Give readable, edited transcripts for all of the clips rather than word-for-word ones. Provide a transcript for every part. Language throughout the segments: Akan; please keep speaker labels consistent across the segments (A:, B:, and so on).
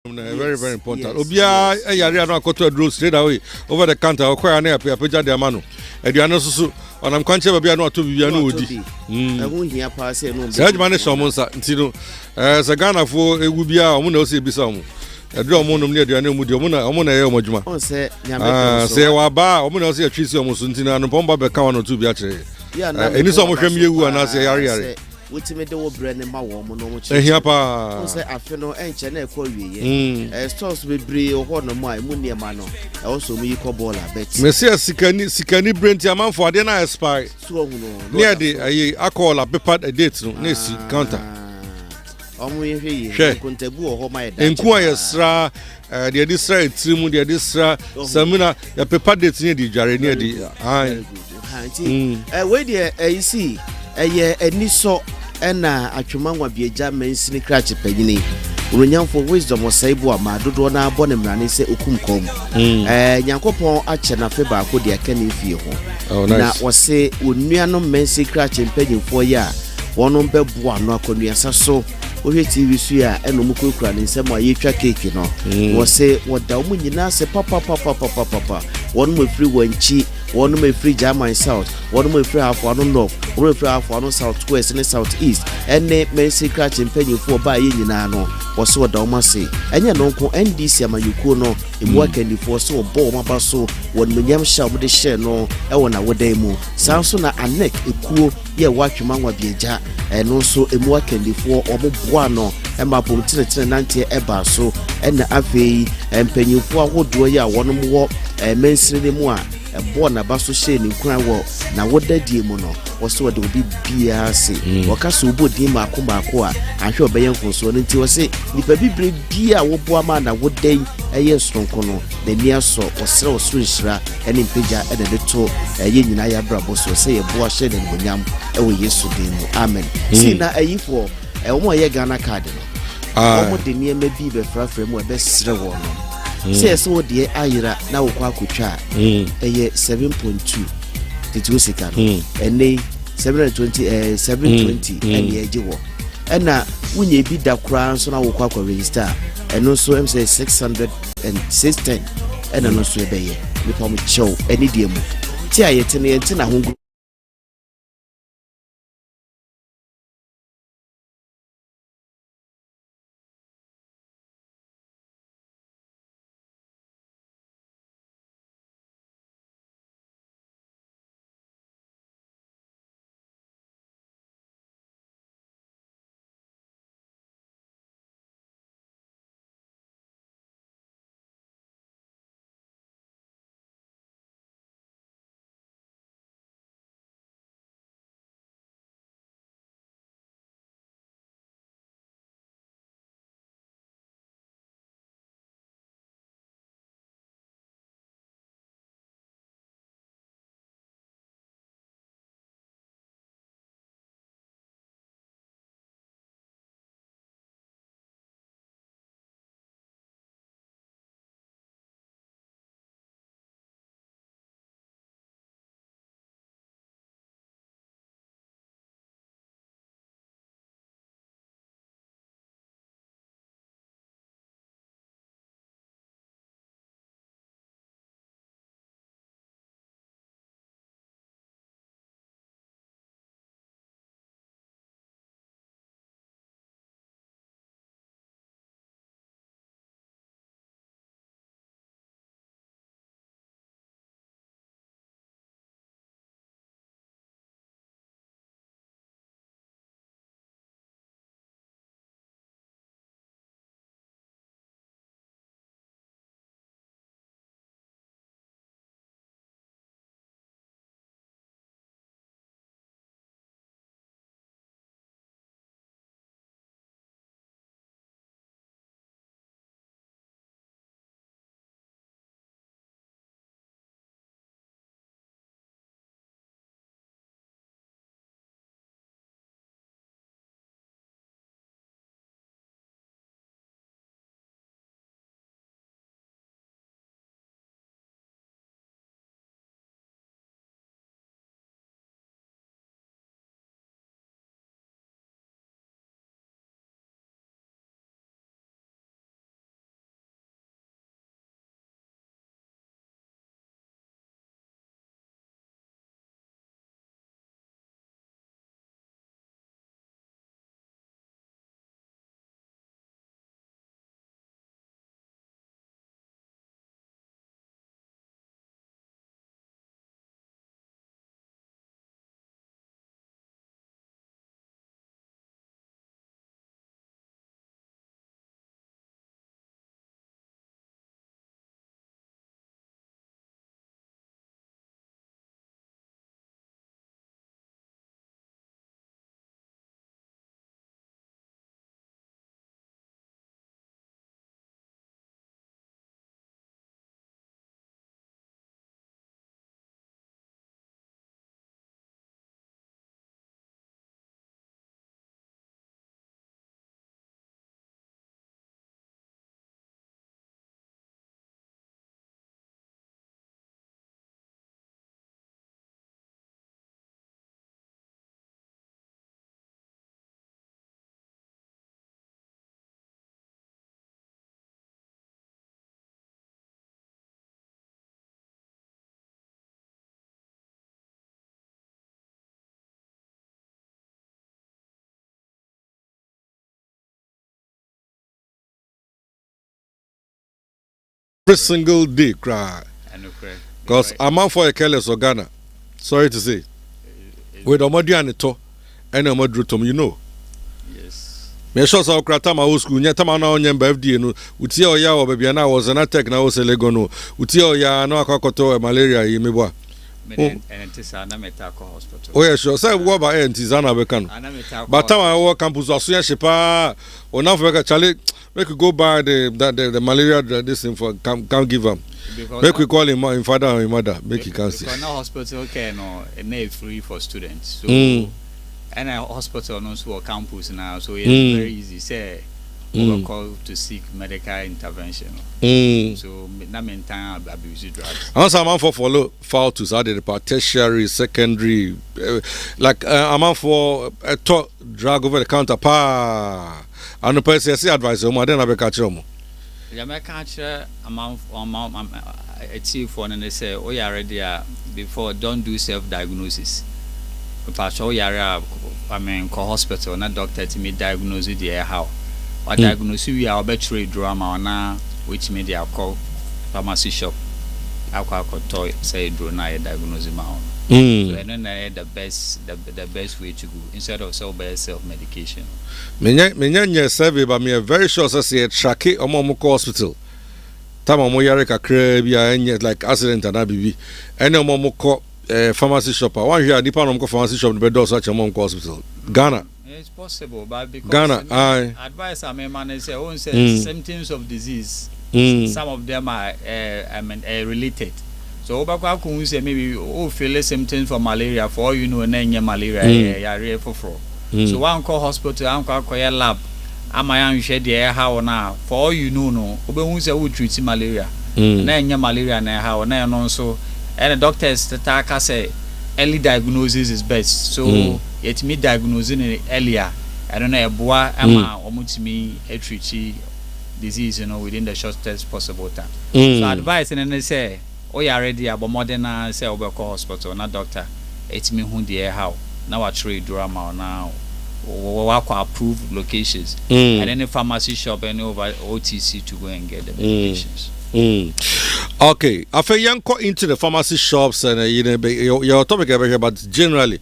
A: Very, very important. Obia, yari no akoto adro straight away over the counter. Okoya na apeja de amano. Eduano susu onam kwanche bia no ato bibia no odi.
B: Ehun hia pa se no.
A: Serge mane shomo nsa ntino se Ghana fo egu bia omo na o se bisa omo. Edu omo no ne eduano mu di omo na ye omo djuma.
B: On se nyame
A: se wa ba omo na o se atwisi omo so ntino no pomba be ka wa no to bia kire. Eni so omo hwem yewu ana se yari.
B: Wotime de wo bre ne ma wo mo no mo
A: che. Ehia pa.
B: On se afi no enche na ekọ wiye. Stores bebre ho no mo a mu niema no. E wo so mu yiko ball bet.
A: Messi sikani brent amanfo ade na expire.
B: So hu no.
A: Near the alcohol a paper date no na si counter.
B: Omo ye hwe kontabu ho ma ye da.
A: Enku ayesra the edisra etrimu the edisra samina ya paper date ne di dware ne di.
B: We dey you see eniso ena atwemanwa bieja mensini krache panyini uronyamfo wisdom osaibu ama dodo na abo ne mrane se okumkom nyankopon ache na fe ba ko de aka ne fie ho na wose onuano mensi krache panyinfo ya wono beboa no akonua saso ohwe TV su ya eno mukukura ne nsem ayetwa cake no wose woda omu nyina se papa wono mo free wanchi wono mo free German South wono mo free half wono north wono mo free half wono south west and south east ene mensi krache panyinfo ba ye nyina no wose woda omu ase enye no nko NDC amayuko no emu akandifo so obo maba so wono nyam sha omo de share no e wona wodan mu sanso na anek ekuo ye watwemanwa bieja eno so emu akandifo omo boa no e ma bom tire nante e ba so ena afei empanyinfo ahodo ye a wono mo mensiri ne mu a ebo na ba so share ni nkran wo na wodadie mu no wose wode obi bia se wakaso obodi maako a ahwe obeyenfo so nti wose nipa bibre bia wo boa ma na wodan eye sonko no na ni aso osre osro nhira ene mpeja ene de to ye nyina ya brabo so se ye boa share ne bonyam ewo Yesu din mu amen si na ayifo wo ye Ghana card no wo de niema bi be frafra mu e be sre wo no se so de ayira na wo kwa akotwa eye 7.2 titi osika no ene 720 ene eje wo ena wunye bi da kura nso na wo kwa register eno so em say 610 ena no so ebeye mi pom chew ene die mu ti ayete ne yente na ho
A: every single day cry. Because a man for a careless or Ghana, sorry to say, with a modian to and a modrutum, you know.
C: Yes.
A: Me sure so krata ma school nyata ma na onye mba FD no utie oya wo bebia na was na tech na wo selego no utie oya na akokoto malaria yi mebo a
C: and ntisa na metako hospital.
A: Oh yeah sure say wo ba ntisa na be kan but time I work campus aso ya shepa ona for make chale make we go buy the malaria this thing for can give am make we call him father and mother make he can see
C: because now hospital care no e free for students so and a hospital no so campus now so it's very easy say we call to seek medical intervention so na maintain abuse drugs
A: also a man for follow fall to start the tertiary secondary like a man for a drug over the counter pa and the person say advice mo then I be catch mo
C: ya me catch amount a chief for and they say oh you already before don't do self diagnosis because oh you are I mean call hospital na doctor to me diagnose the how or diagnose we are better drama na which media call pharmacy shop alcohol toy say drona diagnose ma on so and then the best way to go instead of self medication
A: menya survey but me very sure say track omo hospital time omo yare kakra bia like accident and abibi and omo call pharmacy shop one here deeper omo pharmacy shop be do such omo hospital Ghana
C: it's possible but because
A: Ghana
C: advice I man say own say symptoms of disease some of them are related so obakwa kun say maybe feel symptoms for malaria for all you know na nya malaria yare foforo so one call hospital one call lab ama ya nhwe de how na for all you know no obehun say we treat malaria na nya malaria na how na no so and doctors that say early diagnosis is best so yet me diagnosing earlier I don't know eboa ama omutimi treat disease within the shortest possible time so advice and they say oh you already about modern say obeko hospital na doctor it me hu the how now I trade drama now work approved locations and then the pharmacy shop and over OTC to go and get the medications.
A: Okay, after you go into the pharmacy shops and your topic over here, but generally,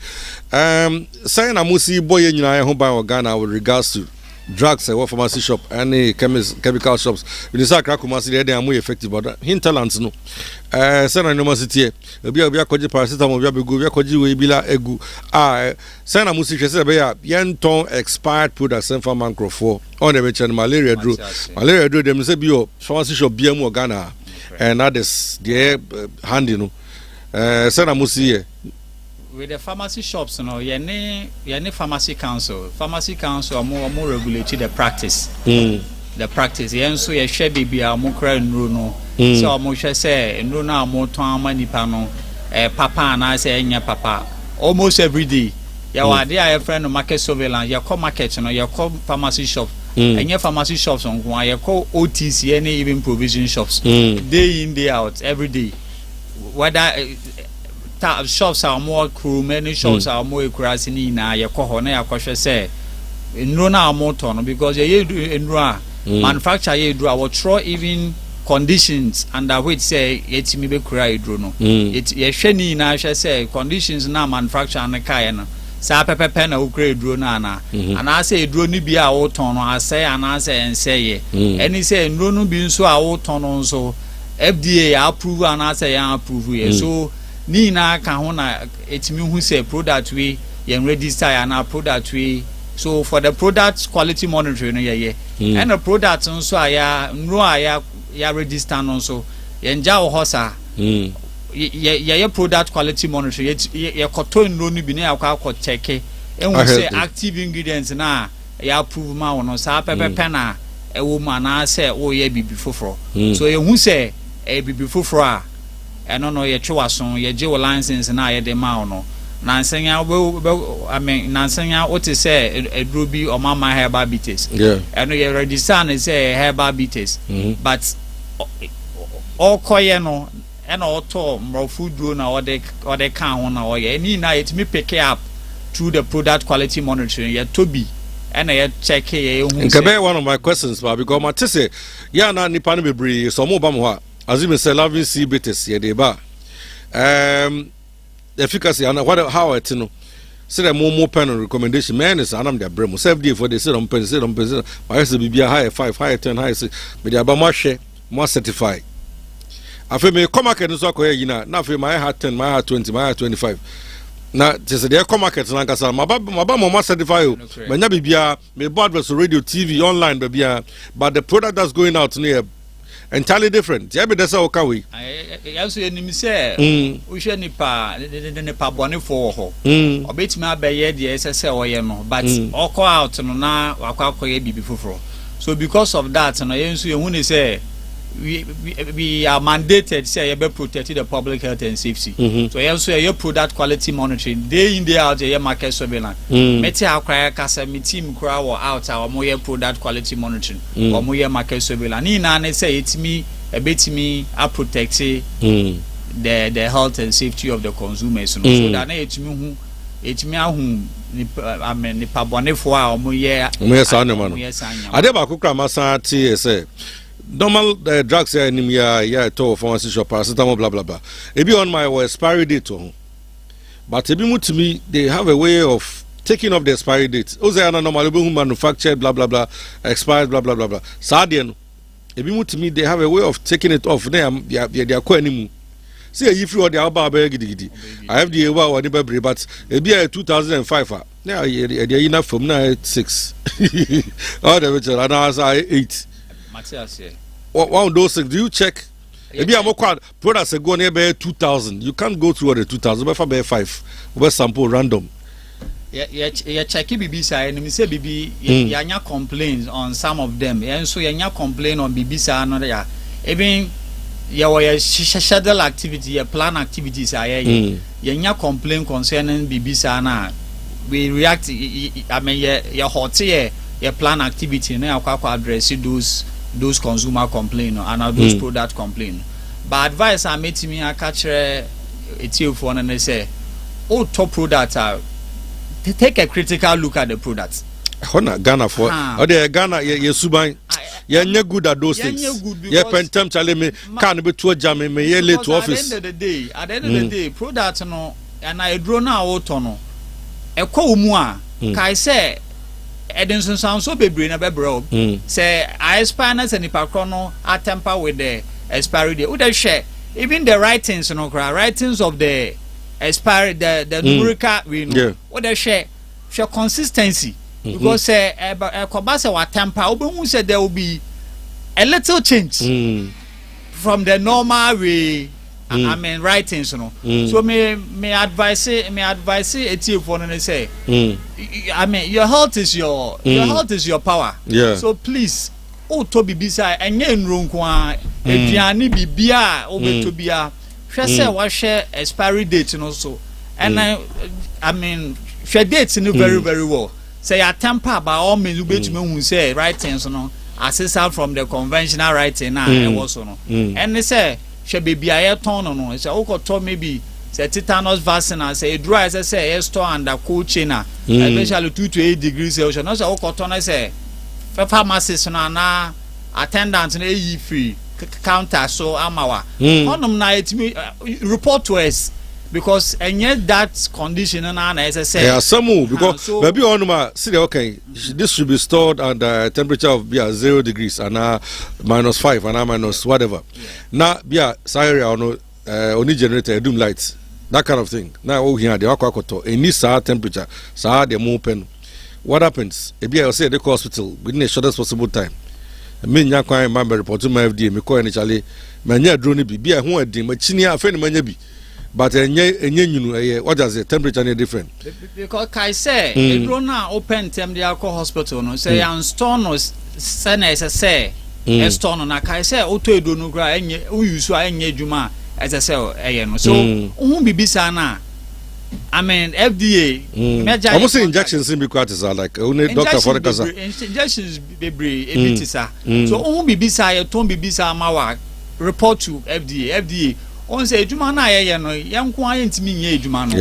A: saying I must see boy in your buy Ghana with regards to drugs and pharmacy shop any chemical shops. We decide Krakumasi they are more effective, but hinterlands no. Saying I no city, we are koji paracetamol, we are go, we are koji we bila egu. Saying I must say be ya yenton expired products and for microphone on the mention malaria drew them say bio pharmacy shop BM Ghana and others the handy no. Saying I must see
C: with the pharmacy shops any pharmacy council are more regulate the practice the practice yen so ye hwe bibia mo kra nru no so mo hwe say nru na mo ton amanipa no papa na say enya papa almost every day ya wade a friend no market surveillance ya come market no ya come pharmacy shop enya pharmacy shops on kwa ya call OTC any even provision shops day in day out every day whether shops are more crew many shops are more crasini na ye ko ho na ya kwhwe say nro na mo ton because ye do nro manufacture ye do our throw even conditions under which say yetimi be kura edro no ye hwe ni na hwe say conditions na manufacture na kai no sa pepepe na ukura edro na ana say edro ni bi a wo ton no asay ana say ense ye any say nro no bi nso a wo ton no nso FDA approve ana say ya approve ye so ni na ka ho na etimi hu say product we yen register ya na product we so for the product quality monitoring no ye and the product nso aya nro aya ya register no so yen ja wo hosa ye product quality monitoring ye koto nro ni bi na akwa check e hu say active ingredients na ya approve ma wono sa pepepe na e wo ma na say wo ye bibi foforo so ye hu say e bibi foforo a no ye twaso ye je license na ye de ma no nansanya I mean nansanya what is say edrobi o mama herbal bitters and ye register na say herbal bitters but all koye no and auto more food do na or they can ho na ye ni na it me pick up through the product quality monitoring ye tobi and I check ye hu
A: say one of my questions ba because my say ya na nipa no bebre so mo ba mo ha Assume say loving C bitters ye de ba. Efficacy and what how it no. Say the more pen recommendation man is anam their bremo. 7 day for they say on pen my say be high 5, high 10, high 6. But they ba share more certified. Afi me come market nso akoye yina na afi my hat 10, my hat 20, my hat 25. Na just dey come market na nkasa maba mo certify o. Manya bibia me board versus radio TV online bibia but the product that's going out near entirely different. Yeah, be that's okay we.
C: Also enim say we hwe nipa bone for ho. Obetimi abaye de ese oye no but oko out no na wakwa akoye bibi foforo. So because of that no yenso ehun ni say we are mandated say you be protect the public health and safety. So yenso you product quality monitoring day in day out you market surveillance. Meti akwaya kasa mi team kura wo out our mo product quality monitoring or mo market surveillance. Ni na ne say etimi ebetimi a protect the health and safety of the consumers. So that na etimi ahu ni pabonefo a mo ye
A: ade ba kokra masa ti say normal drugs here in ya to pharmacy shop paracetamol blah blah blah. It be on my expiry date to. But to me they have a way of taking off the expiry date. Oze ana normal who manufactured blah blah blah expired blah blah blah blah. Sadian to me they have a way of taking it off. They are quite anymore. See if you are the Alba gidi. I have the Ewa or the Baby, but it be a 2005. Now you're enough from 96. Oh, the which are 8. One of those things, do you check? Maybe I'm quite products go near 2000. You can't go through the 2000, but for 5, where sample random.
C: Yeah, check BBC and me say BB, ya complaints on some of them. And so ya complain on BBC and ya. Even ya schedule activity, ya plan activities ya complain concerning BBC and we react. I mean, ya hot ya plan activity. Na ya address those consumer complain and those product complain. But advice I made to me I catch a phone and they say, oh, top product take a critical look at the product.
A: Ghana for the Ghana ye suban ye good at those things. Ye pentem chale me can be to jam me ye late to office.
C: At the end of the day, product no and I draw now auto no. E ko mu a kai say Edinson sound so bebre na bebro say I expires and nipa no atemper with the expiry date. Would share even the writings no writings of the expiry the numerical we know. Would share consistency because say ekobase wa temper obehu say there will be a little change from the normal way. I mean writings no. So me advise it for no say I mean your health is your power.
A: Yeah.
C: So please to be bisa enye nro nko a aduane bibia obeto bia hwe say wa share expiry date no so and I mean share date no very well. Say your temper by all means ubetumi hu say writings no assistant from the conventional writing na e was no. And they say she baby aye ton no say okoto maybe say tetanus vaccine say dry say store under cold chain especially 2 to 8 degrees Celsius no say okoto na say pharmacist na attendant na yi free counter so amawa honum na etimi report to us because enye that condition na say
A: yeah some because maybe onuma see okay this should be stored at a temperature of 0 degrees and -5 and minus whatever now sorry only generator doom lights that kind of thing now here the aquacoto any temperature the more pen what happens I say the hospital within the shortest possible time me nya kwan member report to my FDA me call initially manya drone bi ho adin machini afa ni manya bi but enye nyunu what does the temperature any different
C: because kai say the drone na open term the alcohol hospital no say yan store no say store no na kai say auto edo no gra enye uyusu enye adwuma say no so who bibisa na I mean FDA
A: almost injections in because like only doctor for the casa
C: injections bebre ebitisa so who bibisa ye ton bibisa mawa report to FDA on say adwuma na ye no yenko ayentimi nye adwuma no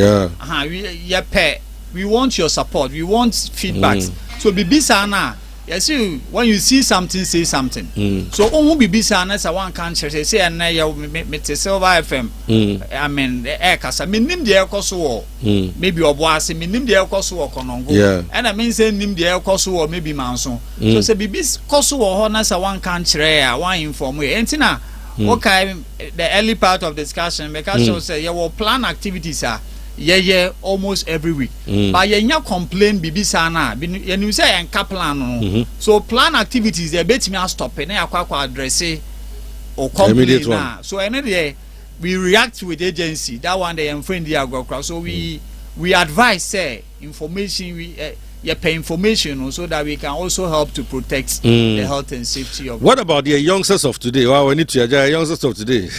C: we want your support, we want feedbacks. So bibisa na Yes, when you see something, say something. So, on be busy, as one can't say, and Mr. Silver FM. I mean, the air casa, meaning the air cost war. Maybe your boss, meaning the air cost war, Conongo. And I mean, saying the air cost war, maybe Manson. So, say, be busy, cost war, honors, one can't share, one inform me. And Tina, okay, the early part of discussion, because you say, you will plan activities, almost every week. But you complain, Bibi Sana, you say, and plan. So, plan activities, they bet me a stop and I address or complain. So, anyway, we react with agency. That one, they friend the agro. So, we advise, say, information, we pay information so that we can also help to protect the health and safety of.
A: What about the youngsters of today? Well, we need to youngsters of today.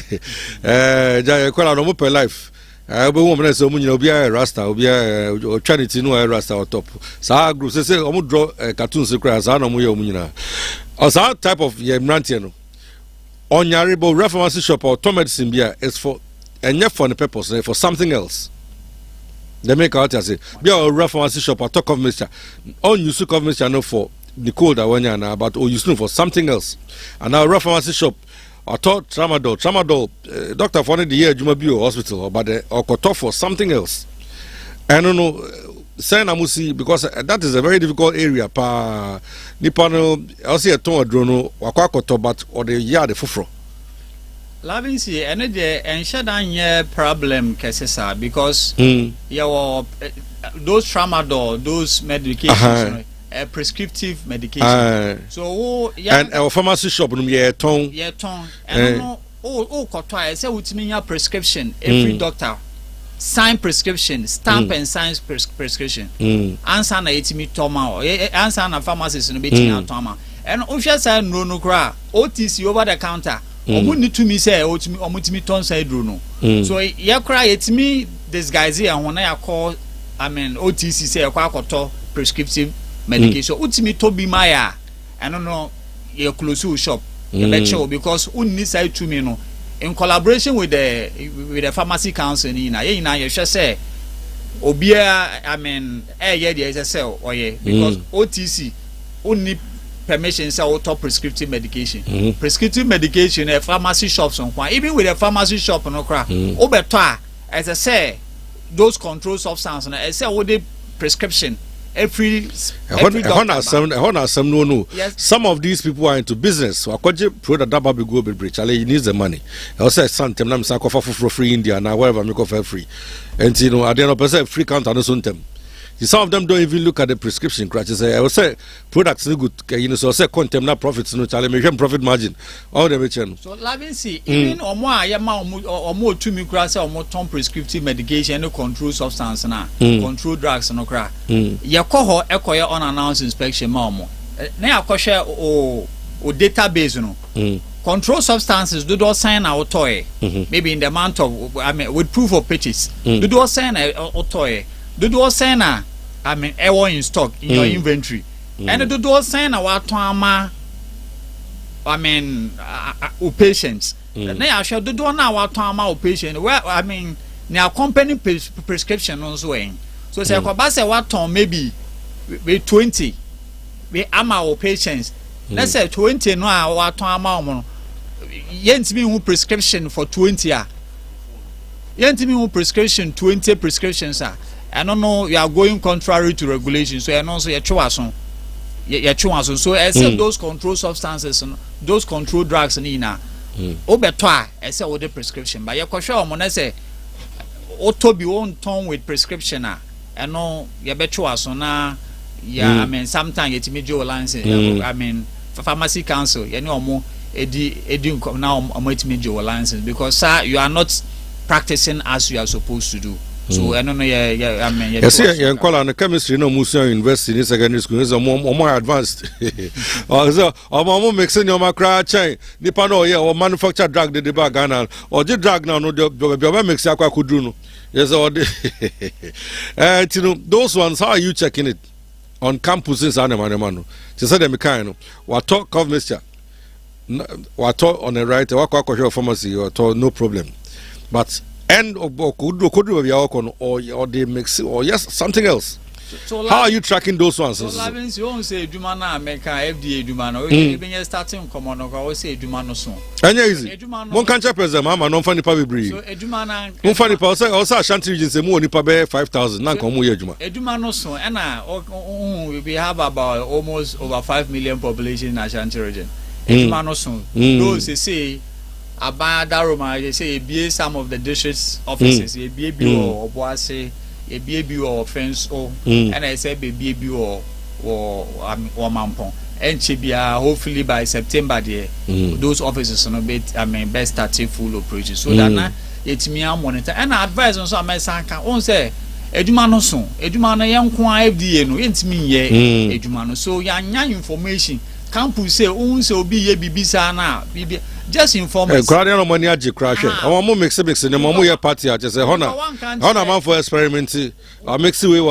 A: Life. Be woman say omunyi obi a rasta obi a charity no a rasta on top sa group say omu draw cartoons cry sa na omu ye omunyi na or sa type of mrantie no onyarebo pharmacy shop or to medicine bia is for enya for the purpose for something else. They make out say bia or pharmacy shop or talk of mixture on use of mixture no for the cold that one na but or use for something else. And now pharmacy shop I thought tramadol, doctor for the year Juma Bio hospital, but or for something else. I don't know, say Namusi, because that is a very difficult area. Pa Nipano, I'll see a ton of drono, Wakakoto, but or the yard the fufro.
C: Lavinsi, and shut problem, Kesesa, because your those tramadol, those medications. Prescriptive medication. So,
A: and our pharmacy shop, and
C: I say, which mean your prescription, every doctor sign prescription, stamp and sign prescription. Answer na etimi toma, answer na pharmacist no betin toma. And official say no cra, OTC over the counter. Omu need to me say omutimi ton say no. So ya cry etimi disguise and when I call, I mean OTC say akwa prescriptive medication. Ultimate to be Maya. I don't know your close shop. Because need side to me no in collaboration with the pharmacy council you just say Obia I mean there is a cell or because OTC only permission say auto prescriptive medication. Prescriptive medication pharmacy shops on even with a pharmacy shop no cra obeto as I say those control substance and I say what the prescription every
A: yes. Some of these people are into business. So I product that be go be bridge. He needs the money. I say something na me say for free India now wherever me go for free. And you know at the end of the free counter no sontem. Some of them don't even look at the prescription crutches. I will say products no good. You know, so I say content na profits no challenge. Me profit margin. All the mention.
C: So Lavinsi, even omo ayama omo to me cra say omo ton prescriptive medication no control substance na control drugs no cra. Ye ko ho ekoye unannounced inspection ma omo. Na akɔhwɛ o database no. Control substances do not sign our toy. Maybe in the amount of with proof of purchase. Do not sign a toy. Do not sign air in stock in your inventory. And do not sign our trauma. Patients. They are sure do not know our trauma patient. Well, now company prescription on swing. So say what maybe with 20. We am our patients. Let's say 20 no our trauma. Yentimi who prescription for 20 Yentimi who prescription 20 prescriptions are. I don't know you are going contrary to regulations, so I know so you chuason. So except those control substances and those control drugs nina. Obeto except with the prescription. But you kwasho mo na say otobi won ton with prescription and no you bechuason na sometimes yetimi jo license. Pharmacy council you know omo edi now omo jo license because sir you are not practicing as you are supposed to do. So I don't know
A: yes yeah call on chemistry no Musa University in secondary school is more advanced. So omo make sense your cry chain nipa no or manufacture drug the bag Ghana or the drug now no the make say akwa kudru no yes or you know those ones how are you checking it on campuses and man to say them kind no what talk of mixture what talk on the right what pharmacy or no problem but and or they mix or yes something else How are you tracking those ones?
C: So Lavins, you won't say Dumana America FDA Dumano. Even you're starting common or say Dumano soon.
A: And easy. One country president, Mamma, non funny public breed.
C: So Edumana,
A: one funny person, also Ashanti region, say more nipa 5,000. Nan komu yejuma.
C: Edumano soon, and we have about almost over 5 million population in Ashanti region. Edumano soon. Those they say. About Daroma, they say be some of the district offices, a baby or boise, a baby or fence or and I say baby or mampon. And Chibia hopefully by September there, those offices are bit best starting full operation. So that now it's me I monitor and I advise on some my son can say Edumano soon, Edumano young FDA no it's me ye Edumano. So young information campus say so be ye bibisa na just inform us.
A: No money aji crash. I want mix in the momo party. I just say Hona man for experimenting. I mix it with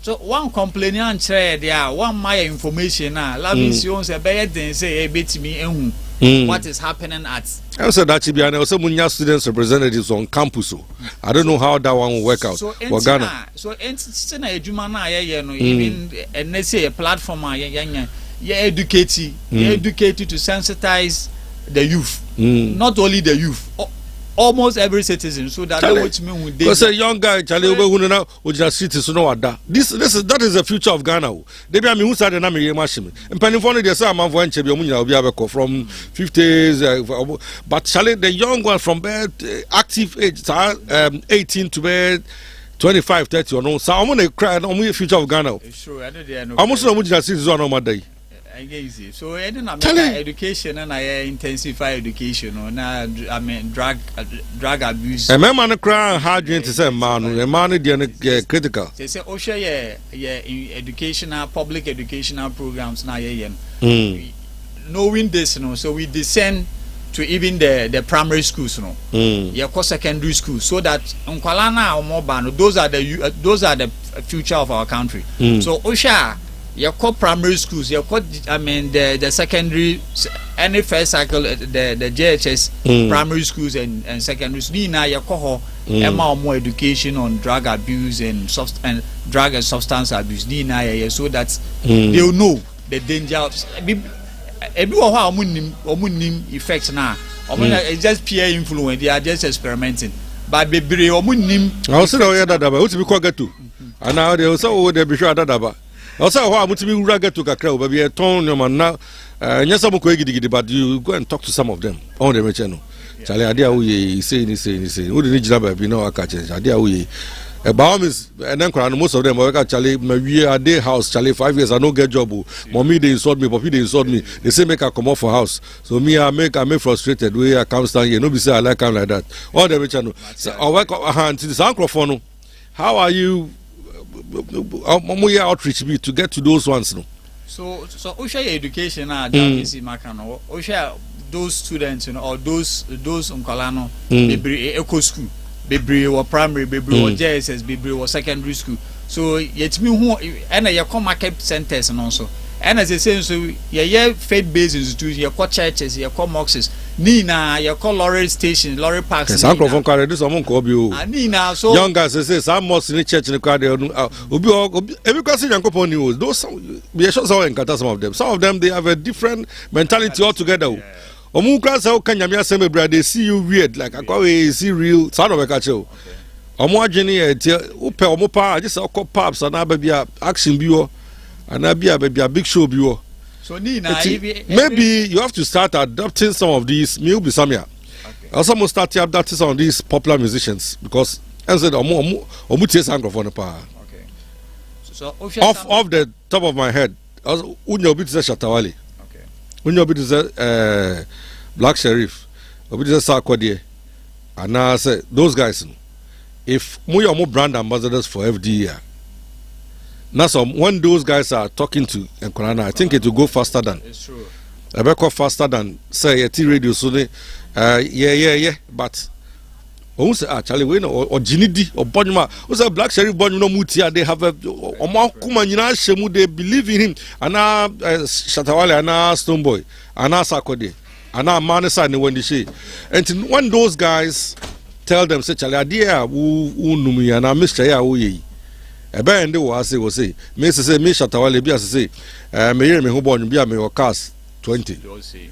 C: So one complaint and trade there, one my information now. Lavins say better than say a bit me what is happening at.
A: I said that be and also munya students representatives on campus. I don't know how that one will work out.
C: So Ghana. So ensina ejuma na even and they say a platform you educate to sensitize the youth, not only the youth, almost every citizen, so that they watch me with
A: because a young guy Charlie who now would just sit so no that is the future of Ghana. They be who started na me machine and penifone they say man for enche be omunya obi abeko from 50s but Charlie the young one from active age 18 to 25 30 or no so I'm gonna cry no future of Ghana.
C: Sure, I know they are no.
A: Almost no just sit so no more day.
C: Easy. So I don't know education and I intensify education or now drug abuse.
A: A man cry hard to say man critical.
C: They say OSHA educational public educational programs now knowing this so we descend to even the primary schools secondary schools so that Nkwalana or Mobano those are the future of our country. So OSHA you call primary schools, you call the secondary any first cycle the JHS primary schools and secondary schools. Now you call more education on drug abuse and drug and substance abuse. So that they'll know the danger of effects now. It's just peer influence. They are just experimenting. But baby, I
A: also know that about who to be called to, and now they also they be sure that about. Also, how much we get to Kakra, but we are torn your man now. Yes, I'm going to but you go and talk to some of them on the channel. Charlie, idea we say, who did job be no catch idea we a bomb is and then most of them work Charlie, we are day house, Charlie, 5 years, I don't get job. Mommy they insult me, Poppy they insult me. They say make I come off for house. So me I make frustrated. We I come stand here. Nobody say I like come like that. On the channel. So I work hand to the microphone. How are you? Outreach be to get to those ones no.
C: So OSHA education OSHA those students or those Nkwalano bebre eco school bebre or primary bebre or JSS bebre or secondary school so yet me who and you come market centers and also and as I say so faith based institutions you call churches you call mosques Nina you call Lorry station Lorry parks
A: some microphone carry this someone call you
C: Nina so
A: young guys say some mosques in the church in the crowd obi every question yankopon news those we sure some of them they have a different mentality altogether. Omukra say okanyame asem bra they see you weird like akwa see real sound of a catch you omo adwene e tie upe omo pa just okọ pubs na ba bia action bi wo ana bia big show bi wo
C: so Nina
A: maybe you have to start adopting some of these maybe samia also must start adopting some of these popular musicians because and said omo tie microphone pa
C: okay so
A: off the top of my head unyo bi say Shatawale
C: okay
A: unyo bi say Black Sheriff obi say Sarkodie and I say those guys if more brand ambassadors for FDA now so when those guys are talking to Nkwalana I think it will go faster than
C: it's true
A: faster than say a T radio so yeah but say actually we know or Jinidi or Bonjuma who say Black Sheriff Bonjuma Mutia they have a Shemu they believe in him and Shatawale and Stonebwoy and Sarkodie and Manesa and when they say and when those guys tell them say chale adia wo num ya na Mr. ya wo yi e be ende wo ase wo say me say me shatawale bi ase say me yere me ho bo bi a me cars 20
C: okay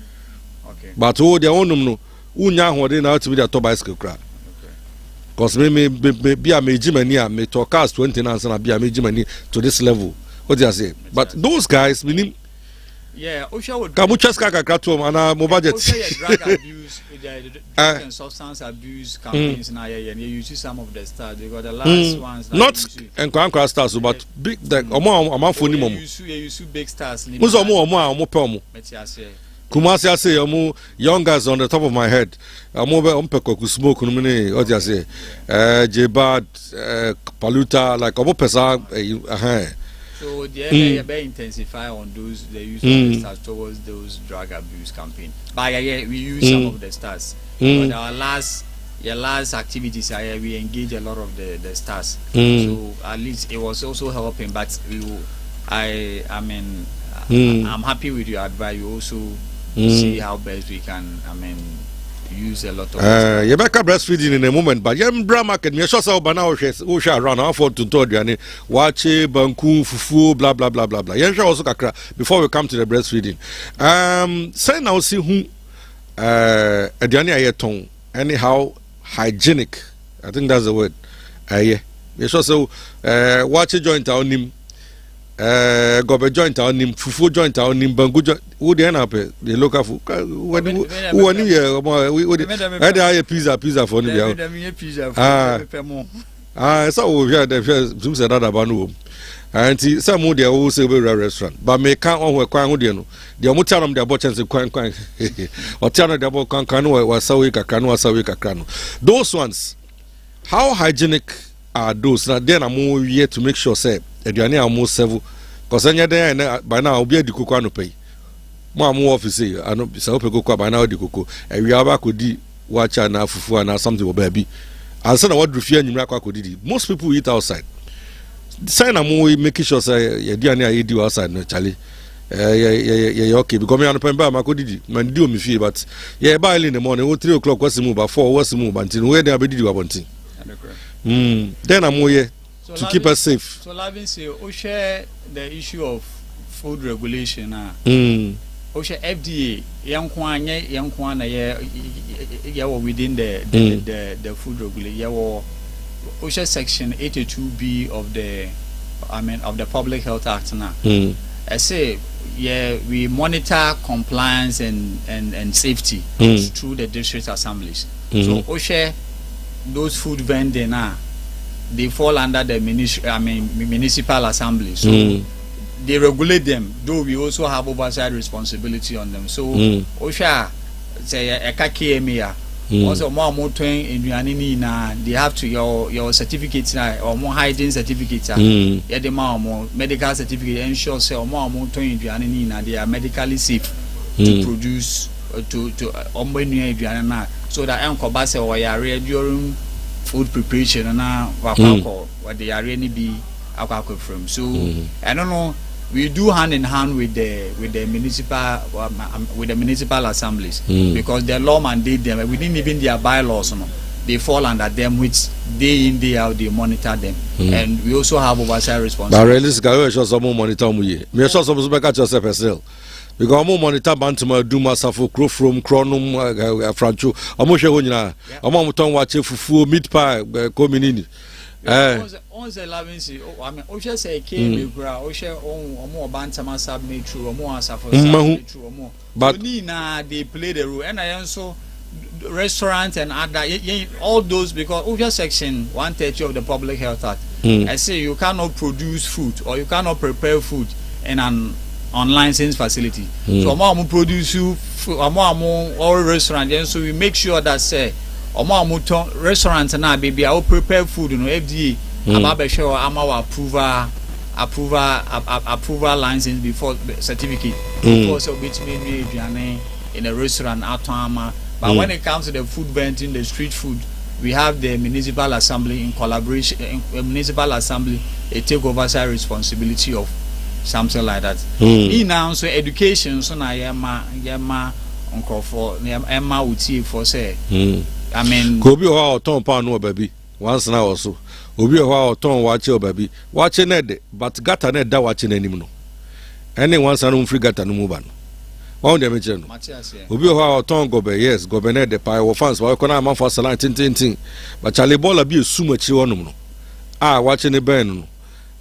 A: but wo dia wonum no unya hode na to be the top bicycle cra cause me bi a me jimani a me to cars 20 na na bi a me jimani to this level what do you say but those guys meaning
C: yeah Osha would
A: kamucha ska ka to ana mo budget
C: drug abuse drug and substance abuse campaigns na yeah you see some of the stars they got the last ones that
A: not enkwa stars but big the omo amafo ni mom
C: you big stars
A: mo so omo pe omo Kumasi I say young guys on the top of my head. I'm pe smoke no me what you say. Jebad Paluta like omo pesa
C: so they very intensify on those the use of the stars towards those drug abuse campaign. But yeah, we use some of the stars. But our last activities we engage a lot of the stars. So at least it was also helping, but I'm happy with your advice. You also see how best we can use a lot of
A: you back breastfeeding in a moment, but bra market me sure say obana o share around afford to aduane wache banku fufu blah blah blah blah blah you sure also kakra before we come to the breastfeeding say now see who aduane ayeton anyhow hygienic, I think that's the word. Yeah you sure so wache joint onim gobe joint on him, fufu joint on him, bangu joint. Who the end up the local food? When we had pizza for him. So we had the Zoom said that about and some of the old silver restaurant, but me can't on where Kwan Udiano. The Mutanum the butchers in Kwan or Tana the Bokano or Sawika Kano, Sawika Kano. Those ones, how hygienic are those? Now then I'm more yet to make sure say aduane almost several because anya there by now obi adikoko no pay mo am office ano bisa opekoko by now adikoko ewi aba kodi wacha na fufu na something wo baby ansa na wadru fie anyimra kwa kodi most people eat outside say na mo make sure say aduane ayi di outside no chale yeah okay because me anopemba makodi man di o mi fie but yeah by early in the morning 3 o'clock wasimu ba 4 wasimu ba ntin we dey abedi wabontin then am here so to keep us safe.
C: So Lavin say, share the issue of food regulation. Share FDA, young within the food regulation. Share section 82B of the of the Public Health Act now. I say we monitor compliance and safety through the district assemblies. So share those food vending now. They fall under the municipal assembly, so they regulate them. Though we also have oversight responsibility on them. So, OSHA say a KMA also more motoring in Yuanini they have to your certificates or more hygiene certificates. Yeah, the more medical certificate ensures say or more motoring in Yuanini they are medically safe to produce to Yuanina so that Ankobase or Yare during food preparation and what they are really be alcohol from. So I don't know. We do hand in hand with the municipal assemblies because the law mandate them within even their bylaws. They fall under them, which day in day out they monitor them, and we also have oversight responsibility. But
A: realistically, we should some monitor me. We should some back yourself as well. Because I'm monitor Bantama, Duma, Safo, From, Chronum, Francho. I'm sure when you're I'm talking watch fufu, meat pie, coming in.
C: On the 11th, I mean, Osha say, came, Osha, or more Bantama submit true, or more Safo, true, or more. But Nina, they play the role, and I also restaurants and other, all those because Osha section 130 of the Public Health Act. I say you cannot produce food or you cannot prepare food in an unlicensed facility. So I'm produce all restaurant, and so we make sure that say restaurants now baby I will prepare food FDA about sure I'm our approval license before certificate before so which mean in a restaurant at but when it comes to the food vending, the street food, we have the municipal assembly in collaboration municipal assembly take oversight responsibility of something like that. In now so education so na yema uncrow for Emma would see for say I mean,
A: Kobi or Tom Pan no baby. Once now also. Obi or Tom watch your baby. Watching Ed, but got an Ed that watching any no. Any once an free got a no move. On the mention. Obi or Tom Gobe, yes, Gobenet the pie of fans, while Cona man for Salant tin. But Charlie Bola be so much you on. Ah, watching the burn.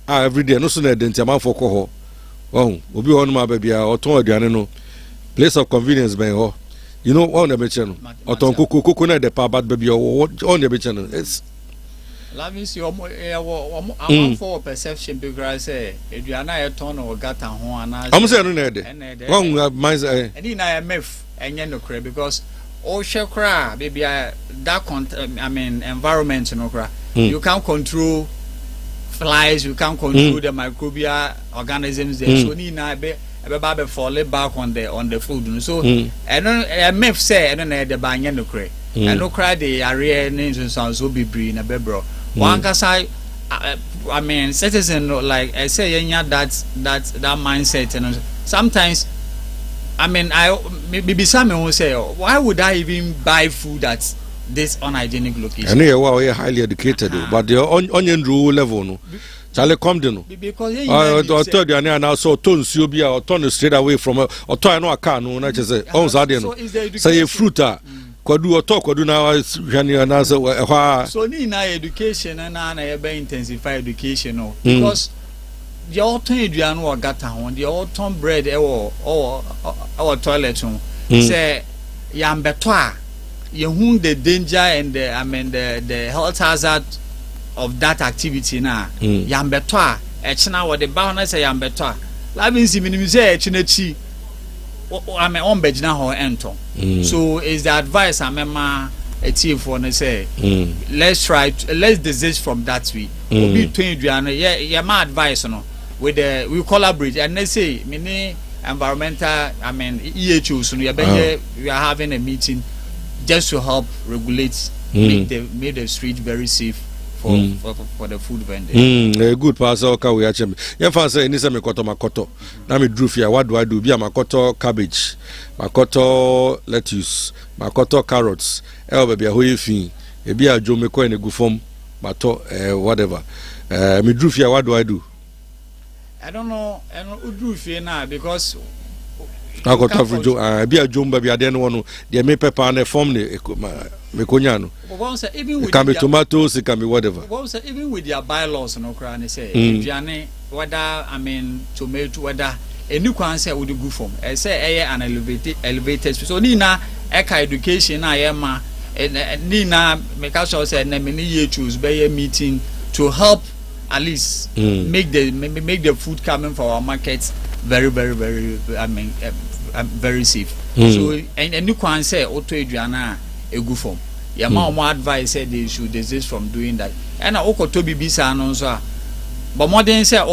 A: Ah, every day, no sooner than Tiaman for Coho. Oh, Obi on my baby or Tom Diano. Place of convenience, Ben. You know, on the mention. Or Tom Coconet the pa bad baby or on the mention. It's
C: Lavis, I'm for perception because if you are not a ton or got a horn,
A: I'm saying, wrong, my
C: and in I myth and yen no crab because all shall cry, baby, that environment, no cry. You can't control flies, you can't control the microbial organisms there. So, Nina, be fall back on the food. So, and a myth say, I don't know the bang no cray. And no cry the area names and sounds so be breen a bebro. One cause I mean, citizen like I say, that mindset, and sometimes, I mean, maybe someone will say, why would I even buy food at this unhygienic location?
A: And we're highly educated, but the onion rule level, no. Charlie come down.
C: Because
A: I told you, and I saw tons you be or turn straight away from or turn no car, no, not just say, oh, say a fruiter. Kwadu or talk, kwadu now is and answer.
C: So, Nina education and I be intensify education, because the autumn Adrian or gata on the autumn bread or toilet say yam betoa, you the danger and the health hazard of that activity now. Yam betoa, echna what the boundness yam betoa. Lavin minimize echnechi. I'm on bed now or enter. So is the advice I'm a team for say let's desist from that way. Between yeah my advice with we collaborate and they say many environmental EHO so we are having a meeting just to help regulate make the street very safe for the food vendor.
A: A good pastor okay we actually. Yeah, say any say makoto. Na me drew here. What do I do? Be a makoto cabbage, makoto lettuce, makoto carrots. Baby a hoye fin. E be a jo me ko en egu form, mato whatever. Me drew here. What do I do?
C: I don't know. I don't drew here now because
A: I got to jo. Be a jumba be a den one. They make pepper and form ne mekonyano. It can be tomatoes, it can be whatever.
C: Even with their bylaws, no cry, say, whether tomato, whether a new concept would go from. I say, an elevated. So, Nina, Eka education, I am, Nina, make us say, many years choose by a meeting to help at least make the food coming for our markets very, very, very, very safe. So, and a new concept, Auto Adriana. A good form. Your mom advice said they should desist from doing that. And I also told Bisa answer. But more than say,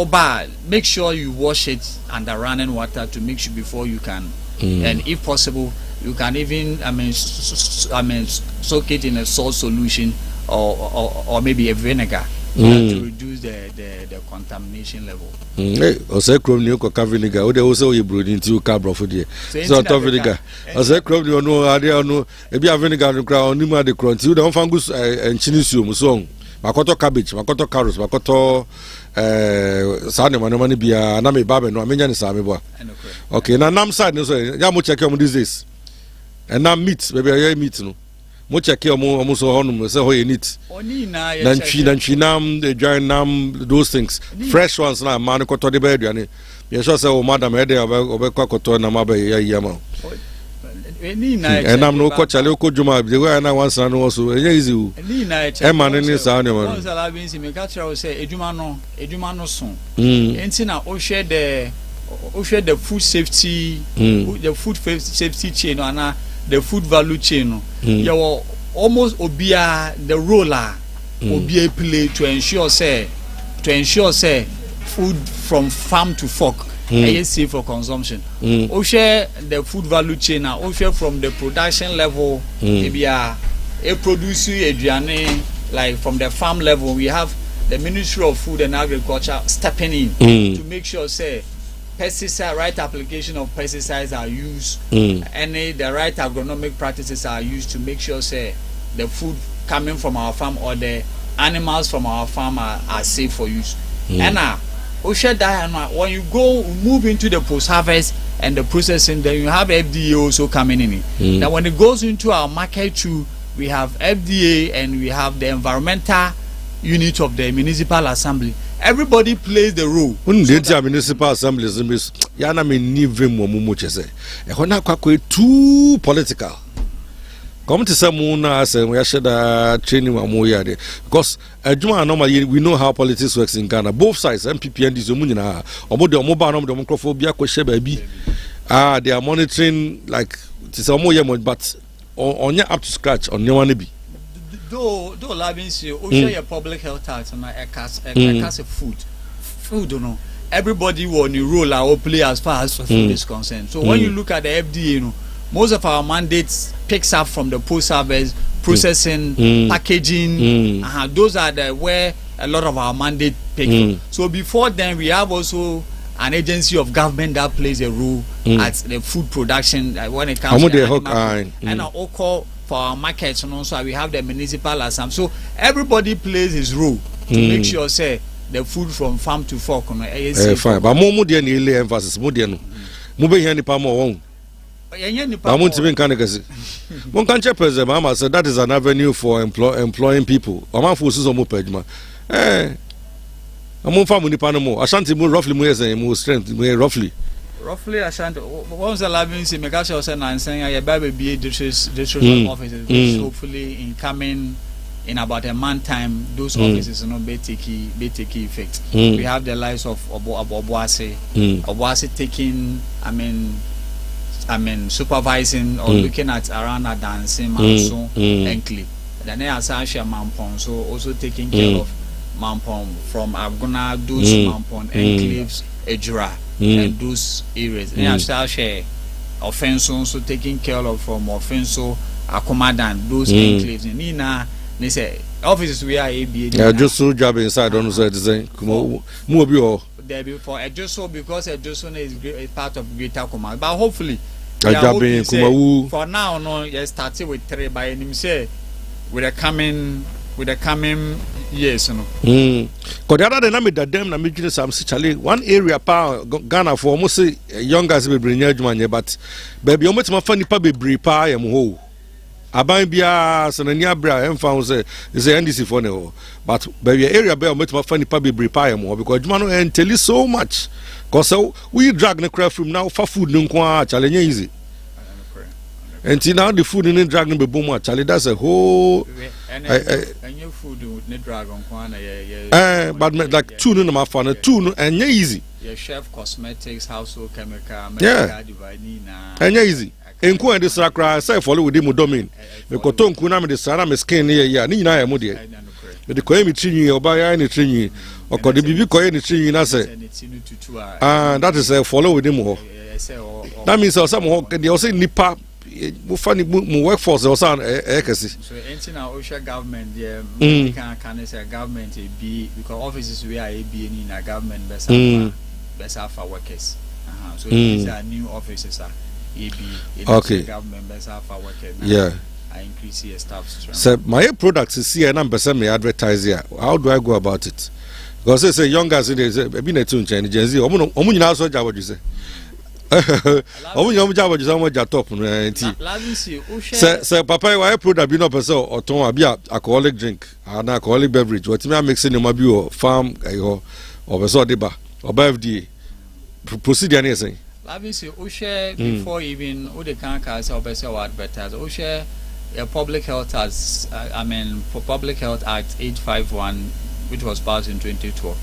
C: make sure you wash it under running water to make sure before you can. And if possible, you can even soak it in a salt solution or maybe a vinegar to reduce the contamination level.
A: O say chrome ni ko vinegar o de o say o brew into carbon for there. So to vinegar. O say chrome ni no ade no e bi vinegar no kra oni ma de crunch o de on fangus enchini so makoto cabbage, makoto carrots, makoto sane manoma ni bia na me baba no amenya ni sa me boa. Okay, na nam side no so ya mo check these days. And now meat, baby I meat no. Mo check almost honum say ho neat. Then the giant nam those things. Fresh ones na man ko to the bed yani. You sure say o madam e dey obekwa to na mabe ya ma. And I'm no ko chale ko juma the way na once na also easy o. E man ni sa ni man.
C: Once ala bin si me ka try say ejuma no so. Enti na o share the food safety the food safety chain na the food value chain. You were almost obia the roller obia play to ensure say food from farm to fork is safe for consumption. O share the food value chain now. O share from the production level maybe a produce aduane like from the farm level. We have the Ministry of Food and Agriculture stepping in to make sure say pesticide right application of pesticides are used and the right agronomic practices are used to make sure say the food coming from our farm or the animals from our farm are safe for use. And when you move into the post-harvest and the processing, then you have FDA also coming in. Now when it goes into our market too, we have FDA and we have the environmental unit of the municipal assembly. Everybody plays the role.
A: When the municipal assembly is yana me nivem mo muche say. E hona kwakwe too political. Come to some muna say we should training wa mo yade because adwuma normally we know how politics works in Ghana. Both sides MPP and this omunyina omo de omo ba no de omo krofo bia ko hye baabi. They are monitoring like it is omo ye but on up to scratch on no one be.
C: Though Labins, you share your public health act and a cast of food, you know. Everybody will role our play as far as food is concerned. So when you look at the FDA, you know, most of our mandates picks up from the post-harvest processing, packaging. Those are where a lot of our mandate pick from. So before then, we have also an agency of government that plays a role at the food production when it comes to animal food. And also for our markets, and also we have the municipal assembly. So everybody plays his role to make sure say the food from farm to fork.
A: Fine, but more there ni emphasis more there no. Mo be here ni pa mo won. But one can check Mama said that is an avenue for employing people. Oman forces on pejma. I'm on family panamo. Ashanti mo roughly mo strength roughly.
C: Roughly Ashanti. Once the labin see me catch us and saying I baby be district offices hopefully in coming in about a month time those offices be take effect. We have the lives of Obuasi taking I mean supervising or looking at around a dancing Manso Enkli. Then Asasha Mampon so also taking care of Mampon from Aguna, those Mampon enclaves, Ejura, and those areas. Then Asasha Offenso also taking care of from Offenso, Akomadan, those enclaves. Nina, they say offices we are ABA.
A: Yeah, just so job inside on the design. More
C: for Ejoso because Ejoso is part of Greater Command, but hopefully
A: for
C: now no you started with 3 by him say with the coming years no
A: because the other than that them na me gina some Charlie one area pa Ghana for almost young guys be bring adwuma but baby omotima fa nipa be bri pa yam ho aban bia sanania bra emfa say is NDC for no but baby area be omotima fa nipa be bri pa yam ho because adwuma no entail so much because we drag the craft from now for food no kwa challenge easy and now the food in drag no be boom actually that's a whole
C: and your food ne drag on kwa
A: but like two no ma fa two and easy
C: your chef cosmetics household chemical
A: dividing and easy enku and this rakra say follow with him domain because tonku na me the sana me skin here ni nyina ya mo de the koye mi trinyi oba ya ni trinyi okode bibi koye ni trinyi na say that is follow with him ho that means some ho they also nipa mo fani mo workforce or some ekesi
C: so anything na OSHA government there can say government be because offices we are be in a government best for workers so these are new offices are
A: okay
C: government best for workers
A: yeah
C: I increase your staff strength.
A: So my products is here and I'm me advertise here. How do I go about it? Because they say young guys they say be na tune Gen Z. Omu nyina so job what you say. Omu nyina job what you say omu ja top no enti. Say papa why product be no person or ton abi alcoholic drink and alcoholic beverage. What me mixing no be o farm or person dey ba or FDA. Procedure na say.
C: Obviously, OSHA before even who they can cast or advertise OSHA. Public Health has, Public Health Act 851, which was passed in 2012.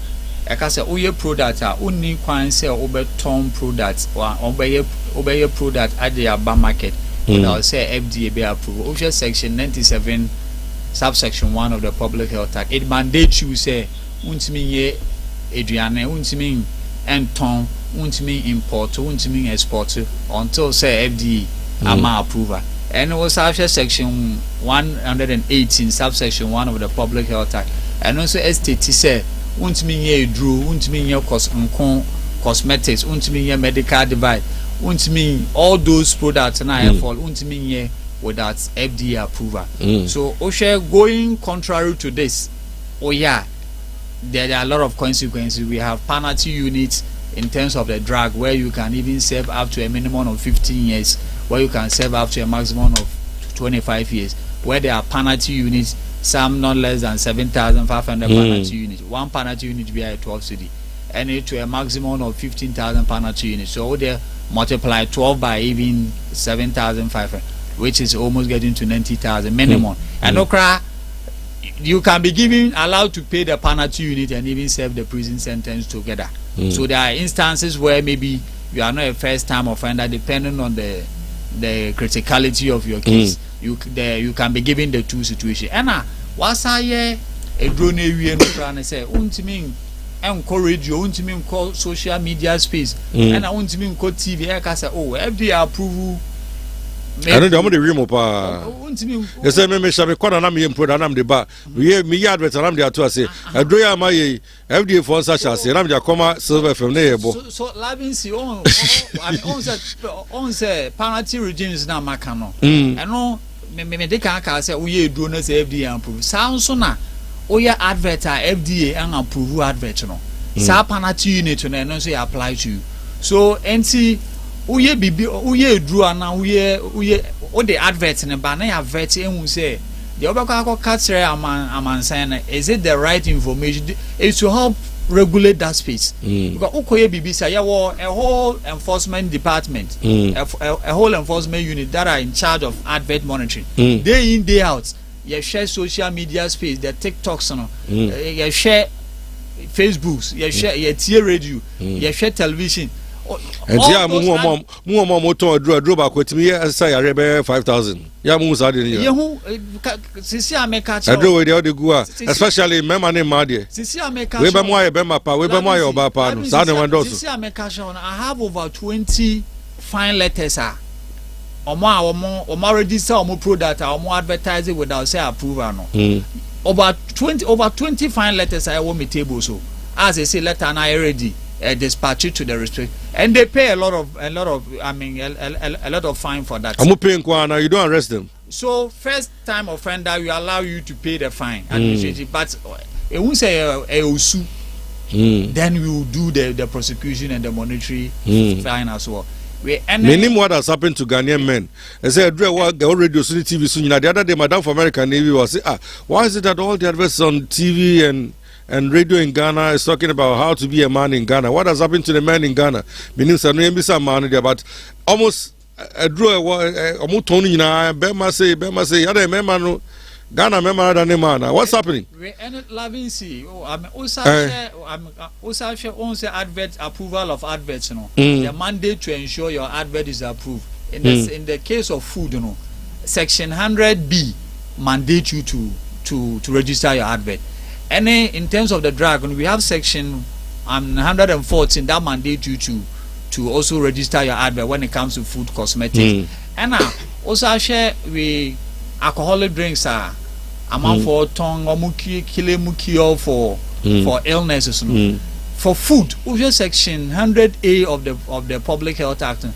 C: Like I said, your product are only can sell over ton products or obey product at the Aba market. I'll say FDA be approved. OSHA Section 97, subsection 1 of the Public Health Act. It mandates you say, untimi ye Adriane, untimi and ton, untimi import, untimi export until say FDA ama approval. And also section 118 subsection 1 of the Public Health Act and also STT say untimi ye drew untimi ye cosmetics untimi ye medical device untimi all those products na fall untimi ye without FDA approval. So Oshe going contrary to this, there are a lot of consequences. We have penalty units in terms of the drug, where you can even serve up to a minimum of 15 years, where you can serve up to a maximum of 25 years, where there are penalty units, some not less than 7,500 penalty units. One penalty unit be at 12 cedi, and it to a maximum of 15,000 penalty units. So they multiply 12 by even 7,500, which is almost getting to 90,000 minimum. And okra, you can be allowed to pay the penalty unit and even serve the prison sentence together. So there are instances where maybe you are not a first-time offender, depending on the criticality of your case. You can be given the two situations. And what's a drone area no say untimi enko radio, untimi enko social media space, and untimi enko TV. I can say, oh, FDA approval.
A: I don't know the remote. You say, me shall be called an army and put an arm the bar. We hear me yard with an arm there to say, I do ya my FDA for such as I'm the comma silver from there.
C: So, Lavinsi on say penalty regimes now, Macano. I know, me they can't say, we do not say FDA approve. Sounds so now, oh, yeah, advert FDA and approve advert. No, sa penalty unit and no say apply to you. So, NC. Uye bibi uye drew ana uye o the advert in ba na advert ehun say the obakwa catch aman sign is it the right information? It's to help regulate that space. Because ukoye bibi say a whole enforcement department, a whole enforcement unit that are in charge of advert monitoring. Day in, day out, you share social media space, the TikToks, you share Facebooks, you share your radio, you share television.
A: And yeah, more to draw back with me. I say I read 5,000. Yeah, moves are in here.
C: Sisi ameka.
A: I do with the other Gua, especially Memma name Madia.
C: Sisi ameka.
A: Weber Moya Bemapa, Weber Moya Bapa, Sada Mendoza.
C: Sisi ameka. I have over 20 fine letters. Or more register or more product or more advertising without say approval. No. Over 20 fine letters I want me table so. As I say, letter and I already. Dispatch it to the respect, and they pay a lot of a lot of fine for that.
A: I'm paying Kwana, you don't arrest them.
C: So first time offender, we allow you to pay the fine administrative, but it won't say a usu. Then we will do the prosecution and the monetary fine as well.
A: Many what has happened to Ghanaian men. I said, already on TV soon. The other day, Madam for American Navy was say, why is it that all the adverts on TV and radio in Ghana is talking about how to be a man in Ghana? What has happened to the man in Ghana? Meaning, some man there, but almost a draw almost Tony na Bema say, other member Ghana member than man. What's happening?
C: We ended loving see. Also owns the advert approval of adverts. The mandate to ensure your advert is approved. In the case of food, Section 100B mandate you to register your advert. And in terms of the drug, we have Section 114 that mandate you to also register your advert when it comes to food cosmetics. And also share we alcoholic drinks are amount for tongue or cure for illnesses. For food, over Section 100A of the Public Health Act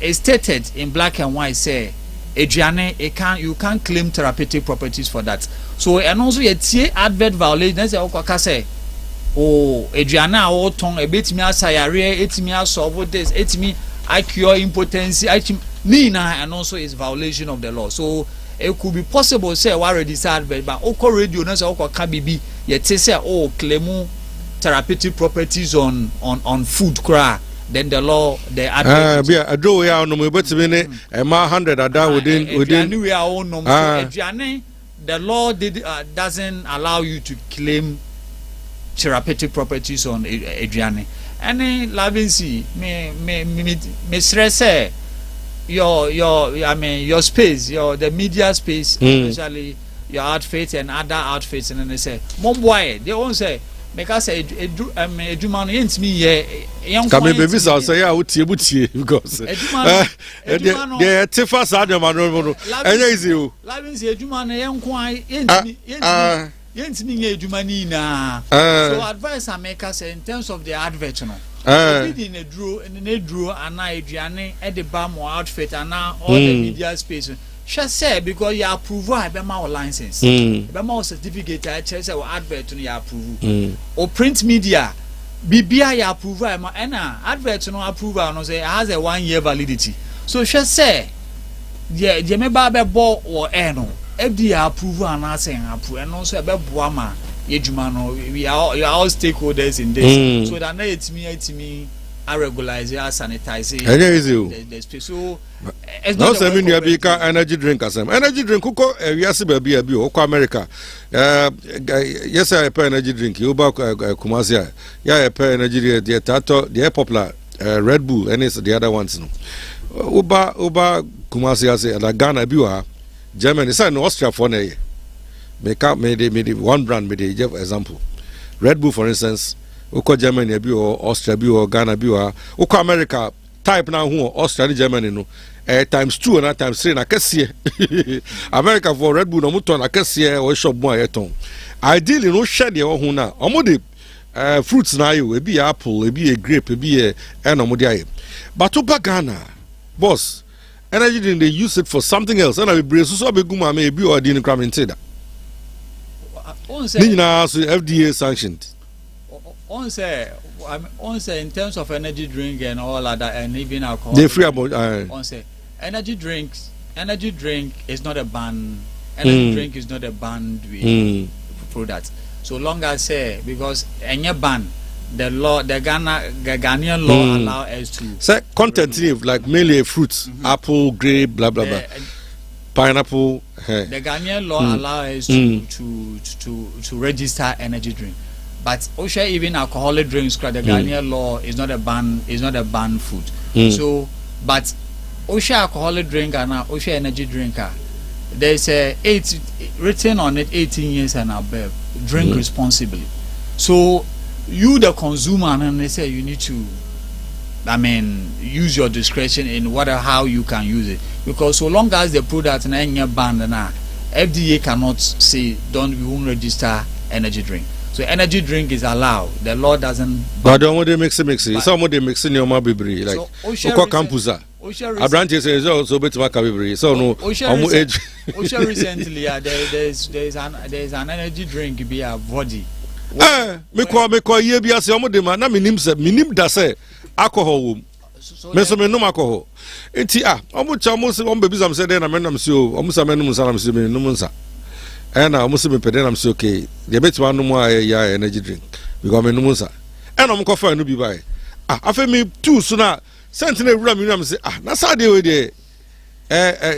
C: is stated in black and white say Adriane, you can't claim therapeutic properties for that. So and also you see advert violation. That's what say. Oh, Adriana, oh, tongue a bit me as diarrhea, it me as solve this, it me I cure impotency, Nina, and also is violation of the law. So it could be possible say already advert, but Oko radio no say Oko KBB yet say claim therapeutic properties on food cra. Then the law, the advert.
A: I draw ya no me but me a 100 ada within
C: the law doesn't allow you to claim therapeutic properties on Adriane. And Lavinsi me stress your space, the media space, especially your outfits and other outfits, and then they say, Momboy, they won't say because Edumano ain't me young
A: come baby so say ya utie because the tifas ademano enya easy o
C: Lavinsi Edumano young kwan ain't me Edumani na. So advice I make us in terms of the advert, Obi in a draw and Adriane at the bam or outfit and now all the media space. She said because you approve I be my license. Be my certificate I check or advert to you approve. Or print media BBI approve and advert no approval no say has a 1 year validity. So she say yeah, Jemeba be ball or no. FDA approval and I say approve and also be boama. We are all stakeholders in this, so that it's me, I regularize, I sanitize the space. So, it's not a
A: energy drink. Energy drink, yes, baby, America. Yes, I pay energy drink. You back Kumasi, yeah, I pay energy the Tato, the popular Red Bull, and it's the other ones. Uba Kumasi, I say, like Ghana, Bua, Germany, it's an Austria for a made one brand made example. Red Bull, for instance, Uko Germany or Austria or Ghana Uko America type now who Austria Germany no times 2 and times 3 na kesi America for Red Bull no muton na kesi or shop mo ayeton. Ideally no share the ho na omode fruits na yo e be apple e be a grape e be e no mo dey. But Uba Ghana boss energy drink they use it for something else and I be so be guma me be or din cram intida. FDA sanctioned.
C: On say in terms of energy drink and all of that, and even alcohol.
A: They free about.
C: On say energy drink is not a ban. Energy drink is not a banned product. So long as say because any ban, the Ghanaian law allow us to.
A: Say content like mainly fruits, apple, grape, blah blah blah. Pineapple.
C: The Ghanaian law allows us to register energy drink, but OSHA even alcoholic drinks. The Ghanaian law is not a banned food. So, but OSHA alcoholic drink and OSHA energy drinker, there's written on it 18 years and above. Drink responsibly. So you the consumer and they say you need to. Use your discretion in how you can use it. Because so long as the product na any banned na FDA cannot say we won't register energy drink. So energy drink is allowed. The law doesn't.
A: But don't want to mix it. Some of them mixing your mabibri like Oko Campusa. A branch says also better macabibri. So no.
C: OSHA recently there's an energy drink be a body.
A: Me ko ye bi ase omo de ma na minim da se alcohol me so me no alcohol enti omo cha omo se omo bebi sam se de na me nam se o omo sa me no sa nam se me no nsa na omo se me pede nam se okay de betima no mu ya energy drink because me no nsa na omo ko fa no bi bai afa me two so na sentinel ewura me nam se na sa de we de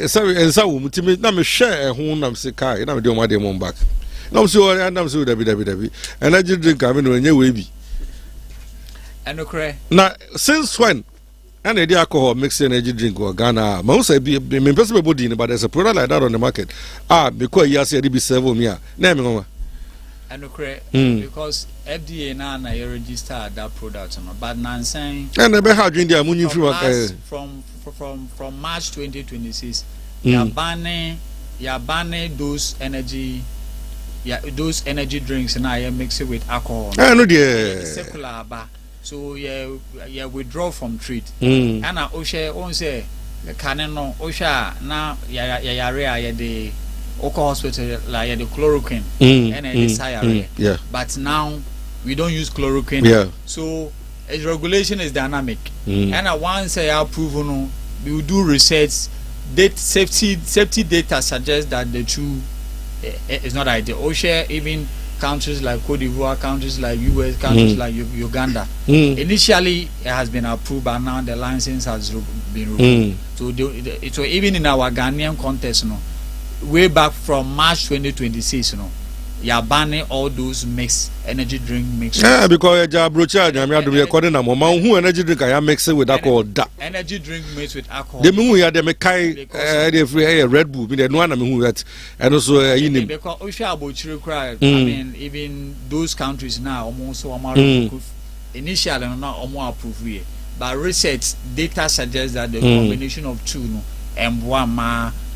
A: sorry ensa wo mutimi na me hwe ho nam se kai na me de omo de mo back no so David energy drink I mean when you will be
C: and okay
A: now since when and the alcohol mixed energy drink or Ghana most be person body but there's a product like that on the market because you say be serve me name
C: and okay because FDA now register that product but now saying
A: and the how drink there money
C: from March 2026 you're banning those energy drinks and I mix it with alcohol.
A: I know the
C: circular bar. So yeah, withdraw from trade. And OSHA won't say the canon OSHA now ya the Oko hospital like the chloroquine and the
A: yeah.
C: But now we don't use chloroquine.
A: Yeah.
C: So its regulation is dynamic. And once I approve we will do research. Safety data suggests that the two is not ideal. OSHA, even countries like Cote d'Ivoire, countries like US, countries like Uganda, initially it has been approved, but now the license has been removed. So even in our Ghanaian context, way back from March 2026, you are banning all those mixed energy drink mixed.
A: Yeah, because according to who energy drink I mix it with alcohol.
C: Energy drink mixed with alcohol.
A: The moon ya them kai Red Bull, the one who that and also
C: because I mean even those countries now almost initially not approved, but research data suggests that the combination of two and one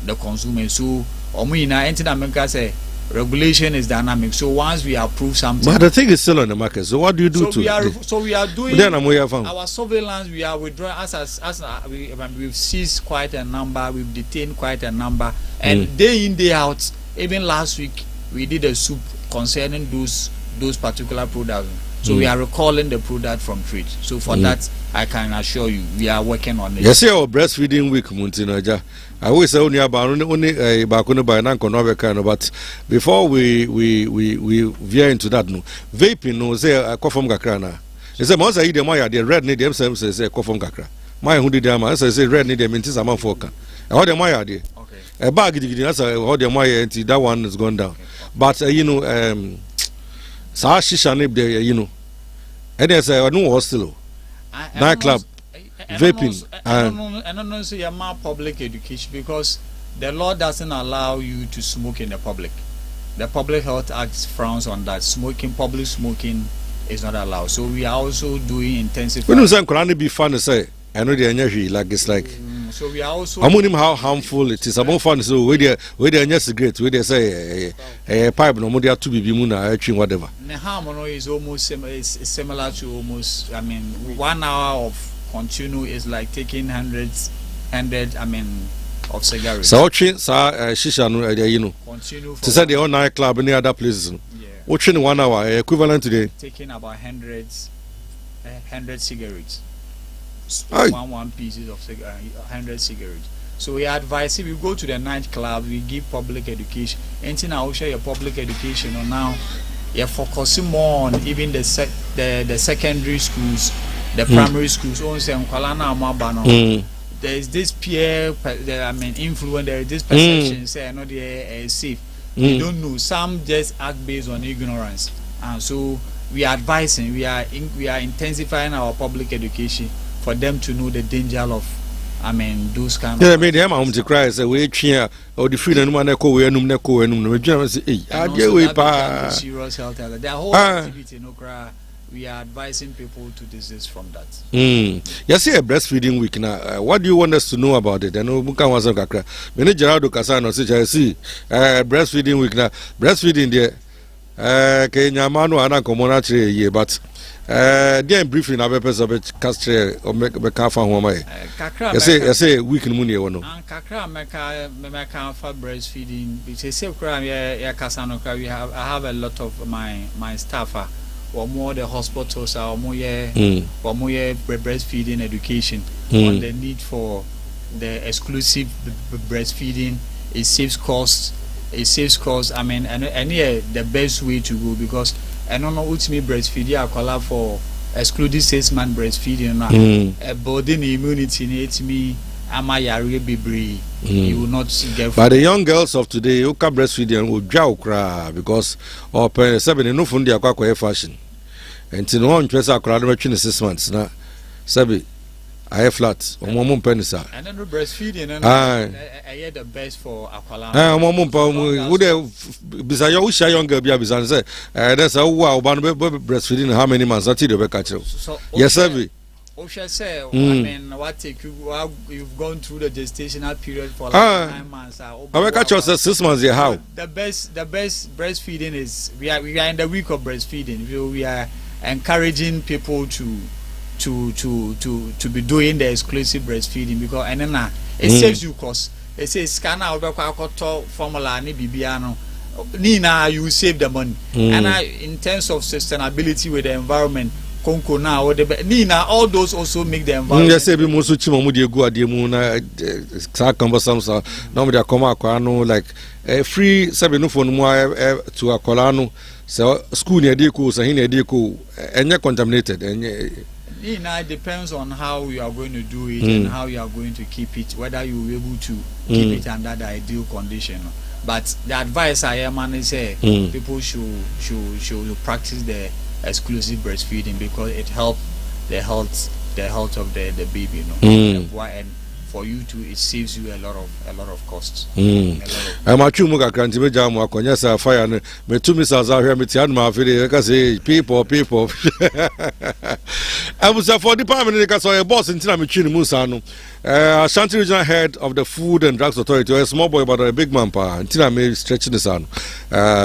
C: the consumer so anything America say regulation is dynamic. So once we approve something,
A: but the thing is still on the market. So what do you do to it?
C: So we are doing
A: then I'm found.
C: our surveillance. We are withdrawing we've seized quite a number. We've detained quite a number, and day in day out. Even last week we did a soup concerning those particular products. So we are recalling the product from trade. So for that, I can assure you, we are working on it.
A: Yes, our breastfeeding week, Muntinoja. I always say only bakuno by nanko kind of, but before we veer into that, no vaping no say a kofom kakra na. They say most of the red need them say kofom kakra. My who did them say red need them into some foka. How the my idea.
C: Okay.
A: A bag that's how the my that one is gone down. Okay. But Sa shisha nib there, and there's a new hostel, nightclub, vaping.
C: I don't know, so you're more public education because the law doesn't allow you to smoke in the public. The Public Health Act frowns on that. Public smoking is not allowed. So we are also doing intensive.
A: When you say Quran be fun to say, I know the energy like it's like.
C: So we are also.
A: I'm wondering how harmful it is. About fun, so where they cigarette, where they say a pipe, no more there to be muna, whatever.
C: The harm is almost similar to almost. 1 hour of continue is like taking hundreds of cigarettes.
A: So shisha no,
C: Continue.
A: To say the all night club in the other places.
C: Yeah.
A: Watching 1 hour equivalent today.
C: Taking about 100 cigarettes.
A: Aye.
C: One pieces of 100 cigarettes. So we advise if you go to the nightclub, we give public education. Anything I will share your public education on now. You're focusing more on even the secondary schools, the primary schools. There is this peer, influence. There is this perception. Say I know they are safe. They don't know. Some just act based on ignorance, and so we are advising. We are intensifying our public education for them to know the danger of, those kind of.
A: Yeah, I mean, them home to cry. Say we here or the freedom man eko we enum neko enum. We just say, hey, we pa.
C: Serious health. The whole activity, no cry. We are advising people to desist from that.
A: You see a breastfeeding week now. What do you want us to know about it? I know Muka was a kakra. Many Gerardo Casano say I see breastfeeding week now. Breastfeeding there. Kenya manu ana komonatre ye, but then briefly na purpose of it castre or make kafa homa.
C: Kakra.
A: You say week in muni wono.
C: Kakra meka for breastfeeding. Because say ya Casano I have a lot of my staff or more the hospitals or more breastfeeding education on the need for the exclusive breastfeeding. It saves costs. And the best way to go because I don't know which me breastfeeding I call for excluding 6 month breastfeeding building immunity it me you will not get.
A: But the young girls of today who can breastfeeding will jaw cry because or 7 no fundi akwa fashion and no one dress akra no 6 months na sabi I flat or mom penisa.
C: And then breastfeeding and I the best for akwala.
A: Would bisa yo usha younger be bisa say that's how breastfeeding how many months that you be catch. Yes sir.
C: Osha say what take you've gone through the gestational period for like 9 months.
A: I catch you 6 months how.
C: The best breastfeeding is we are in the week of breastfeeding. We are encouraging people to be doing the exclusive breastfeeding because and then it saves you cost. It says scanner over formula ni bibiano nina you save the money and in terms of sustainability with the environment konko now or the nina all those also make the environment.
A: Yes, be musu chimo mu de gu ade mu na sa conversation sa na mo de akoma akwa no like free sabe no phone mu to akola no so school near dey ko so hin near dey ko enye contaminated enye.
C: It depends on how you are going to do it and how you are going to keep it, whether you will be able to keep it under the ideal condition. But the advice I am and say people should practice the exclusive breastfeeding because it helps the health of the baby, And for you to, it saves you a lot of costs.
A: I'm a chumu kakranti me jamu akonya sa fire no me two missiles out here me ti anu ma afiri ka say people I was for department ka so a boss ntina me twi ni musa no Ashanti Regional Head of the Food and Drugs Authority, a small boy but a big man pa ntina me stretching this on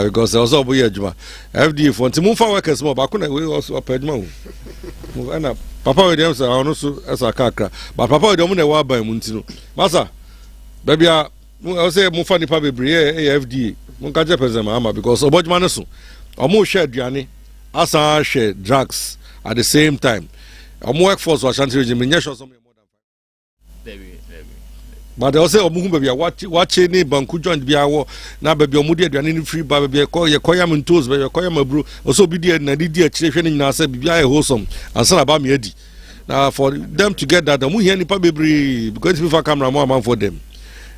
A: because there was obo ye adwuma FDA for ntimu workers more ba kuna we also apedma and papa we dem say ono so esa kakra but papa we dem na wa ban mu ntino masa baby I say mo fa nipa bebre FDA mo ka je president ama because obojuma no so omo share aduane asa share drugs at the same time omo workforce wa Ashanti region me nya sure some more than but they say omo hu baby watch ni banku joint bia wo na baby omo de aduane ni free ba baby ye koyam ntos baby koyam abru oso bi de na di akire hwe ni nyina say bibia e wholesome ansa ba me adi now for them to get that omo hia nipa bebre because if camera more man for them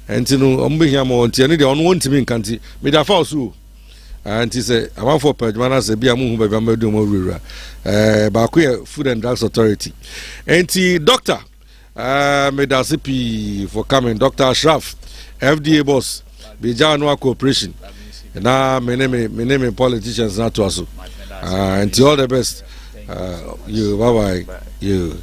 A: and you know I'm being here more until they on one team can't me da fall so and he say I want for Pedmana say be a move baby I'm do more rural ba Food and Drugs Authority and doctor me da CP for coming Dr. Ashraf FDA boss be Janua cooperation na me name politicians not to us and all the best you bye you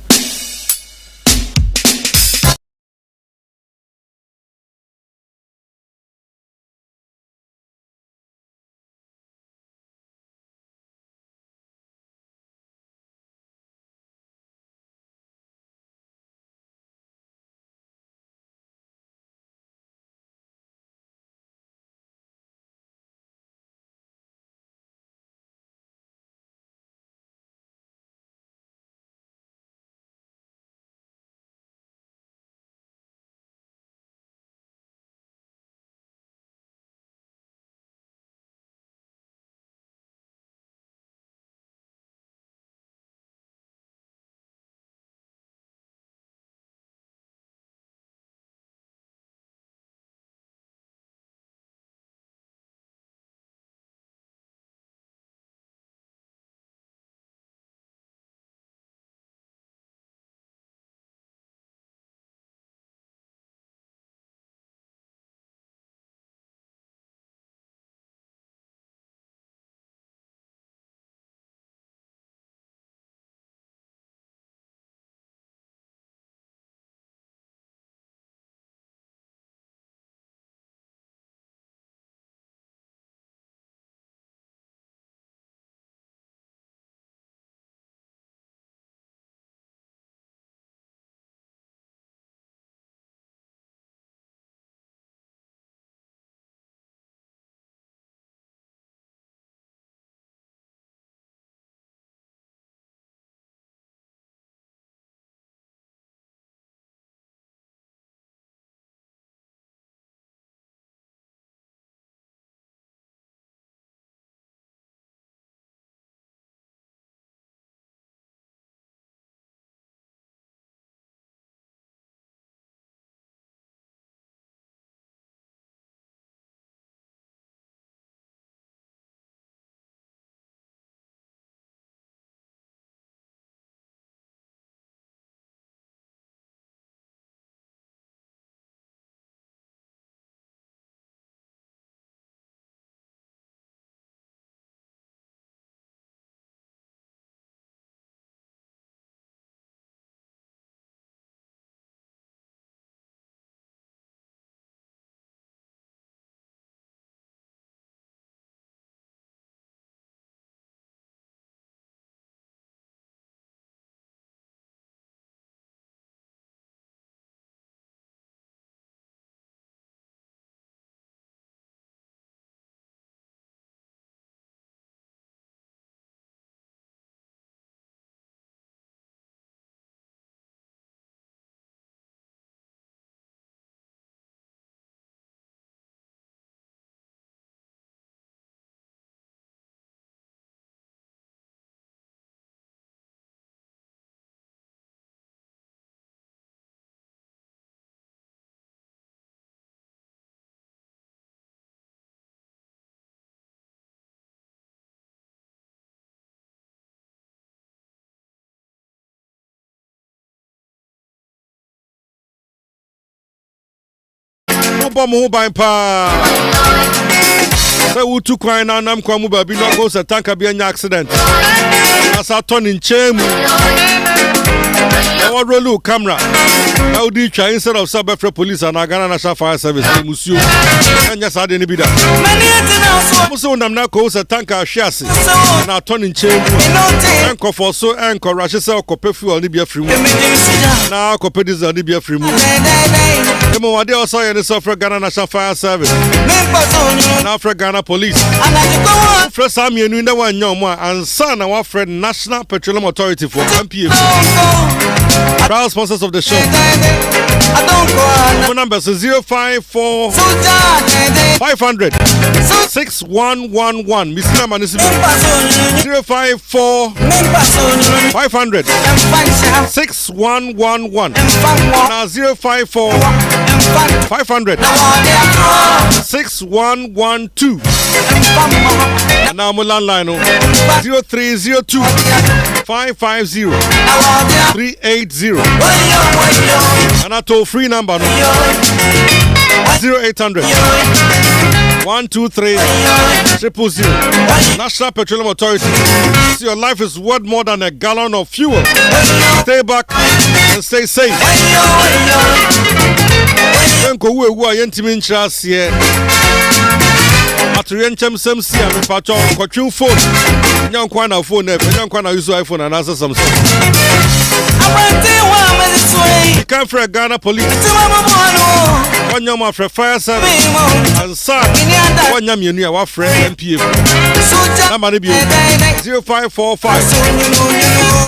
A: Mo by pa. So two crying now nam kwa mu ba bi no go se tanka bi anya accident. Asa turn in chemu. I want roll camera. How do you try instead of Sabefre police and Ghana National Fire Service? Monsieur, and yes, I didn't be that. So, I'm now close a tanker chassis and I turn in chain. Anchor for so anchor rashes out copefu or Libya free. Now, copedis are Libya free. The moment they also in the South Ghana National Fire Service. Now, for Ghana Police. First time you know one young one and son, our friend National Petroleum Authority for MPF. Proud sponsors of the show. Phone number is 054 500 6111. Mr. Manisi 054 500 6111. Now 054 500 6112. And now my landline 0302 550 380. And a toll free number 0800 123 000. National Petroleum Authority. See, your life is worth more than a gallon of fuel. Stay back and stay safe. Atriencham Samsi and Pacho, Quachun phone. Young Kwana phone, young Kwana use iPhone and answer some stuff. You come for a Ghana police. One young man for fire service. And son, one young man, our friend MPF. Number 0545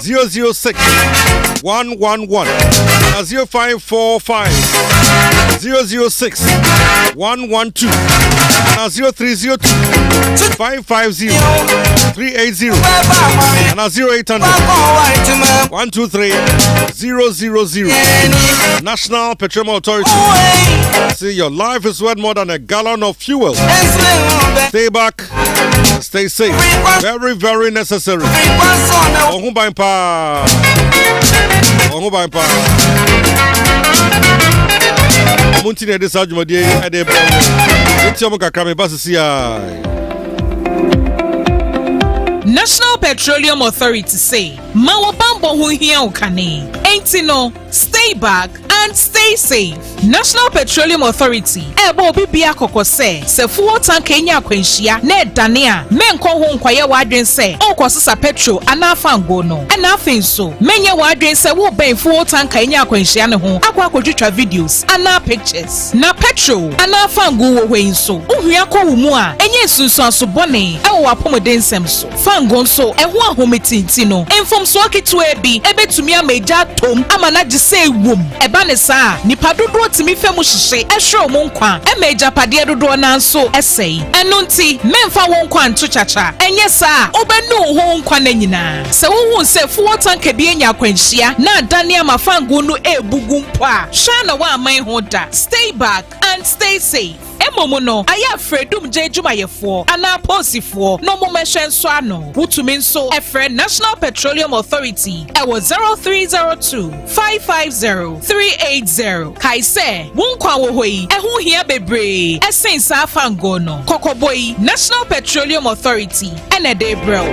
A: 006 111. 0545 006 112. 0302 550 380 and 0800 123 000. National Petroleum Authority. See, your life is worth more than a gallon of fuel. Stay back, stay safe. Very, very necessary. Muntine de Sajuma de Edebo.
D: National Petroleum Authority say, Mawabambo hu hiya ukane. Ain't no, stay back and stay safe. National Petroleum Authority, ebo bibia koko se fuwa tanka enya kwenshia, ne dania, menko hu nkwaye wadwen se, onko sisa petro, anafa ngono. Anafin so, menye wadwen se wo ben fuwa tanka enya kwenshia ne hu, akwa kujitra videos, ana pictures. Na petro, anafa nguwo wenso, uhuya kwa umua, enye sunso asubone, ewa wapomode nsemso. Fangonso, ewa homitinti no, enfomso akitu ebi, ebe tumia meja tom, ama na jise wum, eba nesa, nipa dodo timi femu shishe, esho monkwa, emeja padie dodo nanso, esei, enunti, menfa wonkwa ntuchacha, enye sa, obenu wonkwa nenyina, se wuhun se fuwa tanke biye nya kwenshia, na dania mafangunu bugu mpa, shana wa amai hoda, stay back and stay safe. Emomono aya fredum jejuma yefo ana posifo no momeshen so ano wutumi nso efre National Petroleum Authority ewo 0302 550 380 kaise wonkwa wo hoi ehu hia bebre esensa afango no kokoboy National Petroleum Authority ene de bro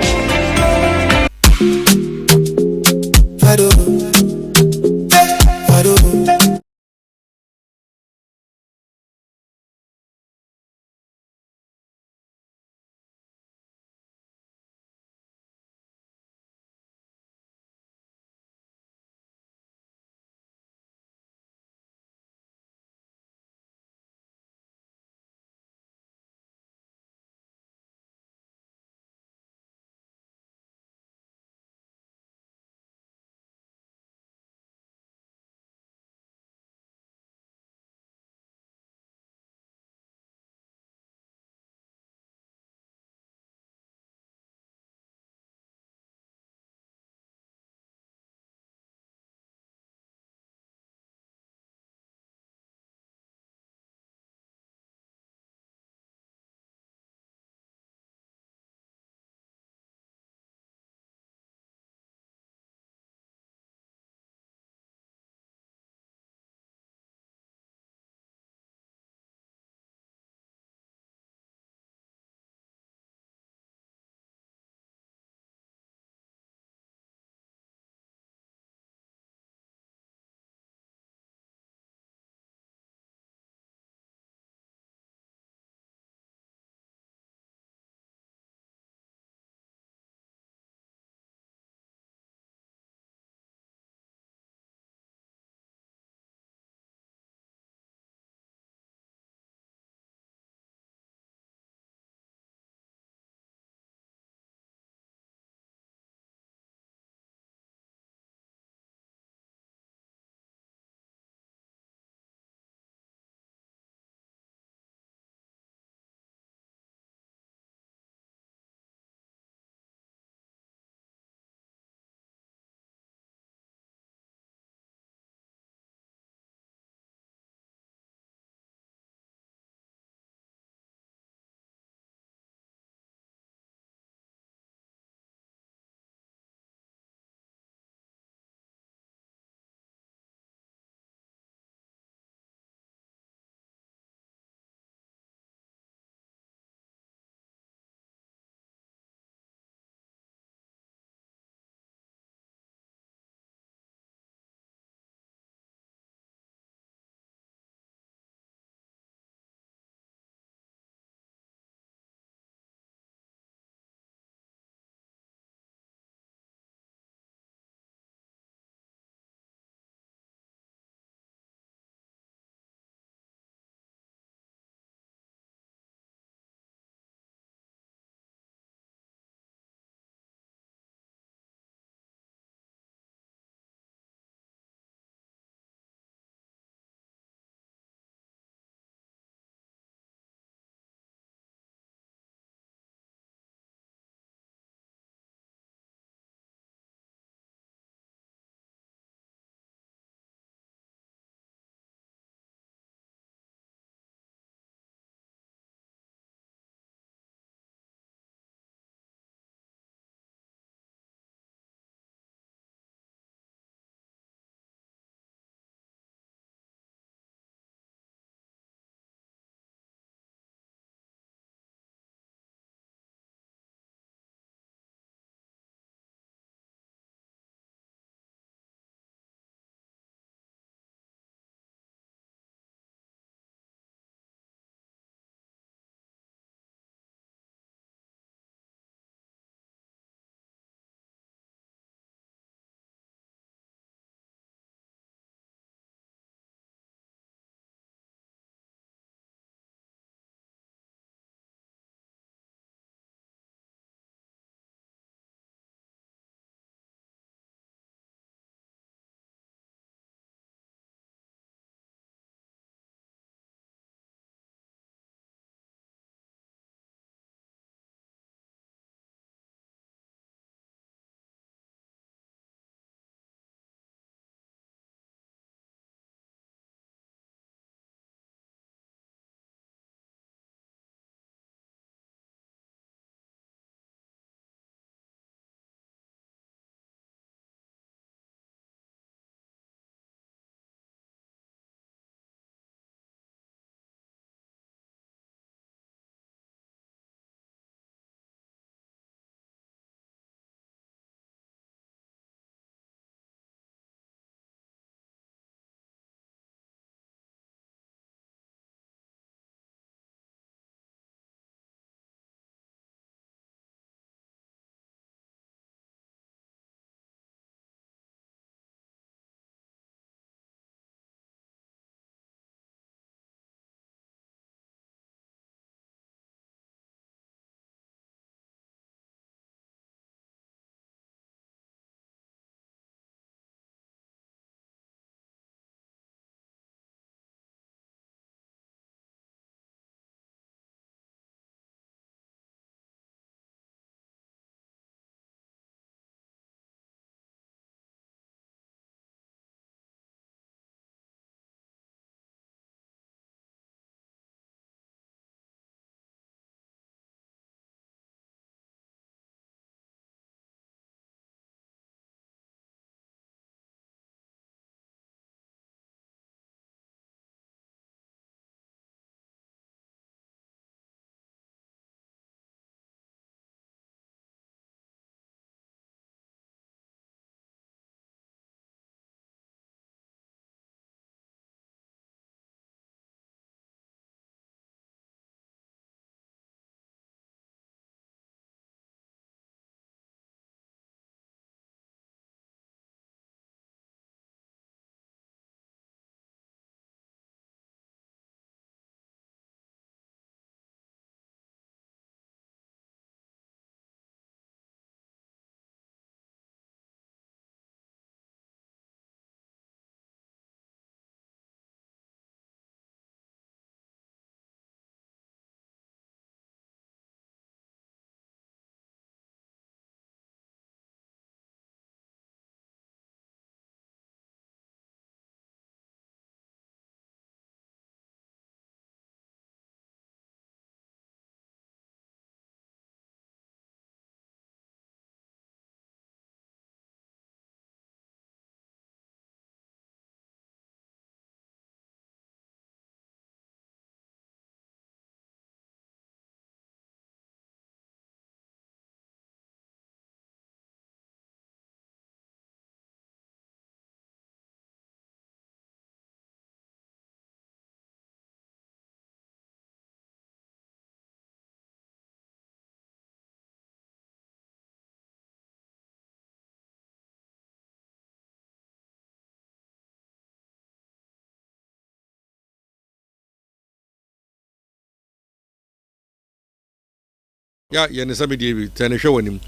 A: Yeah, yeah, some day ten show him.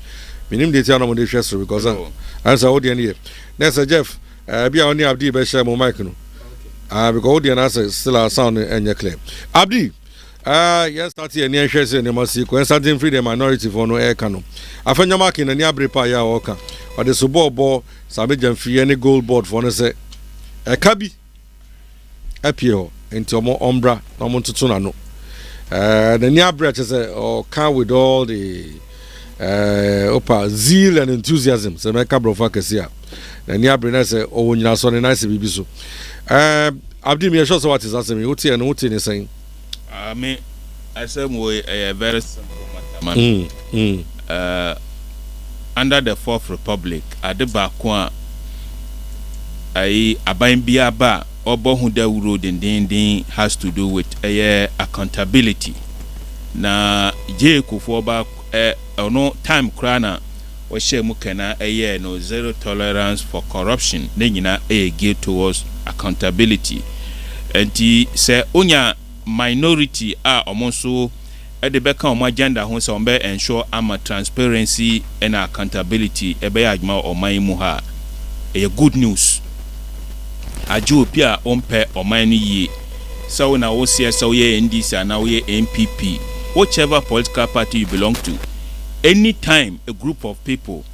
A: Minim de tia no de hwe so because answer wo de ne. Next Jeff, bia oni Abdi be share mo mic no. Because wo de na still our sound enye clear. Abdi, yes start here near hwe say ne must ko something free the minority for no air kano. Afanya mark na ni abrepa ya wo ka. O de so bo sabe jamfie ne gold board for no say kabi apio into omo ombra na omo tutu na no. The near bridge is come with all the zeal and enthusiasm. So make a brofa kesia. The near bridge is oh you know so nice bibi so. Abdi me sure so what is asking me. Uti and uti is saying.
E: Me I say we a very simple matter, man. Under the Fourth Republic, at the back one, I abain biaba. Obo huda uro den has to do with accountability. Na je kufo ba ono time krana o she mu kana no zero tolerance for corruption. Ne nyina geared towards accountability. Enti se onya minority a omonso de beka o agenda ho se ombe ensure ama transparency and accountability ebe adwuma o man mu ha. Good news. Ajo pia ompe oman yi so na wo see so ye NDC na wo ye NPP, whichever political party you belong to, anytime a group of people,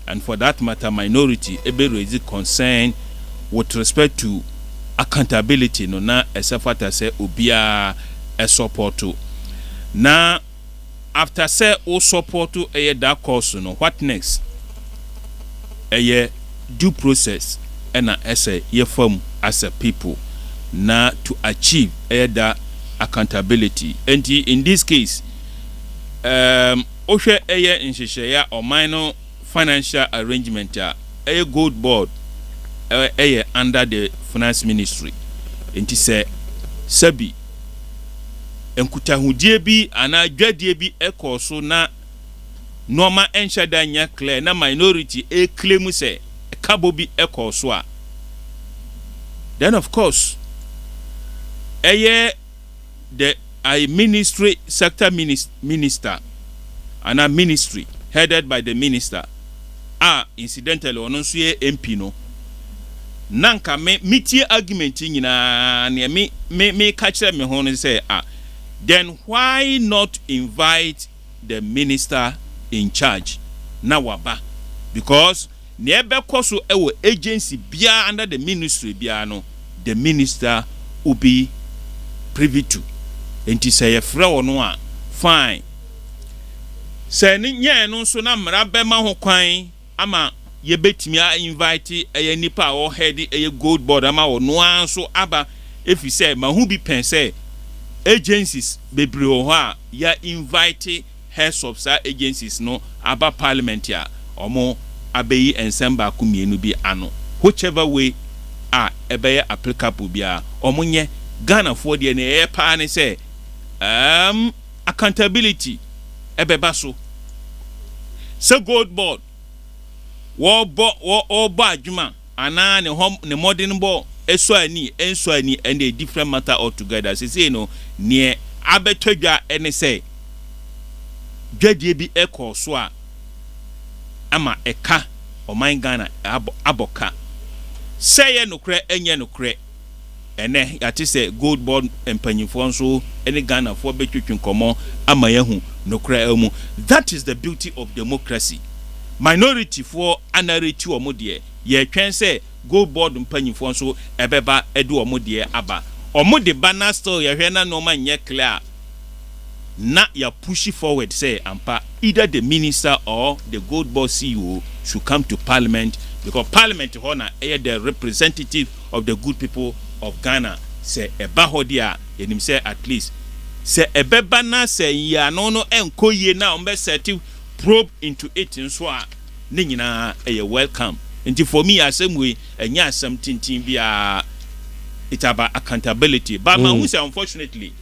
E: and for that matter minority, ebe raise concern with respect to accountability no na esafata say obia e support to na after say o support to that course no what next due process and as a firm as a people na to achieve that accountability. And in this case ohwe nhyehyɛ or minor financial arrangement a gold board under the finance ministry. Enti sɛ sabi enkutahudie bi ana dwadie bi ekɔ na normal enhyɛ nya clear na minority claim sɛ kabo bi ekɔ then of course the ministry sector minister and a ministry headed by the minister incidentally ono nso ye MP no nanka metie argument nyina na me catch me ho no say then why not invite the minister in charge na waba, because never koso ewo agency bia under the ministry bia no the minister will be privy to. Enti say yefra wono a fine say ni nya no so na mra be ma ho kwan ama yebetimi a invite nipa a head gold board ama wono anso aba if you say ma hu bi pen say agencies bebre ho a ya invite heads of sa agencies no aba parliament ya omo abeyi ensemba kumienu bi ano, whichever way ebeye applicable bia omunye Ghana for the ne pa ne say accountability ebeba so gold board wo adwuma ana ne modern board enso ani and a different matter altogether. Say no ne abetodwa ene say dwadie bi ekọ so a ama eka oman Ghana aboka say nokre enye nokre ene yati say gold board empanyifo nso ene Ghana for betwetwe nkomo ama yahu nokre amu. That is the beauty of democracy. Minority for anareti omo de ye twen say gold board empanyifo nso ebeba edu omo de aba omo de banner still ye hwe na no man nye clear na ya push forward say ampa either the minister or the gold board CEO should come to parliament, because parliament honor the representative of the good people of Ghana. Say eba hodia yenim say at least say ebeba na say ya no enkoye na ombe set probe into it nso a ne nyina welcome. Nti for me asem we enya asem tintin bia it about accountability, but man say unfortunately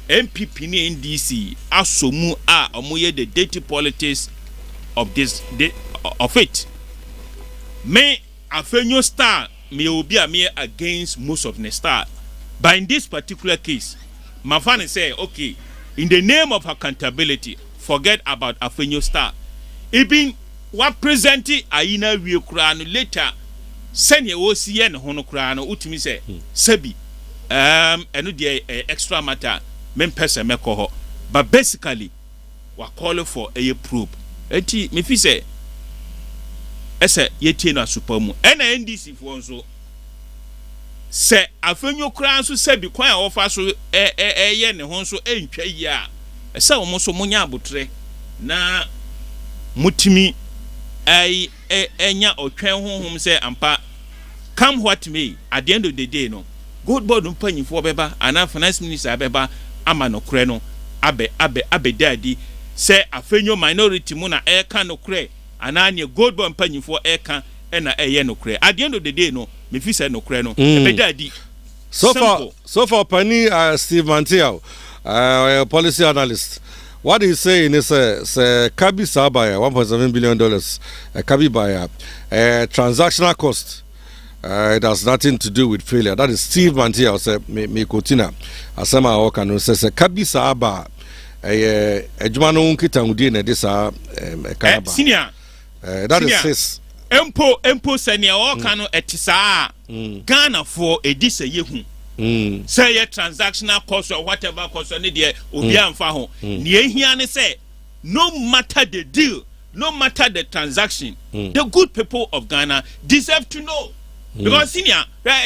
E: MPP ni NDC asomu omoye the dirty politics of this of it. Me afenyo star me obi a me against most of the star, but in this particular case my fan say okay, in the name of accountability forget about Afenyo Star. Even what presented Aina Wiokrano later, send your OCN Honokrano, Utimi say, Sebi, and the extra matter, men person mekoho. But basically, we're calling for a probe. Eti, Mifi say, Ese Yetina Supermu, and NDC for so. Say, Afenyo Kran so Sebi, quite offer so yen honso entry ya. Esa almost so munya butre na mutimi enya otwen honhom say ampa come what may at the end of the day no good board mpanyifo beba ana finance minister beba ama no kre no abe daddy say Afenyo minority mu na eka no kre ana ne good board mpanyifo eka na eye no kre at the end of the day no me fi say no kre no abe daddy
A: so far Pani Steve Mantiao policy analyst. What he's saying is Kabi Sabaya, $1.7 billion, Kabi Baya, transactional cost. It has nothing to do with failure. That is Steve Mantia, me Kotina, Asama Okano says Kabi Saba, Ejumano Kitangudine, this Kanaba.
E: Senior.
A: That is his.
E: Empo Senior Okano etisa Ghana for a disa yehu. Say a transactional cost or whatever cost on the Obian Faho. Near here say, no matter the deal, no matter the transaction, the good people of Ghana deserve to know. Because senior,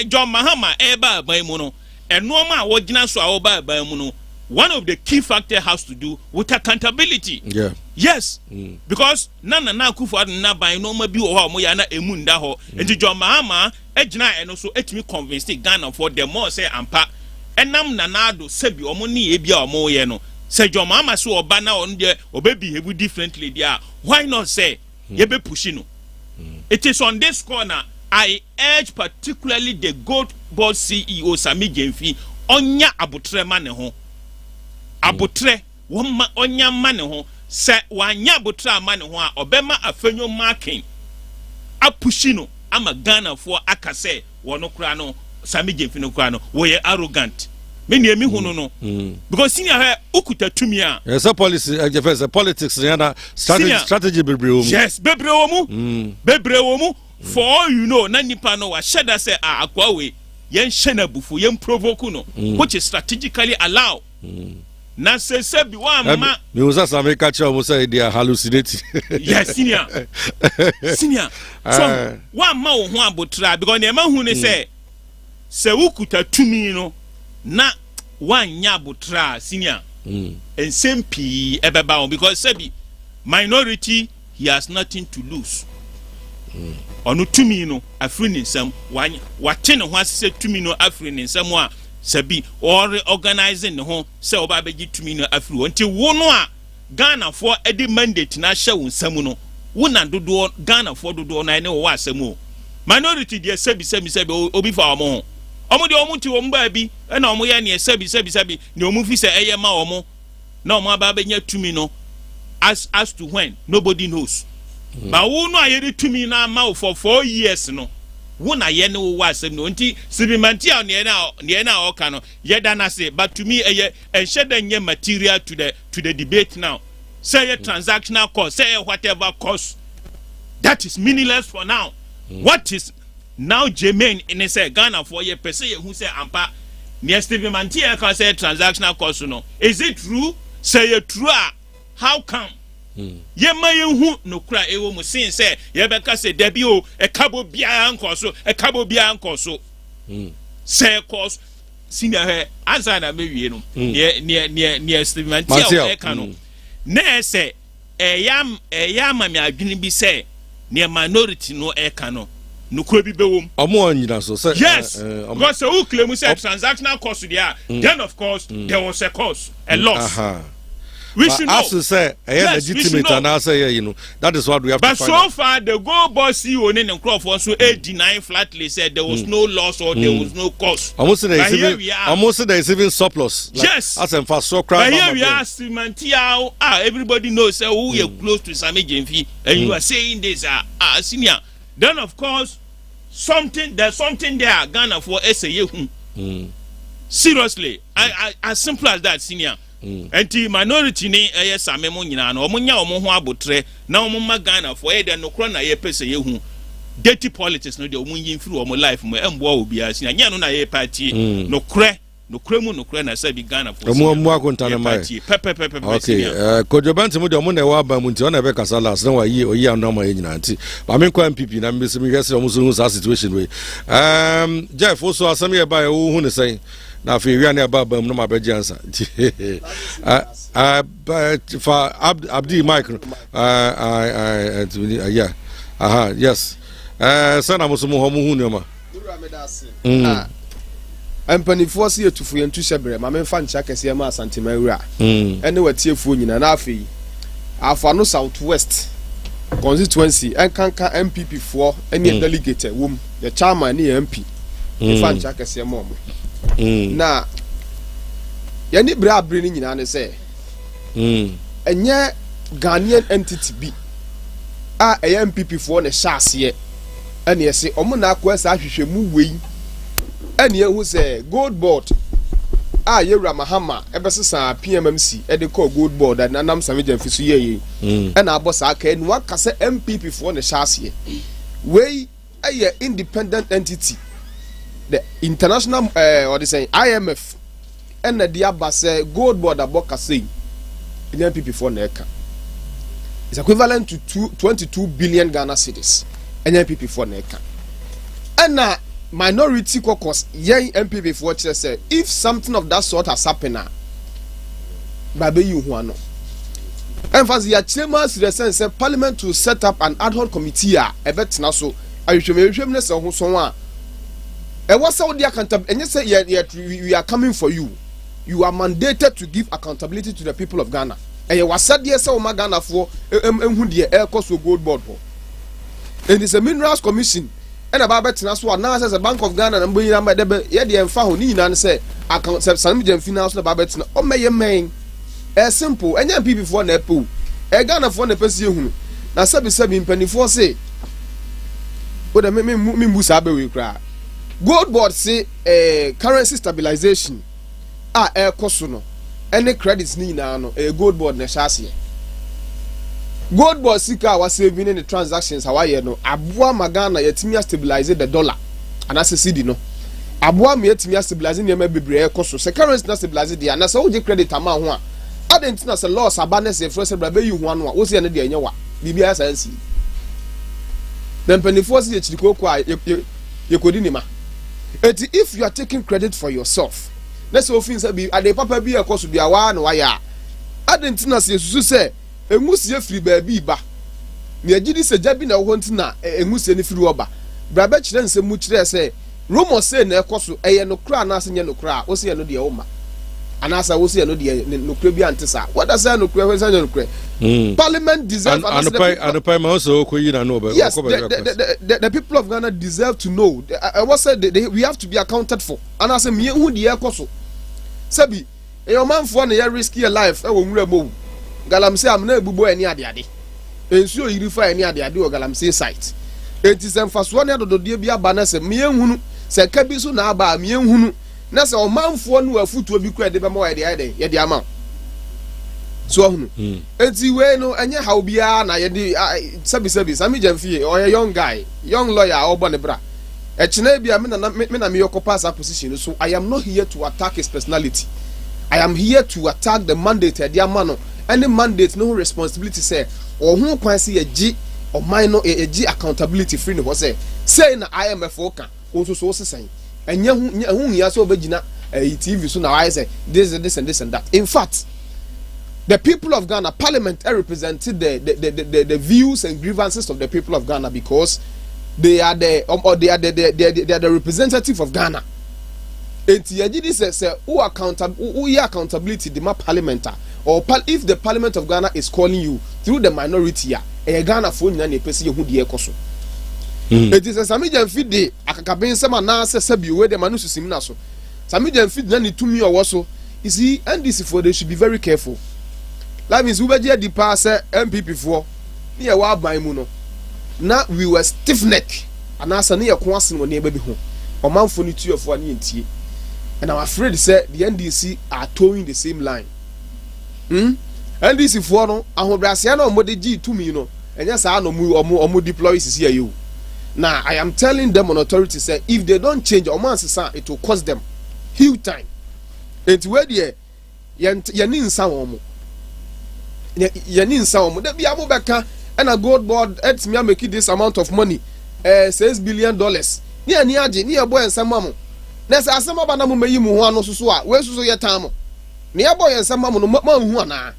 E: John Mahama, Eba by Mono, and Norma Wajina Swaoba by Mono, one of the key factors has to do with accountability.
A: Yeah.
E: Yes. Because Nana Nakufa na by no mabi or Moyana Emunda ho, and John Mahama. Ejina and also etimi convince Ghana for the more say ampa enam nanado sebi omoni ebia omo ye no say John Mahama so oba na on there behave differently there why not say ye be pushing no. It is on this corner I urge particularly the Gold Board CEO Sami Gemfi onya abotre ma ne ho abotre won onya ma ne ho say wanya abotre ma ne ho a obema Afenyo marking apushino ama Ghana for akase wono kura no Sami Gemfi no kura no we arrogant me ne mi hunu no because senior he ukuta tumi a
A: yes a policy politics yana strategy bebre wo mu
E: yes bebre wo mu for all you know na nipa no wa sheda say akwa we yen shena bufu yen provoke no which is strategically allow na se bi wa ma
A: me usa Sami catch am say they are hallucinating
E: yes senior so wa ma wo ho abotra because ne ma hu ne say se ukuta tumi no na wanya abotra senior ensem pii ebeba on because sebi minority he has nothing to lose onu tumi no afri ne nsam wanya wate ne ho asese tumi no afri ne nsam a sebi or organizing ne ho se oba beji tumi no afri wonti wo no a Ghana for edi mandate na hye wo nsam no wo na dodo Ghana for dodo na ne wo asem o minority de sebi obi fa omo omo de omo ti wo mba bi e na omo ye ne sebi ne omo fi se eye ma omo na omo aba benya tumi no as to when nobody knows but wo no aye de tumi na ma for 4 years no wo na ye ne wo asem no nti sibimanti a ne na oka no ye da na say but to me eye enhye nye material to the debate now say a transactional cost say whatever cost that is meaningless for now. What is now germane in say Ghana for ye per se who say ampa near Stephen Mantia can say transactional cost no is it true say it true how come ye may who no cry e wo mu sin say ye be ka say debi o e kabo bia anko so say cost senior he answer na me wie no near Stephen Mantia e kan no na say eyam mami adwene bi say near minority no e kan no nukuro bi bewom
A: omo anyina so say
E: yes because who claim say transactional cost there then of course there was a cost a loss we should know
A: as to say legitimate and I say you know that is what we have
E: but
A: to find
E: so
A: out.
E: far the Gold Board CEO in Nkrofo so deny flatly said there was no loss or there was no cost
A: almost there is even surplus like,
E: yes
A: as in fast so
E: but here we are Simantia everybody knows who you close to Sami Gemfi and you are saying this senior then of course there's something there Ghana for SAU seriously as simple as that senior enti minority ni ɛyɛ same mo nyina no ɔmo nya ɔmo ho abotre na ɔmo ma Ghana for ɛyɛ de no kro na yɛ pese yɛ hu dirty politics no de ɔmo yin firi ɔmo life mo ɛmboa obi asia nya no na yɛ party no kre na sɛ bi Ghana for
A: ɔmo akonta na mai okay Kojobanti mo de ɔmo na ɛwɔ aba mu nti ɔna ɛbɛ kasa last na wa yi oyi anu ama yɛ nyina nti ba me kwa MPP na me se me hwɛ sɛ ɔmo so hu sa situation we Jeff so asɛm yɛ ba yɛ wo hu ne sɛn na fi wi ane ba mu no ma beji answer for Abdi Mike yeah yes sana mo so mo ho mo hu ne ma
F: ampanifo se etufu yentu hyebere ma memfa ncha kese ma asantema wura ene watiefuo nyina na afei afa no southwest constituency enkanka MPP fo ene delegate wom the chairman ne MP fa ncha kese ma omo na yani bra abre ni nyina ne se enye Ghanaian entity bi a MPP fo ne hyase ene yese omo na akwa sa ahwehwemu wei ene ehu se gold board a yewura Mahama ebesesa PMMC ede call gold board na nam sameja mfisu ye ena abosa aka enu aka se MPP fo ne hyase wei aye independent entity the international what they say IMF and the abase gold board aboka say in MPP for neka is equivalent to 22 billion Ghana cedis and MPP for neka and minority caucus young MPP for say if something of that sort has happened babe you who no emphasis ya chairman the sense parliament to set up an ad hoc committee a ebetina so ahwehwem ne se ho so a was Saudi accountability, and you say we are coming for you. You are mandated to give accountability to the people of Ghana. And you was said yes, so Ghana for who the air cost of gold board for. And it's a minerals commission. And about Betinaswa now says a Bank of Ghana and bring number the Fahu and say account some finance about Betina. Oh, may main as simple and young people for Nepu. A Ghana for the person. Now, Sabi penny for say, what I mean, Musabe will cry. Gold board say currency stabilization air cost no any credits ni na no gold board na hyase gold board sika was saving in the transactions how aye no aboa magana yetimi stabilize the dollar and as cedi no aboa me yetimi stabilize ne ma bebre air cost so currency na stabilize dia na so wo credit ama ho a adentina se loss abane se fresh bra be yi ho anu a wo se ne de enye wa bibia sansi dem penifo se chirikoko a yekodi ni ma. If you are taking credit for yourself, let's say be at the papa be a course to be a one wire. I didn't know say a moose free baby ba. Near Giddy said Jabin a wantina a moose any free rubber. Brabach then say much there say rumor say no course a no crown as in no cra, or say no dear Oma. And as I will say no dear no crebian tessa. What does I no cre? Parliament deserves and
A: the prime also know about
F: yes, the people of Ghana deserve to know. I was said we have to be accounted for. And I say me who the air coso. Sabi, a man for a risky life. I will remove Galam say I'm no bubo any adiadi. And so you refer any adiadi or Galam say site. It is first one of the dear banner say me who say Kabisu na ba me who. Nasa o man for no afoot will be credible more idea yet the amount. So enti we no enye how bia na ye di sabi sami jamfie or a young guy young lawyer or bonebra e chena bia me na me occupy that position. So I am not here to attack his personality. I am here to attack the mandate e dia man no any mandate no responsibility say or hu kwan say agi or mine no agi accountability free no say na IMF oka so say enye hu ya so obegina TV so na why say this and that. In fact, the people of Ghana, Parliament represented the views and grievances of the people of Ghana because they are the representative of Ghana. And this who accountability the Parliament or if the Parliament of Ghana is calling you through the minority Ghana phone na pesi who the ekoso. It is a Samijan feed the akakaben sama na sebi we the manu susimina so. Samijan feed na ni tumi or so. You see, and this for they should be very careful. That means we were the pass MPP for near wa by muno. Now we were stiff neck and as a near quasin when baby home. Or man for 2 of 1 and I'm afraid say the NDC are towing the same line. NDC foɔ no ahobrɛaseɛ na ɔmo de gyi tumi no ɛnyɛ saa na ɔmo deploy sisi ayewu na I am telling them on authority say if they don't change ɔmo ansesa it will cost them huge time enti wɛ deɛ yɛni nsa wɔn mo yɛni nsa wɔn mo de bi amo bɛka ɛna gold board ɛtumi ameki this amount of money $6 billion ni ani agye ni yɛbɔ nsɛm mo na sɛ asɛm aba na mo meyi mo ho ano soso a wɛ soso yɛ tan mo ni yɛbɔ nsɛm mo no ma hu ana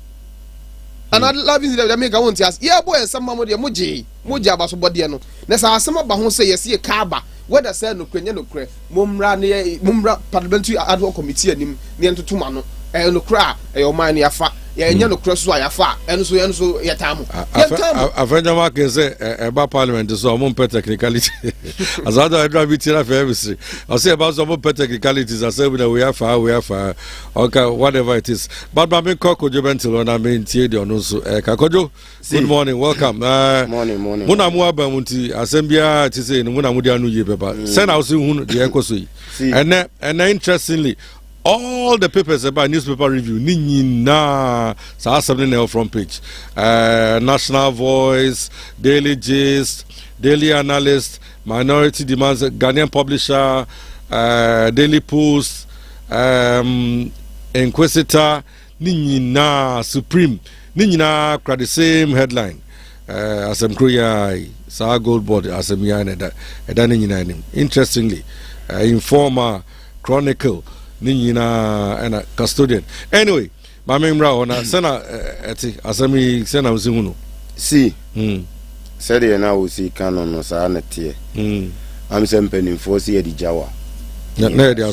F: ana loving the make won tias yɛbɔ nsɛm mo deɛ mo gye abaso bɔdeɛ no na sɛ asɛm aba ho sɛ yɛse yɛ kaaba whether say no kwenye no kre mumra parliamentary ad hoc committee anim ne entoto ma no no kra man ne yafa yɛnyɛ no kra so ayafa ɛno so yɛtamu
A: afɛnyama ke sɛ ɛba parliament so ɔmo mpɛ technicality azado ɛdra bi tira fɛ ebisi ɔsɛ ɛba so ɔmo mpɛ technicalities asɛ bi na we afa okay whatever it is but ma me kɔ kojo bentil na me ntie de ɔno so kakojo good morning welcome
G: morning
A: muna mu aba mu nti asɛm bia ti sɛ no muna mu de anu yie bɛba sɛ na wo se hu de ɛkɔ so yi and interestingly all the papers about newspaper review ninyina sa something else front page National Voice, Daily Gist, Daily Analyst, Minority Demands, Ghanaian Publisher, Daily Post, Inquisitor, ninyina Supreme, ninyina cry the same headline. Asem Kruya, Sa Gold Board, Asem Yana, ninyina. Interestingly, Informer, Chronicle, Nina and a custodian. Anyway, my main round, Sena, Asami, Sena was in.
G: See, said you now will see canon or sanity. I'm sending for see the Jawa.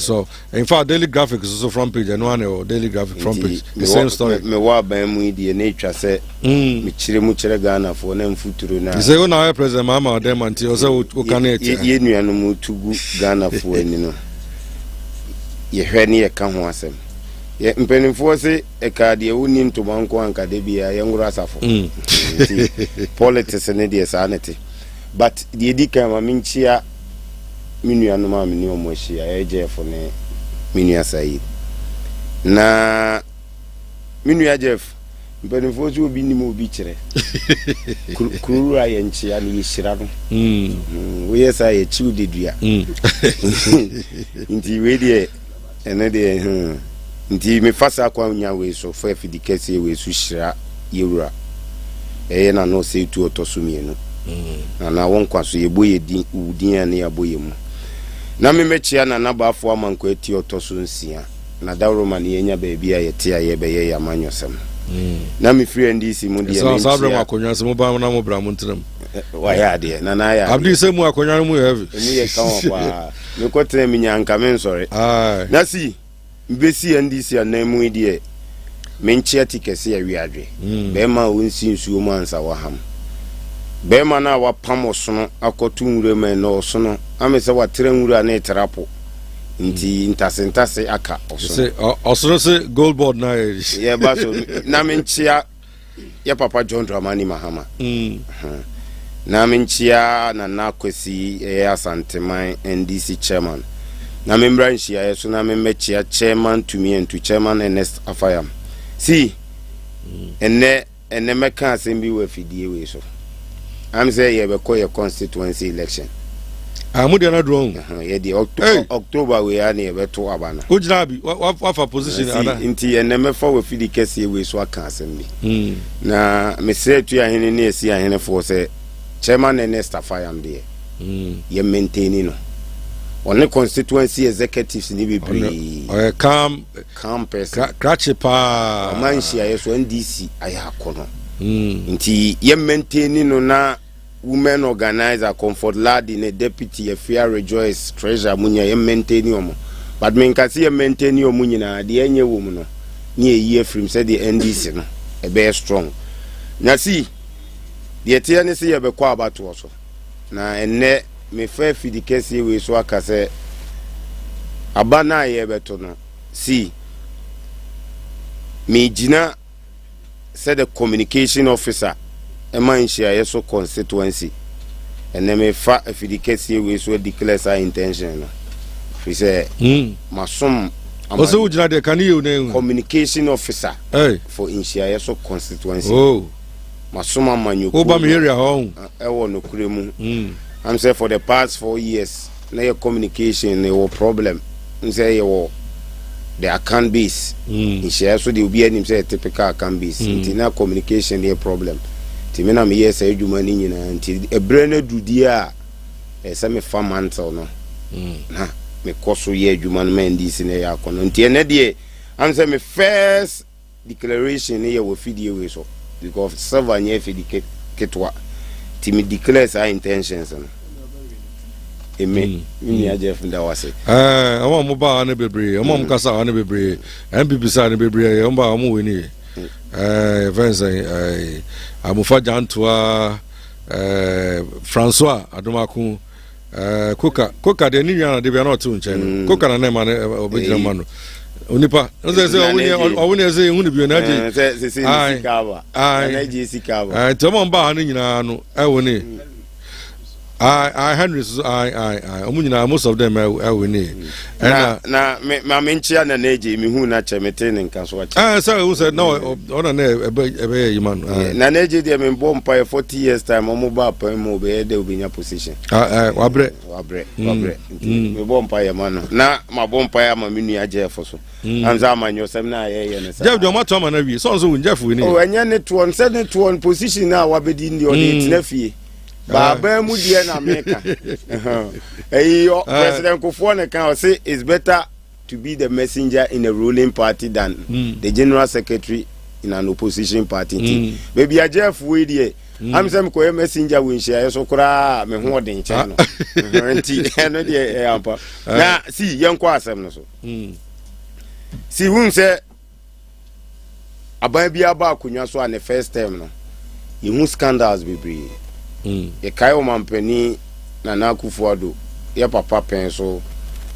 A: So, in fact, Daily Graphic is also front page, and one or Daily Graphic front page. The same story.
G: Me wa bam with the nature said, me chire Ghana for them futuro na.
A: You say, oh, now President Mama, them until also who can it?
G: Ye knew no to Ghana for any no. Ye hwɛ ne yɛka ho asɛm yɛ mpanimfoɔ se ɛka deɛ wonim to banko anka de bia yɛngoro asafo politics ne deɛ saa ne te but deɛ di kan ma menkyia me nuanom a mene ɔmo ahyia ɛgyefo ne me nua Said na me nua Jeff mpanimfoɔ so obi nim obi kyerɛ kururu a yɛnkyia ne yɛhyira no woyɛ saa yɛkyiw dedua nti we deɛ ene de nti me fasa kwa nya we so fa fidikese we so hyira yewura na no se tu otosumie no na won kwaso yeboye din ane yaboye mu na me mechia na nabafo amanko eti otoso nsia na dawro man yenya ba bia yete aye be ye amanyosem na me free ndisi mu de
A: so sabre makonwa se mo ba na mo bra mo ntram
G: wa ya de na ya
A: abdi se mu akonwa mu heavy
G: eni ye kan kwa me kotre mi nyanka men sorry na si mbesi ndisi anamu de me nchia tikese ya wiadwe be ma wonsi nsuo mu ansa wa ham be ma na wa pam osono akotu nwure me na osono amese wa tre nwure na etrapo nti ntase aka
A: osono se gold board na
G: ye ba so na me nchia ya papa John Dramani Mahama na menchia na kwesi Asanteman NDC chairman na membra nchia so na memechia chairman to me and to chairman Ernest Afayam see enne meka asem bi we fidie we so am say ye be call your constituency election
A: amudi na drone
G: ye di October we ya na ye be to abana
A: ojina bi what for position ada
G: nti enne mefa we fidie kese we so aka asem bi na me say tu ahene na esi ahene for say chairman Ernest Afayam there ye maintaining no on the constituency executives ni be
A: calm
G: person
A: crache pa
G: man shia yeso NDC ayakono nti ye maintaining no na women organizer Comfort Ladi ne deputy Afia Rejoice treasurer munya ye maintaining omo but men ka see ye maintaining omo nyina de enye wo mu no ni eyi from say the NDC no e be strong na see the tie ne se ye be kwa abato so na enne me fa fidikesi we so aka se abana ye beto no see me gina said the communication officer e man share yeso constituency enne me fa fidikesi we so declare sa intention no fi say masom
A: Also, can you name
G: communication officer
A: hey
G: for Inshiayeso constituency.
A: oh
G: Masuma Manyu
A: Obama area home
G: ewo no kuremu. I'm say for the past 4 years na your communication no problem. Say your the account base Inshiayeso dey obi anim say typical account base. Nti na communication dey problem. Ti me na me yes adwuma ni nyina nti ebre na dudi a say me farm mantle no. Na me koso ye adwuma no man dis na ya kono. Nti ene dey am say me first declaration here we feed you so because 7 years for the ketwa timi declares our intentions no eme ni aje funda wase
A: ama mo ba na bebre ama mo kasa na bebre MPP sa na bebre e mba mo we ni events amufa jantoa François Adomaku koka de ni yana de bia na otu nchen koka na ma na obejira ma no onipa nze se owuni eze ehunu bi na je
G: se sikaba na je sikaba
A: tomo mba ha nyina no ewoni I hundreds omunyina most of them ewoni
G: na ma menchia na neje mi hu na chemete ne nkaso wa
A: so who said no ona na ebe yiman
G: na neje de me bom pa 40 years time omo ba pa mo be de obinya position
A: wabre
G: me bom pa ya mano na ma bom pa ya ma minu aje foso anza amanyo sem na ye ne sa
A: Jeff do mato ma na wi so Jeff we ni
G: o anya ne to on se ne to on position na wa be di ndi o de tinafie Baba mu die na America. President Kufuor can say it's better to be the messenger in a ruling party than the general secretary in an opposition party. Baby a Jeff we die. I'm some ko messenger we share so kura me ho den cha no. Nti no dey ampa. Na see yenko asem no so. See who say aban bia ba akunwa so an first time no. You scandals be ye kai o mampani na Akufo-Addo ye papa pen so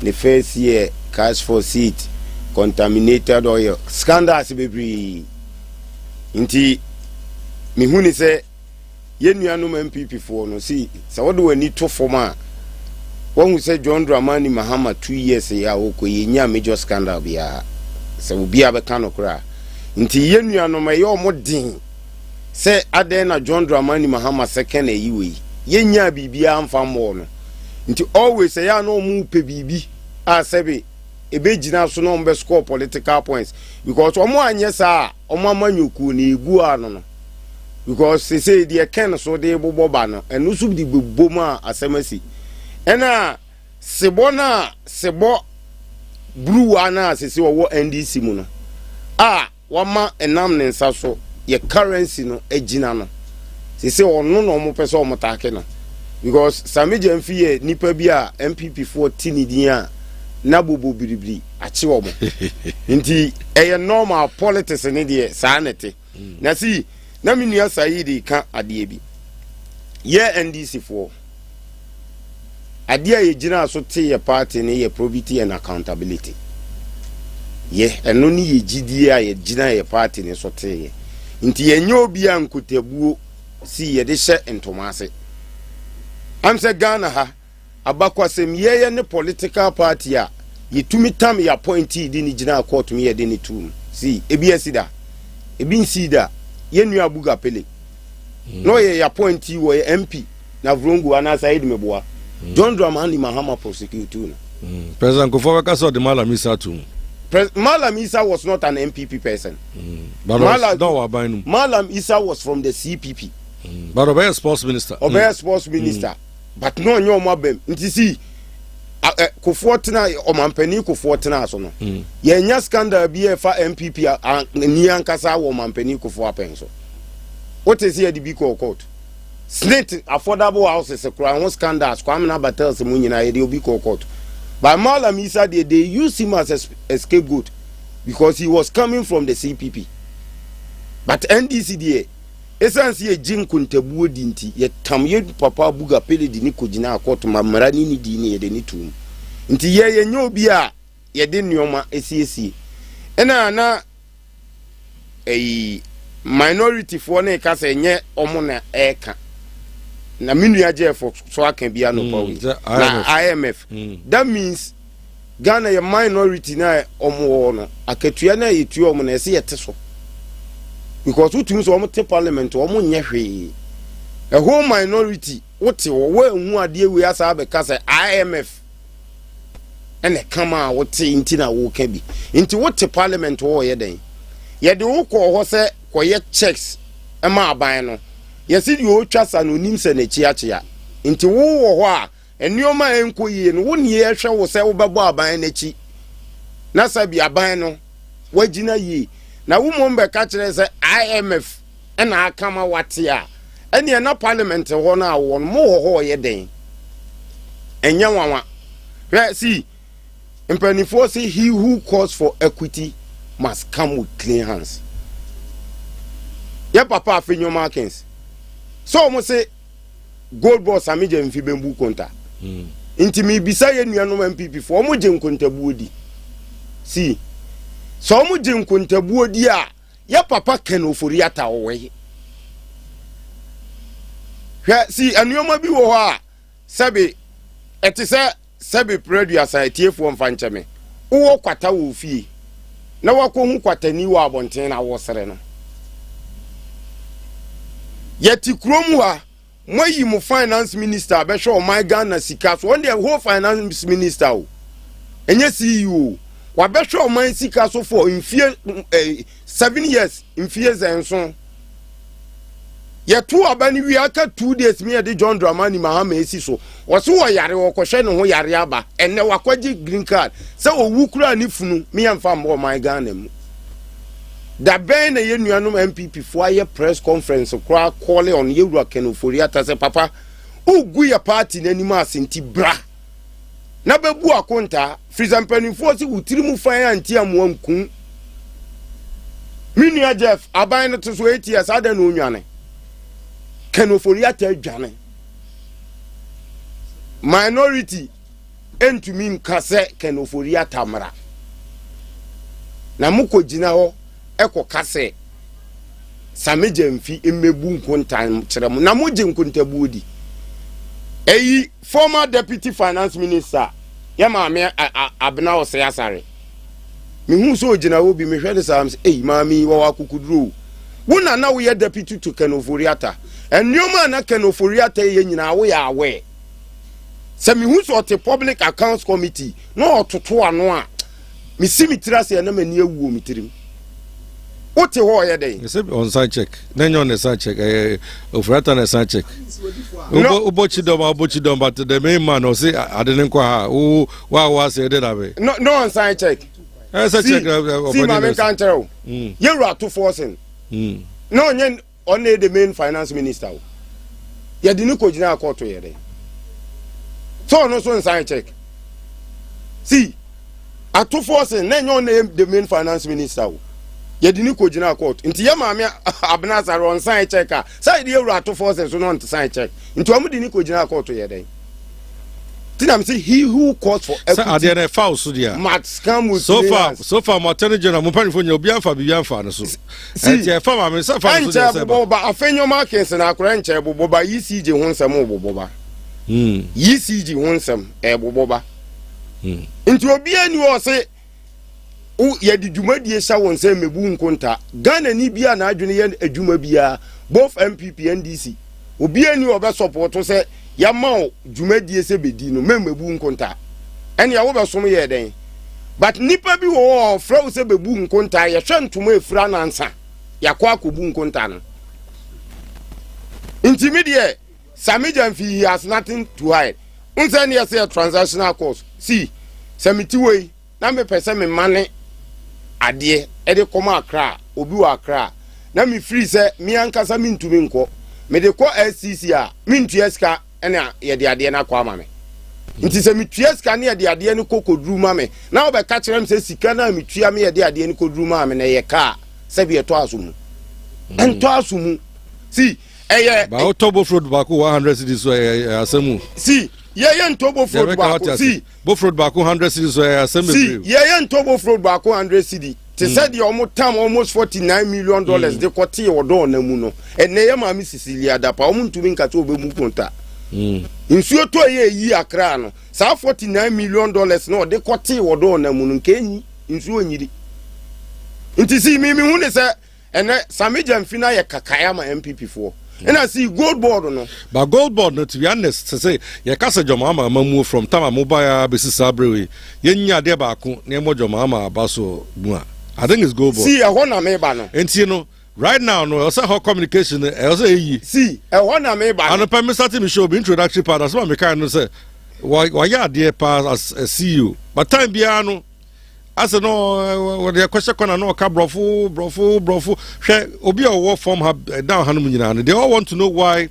G: the first year cash for seat contaminated oil scandals bebre nti me hu ni se ye nuanom MPP for no see se wo de wani to forma won hu se John Dramani Mahama 2 years ya wo ko ye nya major scandal bia se obi abeka no kra nti ye nuanom ye omodin say adena John Dramani Mahama second eyiwe yenya bibia amfa mo no nti always say ya no mu pe bibi a sebe ebegina so no mbe score political points because omo anye sa omo amanyoku na egu ano no because say the ken so de bobo ba no enu sub di bobom a asemasi ena sebo blue ana sese wo NDC mu no wama enam ne nsa so ye currency no ejina no se ono no mo pese o motake no because Samije mfie nipa bi a MPP 14 din a na bobo biribiri achi wo mo nti eye normal politics ne de sa nete na si na minua Saidi ka ade bi ye NDC for ade a ye jina so te ye party ne ye probity and accountability ye eno ni ye gidi a ye jina ye party ne so te ye nti yenye obi a nkotabuo si ye de hye ntomase am se Ghana ha abakwasem ye ne political party a yetumi tam ya appointee di ni gina court me ye de ni tum si ebi asida ebi nsida ye nua abuga pele no ye appointee wo ye MP na vrongo ana Said Meboa John Dramani Mahama prosecute no
A: President Kufuor ka so de Malam Isa too.
G: Malam Isa was not an MPP person.
A: But
G: Malam Isa was from the CPP.
A: But Obeya sports minister.
G: Obeya sports minister. But no nyo mabem. Nti si Kufuor tena o mampani Kufuor tena so no. Ye nya scandal bi e fa MPP ni ankasa wo mampani Kufuor penso. What is here the big court? Snit affordable houses e kura won scandals kwa na battles mu nyina ye de obi court. But Malam Isa they used him as a scapegoat because he was coming from the CPP. But NDC there, essence ye jin kuntabuo dinti ye tam ye papa buga pele di ni kojina akoto mamara ni di ni ye de ni tum. Nti ye nyo bi a ye de nneoma esiesi. Ena na minority for na ka se nye omo na eka. Na minu ya je for so aka bia no power na IMF. That means Ghana ye minority na omo no akatua na yetua omo na ese yete so because utumi so omo te parliament omo nye hwe a whole minority wote wo hu ade we asa abeka say IMF ene kama wote intina wo ka bi inti wote parliament wo ye den ye de wo ko ho se koye checks ema aban no ye si de o twa sanonim se na chiachia inti wo ho a enioma enko yie no woni ye hwe wo se wo bebo aban na chi na sabi aban no wagina yie na wo mo mbe ka kire se IMF ena akama wate a ene na parliament ho na wo mo ho ye den enya wanwa hwe si impenifo say he who calls for equity must come with clean hands. Ya papa afenyo markings. So omo say gold boss amije mfi bembu konta. Inti mi bisa ye nuanom MPP for omo je nkontabu odi. See. So omo je nkontabu odi a ya papa ken ofori ata owe. Hwe see anuoma bi wo ho a sabe etise sabe producer site fo mfanche me. Wo kwata wo fie. Na wako hu kwatani wa abonten na wo sere no. Yeti krom ha moyi mu finance minister be hwe o my Ghana sika so on the whole finance minister o enye CEO wa be hwe o my sika so for in 7 years in fears enso yetu abani wi aka 2 days me de John Dramani Mahama esi so wo so wo yare wo kohwe ne ho yare aba enne wakwaji green card se owu kura ni funu me yamfa mbo my Ghana mu da ben na ye nuanom MPP fo aye press conference kura call on Yewura Kenofori ata se papa ugu ya party na nima asenti bra na bebu akonta freezer mpanimfo si wutiri mu fan anti amwa nkun minua Jeff aban no to so 8 years ada na onwane Kenofori ata adwane minority entumi nkase Kenofori ata mra na mukojina ho eko kase sameje mfi emebu nkontan kyerem na moje nkontabu odi eyi former deputy finance minister ya maame abna ose yasare mihu so ogina wo bi mehwe ne sam say maami wo akukuduro wona na wo ye deputy to Kenofori ata enioma na Kenofori ata ye nyina wo ya awe se mihu so te public accounts committee no ototo ano a misimitira se na mani awuo mitirim Oti ho ye dey. You say on side check. Then you on the side check. Ofrata na side check. Ubochidom but the main man o say I didn't kwa wa say dey that way. No on side check. Side check. See my man can tell. You are too forcing. No nyen only the main finance minister. You didn't ko jina court ye dey. So no so on side check. See at too forcing then you name the main finance minister. Yedini ko jina court nti ye maame abnazar on sign check a side Yewura to forces so no on sign check nti omo dini ko jina court ye den tinam say he who calls for equity say foul so dia must come with so far mo tene general mo panifo nya obi anfa bi anfa no so enti e fa maame so fa so dia boba afenyo markets na akora nche boba ECG ho nsem boba ECG ho nsem boba nti obi ani o say ye di dwumadie sha won se mebu nkonta Ghana ni bia na adwene ye adwuma bia both MPP NDC obi ani obe support se ya ma dwumadie se bedi no mebu nkonta ene ya wo be som ye den but nipa bi wo fra se bebu nkonta ye hwe ntoma efura na nsa ya kwa akobu nkonta no intermediate Samija he has nothing to hide unse ne say transactional cost see samiti wey na me pese me mane ade ede koma akra obi wa akra na me free se me ankasa me ntumi nko me de ko SCC a me ntueska ene ye de ade na kwa ma me nti se me tueska ne ye de ade ne kokoduru ma me na obe ka kire me se sika na me tua me ye de ade ne kokoduru ma me na ye ka se bi eto asumu ento asumu see ba otobo fruit ba ko 100 cedis so asemu see ye ntobo fruit ba ko see bo fruit ba ko 100 cedis so asemu see ye ntobo fruit ba ko 100 cedis te said the almost $49 million de kote odo na mu no ene ye ma mi Cecilia da pa omu ntumi nka to be mu konta nsuo to ye yi akra no saa $49 million no de kote wodo na mu nkenyi nsuo nyiri nti si mi hu ne se ene Samija Mfina ye kakaya ma MPP for and I see gold board no
A: but gold board no to be honest to say ye kasa jomama mamu from tama mobile business abrewe ye nya de ba ko ne mo jomama abaso mu I think it's gold board
G: see e ho na me ba no
A: enti no right now no also how communication also yi
G: see e ho na me ba
A: and the permit starting me show be introductory part as well me kind no say why ya there pass as a CEO but time bia no as no what the question corner no ka brofo hwe obi a wo form have down hanum nyina they all want to know why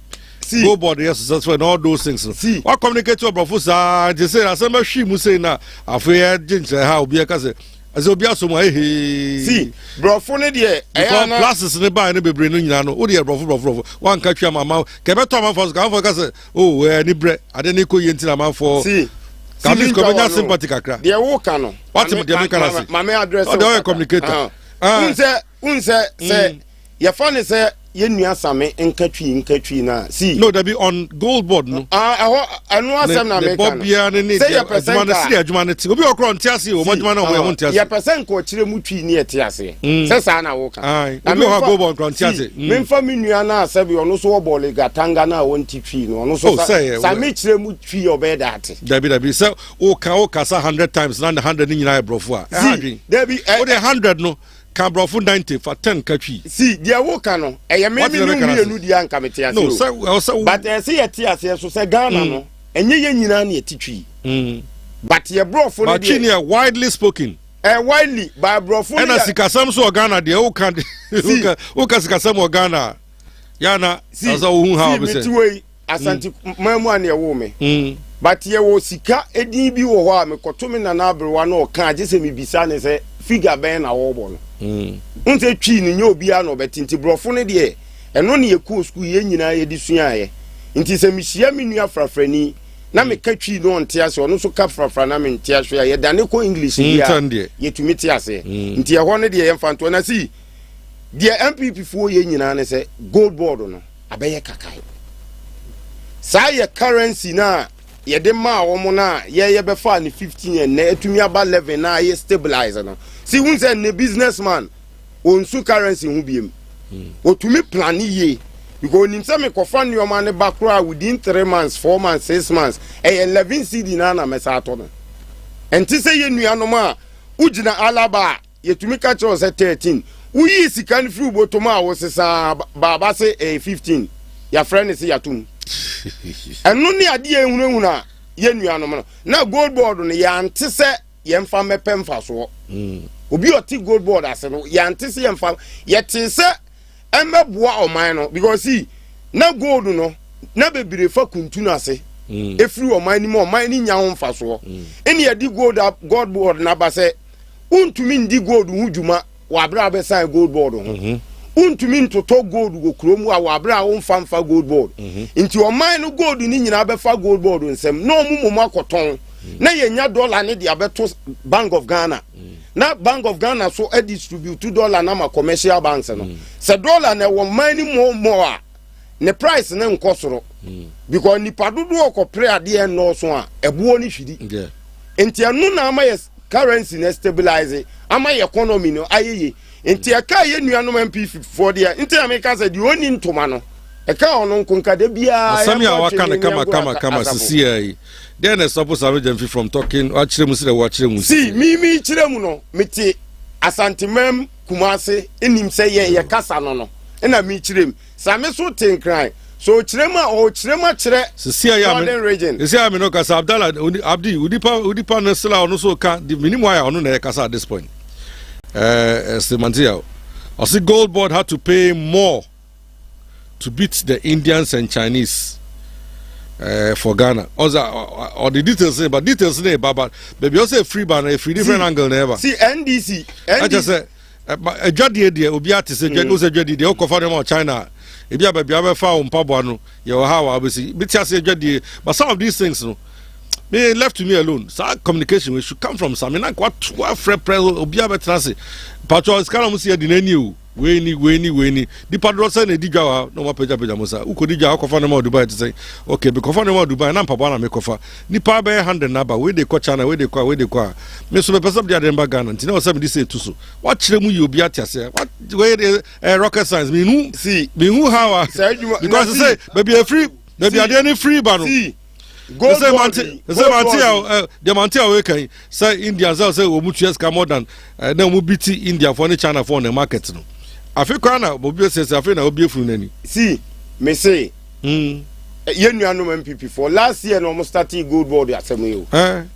A: go board yes successful and all those things
G: see
A: what communicate to brofo sa they say as ma hwi mu say na afa jinche ha obi ka say as obi asomo
G: see brofo ne de
A: because classes ne ba ne bebre no nyina no wo de brofo one ka twa mama ke beto man for ka say oh ni bre ade ne ko yenti na man for
G: see
A: Kamis komenya sympathy kakra.
G: Dey wo ka no.
A: What the make kana say?
G: Mama address.
A: Oh, dey communicator.
G: Unse say ye fa ne say ye nua same nkatwi na. See.
A: No, there be on gold board no.
G: Anu asem na make.
A: Bobia ne ne. Say your percent. See adwuma ne ti. Obi okro ntiase o, adwuma na o ntiase.
G: Ye percent ko kire mu twi ne etiase. Say sa na wo ka.
A: Na me ho gold board kro ntiase.
G: Me fa me nua na asabi ono so wo bole gatanga na wo nti twi no. Ono so sa me kire mu twi obe that.
A: Dabi say o ka sa 100 times na 100 ni nyina brofo a.
G: Dabi
A: o de 100 no. Can brofo 90 for 10 katwi.
G: See, dia wo ka no. Eye me nu dia nka metiase.
A: No, so
G: but say etiase so say Ghana no. Enye ye nyina na etitwi. But ye brofo no
A: dia. But widely spoken.
G: Widely by brofo.
A: And sikasam so Ghana dia o kan sikasam Ghana. Yana asa wo ha obi say.
G: See, me Asante mamu an ye wo me. But ye wo sika edin bi wo ho a me koto me na na abrewa no ka age se me bisa ne say figure ben na wo bo no. Unse twi ni nya obi a no betinti brofo ne de eno ne ye ku school ye nyina ye di suaye nti se mihia me nua frafrani na me ka twi no nte ase ono so ka frafra na me nte ase ye dane ko english ya ye tumi te ase nti ye ho ne de ye mfanto na si de MPP fo ye nyina ne se gold board no abeye kakai sa ye currency na ye de ma wo mo na ye be fa ni 15 and na etumi aba 11 na ye stabilizer no see who say ne businessman on su currency hu biem otumi plan ye because nim say me ko fa ni o ma ne bakra within 3 months 4 months 6 months 11 cedi na mesa ato no enti say ye nuanom a ugina alaba ye tumi ka cho say 13 uyi sika ni free bottom a wo sesa baba say 15 ya friend say ya tum enu ni ade ehunahuna ye nuanom no na gold board no ya ante say ye mfa mepe mfa so obi oti gold board ase no ya ante say ye mfa ye te say emeboa oman no because see na gold no na bebire fa kuntu na ase efiri oman ni mo oman ni nya ho mfa so eni ye di gold board na ba say untumi ndi gold hu dwuma wa bra be sign gold board ho untumi ntoto gold go kromu a wa bra wo mfa gold board nti oman no gold ni nyina be fa gold board nsem na omumum akoton na yenya dollar ne dia beto Bank of Ghana na Bank of Ghana so e distribute $2 na ma commercial banks no se dollar na wo man ni mo a ne price na nkosoro because ni padudu okopre ade no so a ebuo ni hwidi enti anu na ama yes currency na stabilize ama economy no ayeye enti aka ye nuanom MPP for dia enti America say di oni ntoma no eka ono nkonka de bia
A: asami awaka na kama sisi ai then I suppose Samija from talking achire mu se watchire mu
G: see mi chire mu no meti asantemam kumase enim se ye kasa no na mi chire mu same so ten cry so chire ma chire
A: sisi ai
G: northern region
A: sisi ai me no kasa Abdallah Abdi udipa na sala ono so ka the minimum why ono na kasa at this point Semantia I see gold board had to pay more to beat the Indians and Chinese for Ghana. Also, or the details, but maybe also a free banner, a free different angle never.
G: See NDC.
A: I just say a jadi idea Ubiati said jadi the Okofano China. If you have ever found Pabuano, your how obviously jadi, but some of these things no. They left to me alone. So our communication we should come from some. Like what Fred Press Obiaba Transi. Patrol is kind of see the new. weni nipa do say na digwa wa no mapeja musa uko digwa akofa no ma Dubai to say okay be kofa no ma Dubai na mpabo na me kofa nipa be 100 na ba we dey ko China we dey kwa me so be person dia dem ba Ghana nti na o say me say to so what kire mu you obi atiase what we rocket science me hu how because say baby any free ba no Go say Mantia, the Mantia we say India say Omutuas come more than then we beat India for the China for the market. No, Africa na Bobi says Africa obi fu nani.
G: See, me say, you know MPP for last year no almost started good board asemu.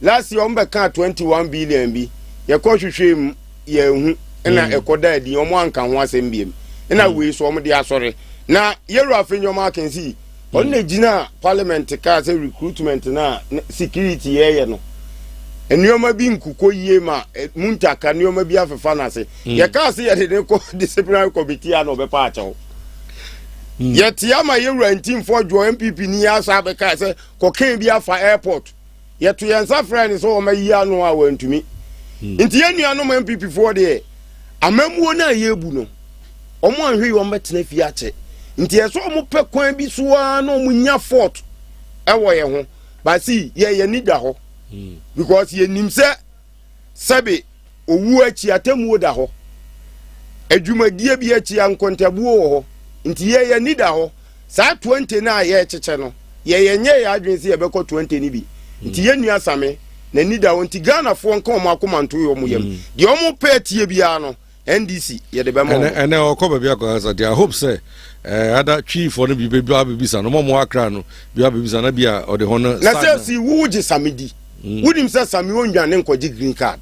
G: Last year on be kan 21 billion bi. Ye ko hwehwem ye hu na ekoda di omo anka ho asem biem. Na we so omo de asore. Na yero afenyo ma kan see on the Gina Parliament cars recruitment na security area no. Enioma bi nkuko yie ma muntaka nioma bi afefa na se. Ye ka se ye de ko disciplinary committee ano be pa acho. Ye tia ma ye ranting for jo MPP ni asa be ka se koken bi afa airport. Ye to yensa friend so o ma yi anu a wantumi. Nti ye nuanu ma MPP for de amamuo na ye bu no. Omo anhwe yo mbetena fi ache. Nti eso mo pe kwan bi so a no mo nya fort ewo ye ho but see ye nida ho because ye nim se sabe owu achi atamu da ho adwumadie bi achi ankontabuo ho nti ye nida ho sa 20 na ye cheche no ye nye ya adwense ye beko 20 ni bi nti ye nua same na nida ho nti Ghana fo nka o makomanto yo mo yam de o mo pe tie bia no NDC ye de be mo
A: ene okoba bia ko say I hope say other chief for no be babisa no mo akra no bia babisa na bia o de hono
G: na say si wo je samedi wonim say sami wonwane nkoji green card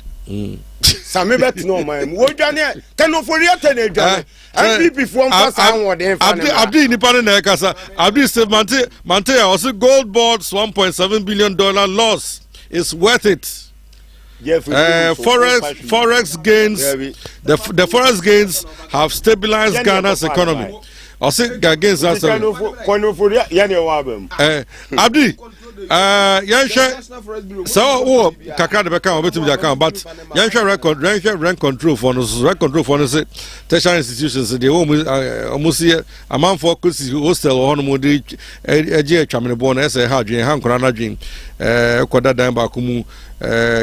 G: sami bet no man wo dwane tenofori atenedwane MPP for mfasa anwode fa ne
A: abdi ni pa na kasa abdi say mante also gold boards $1.7 billion loss is worth it. Forex gains. The forex gains have stabilized Ghana's economy. I think against us. Abdi, so kakra de beka obetum de account, but yansha rent control for no say tertiary institutions they almost here a man for hostel or no de eje atwamene bo na say ha dwen ha nkora na dwen koda dan ba kumu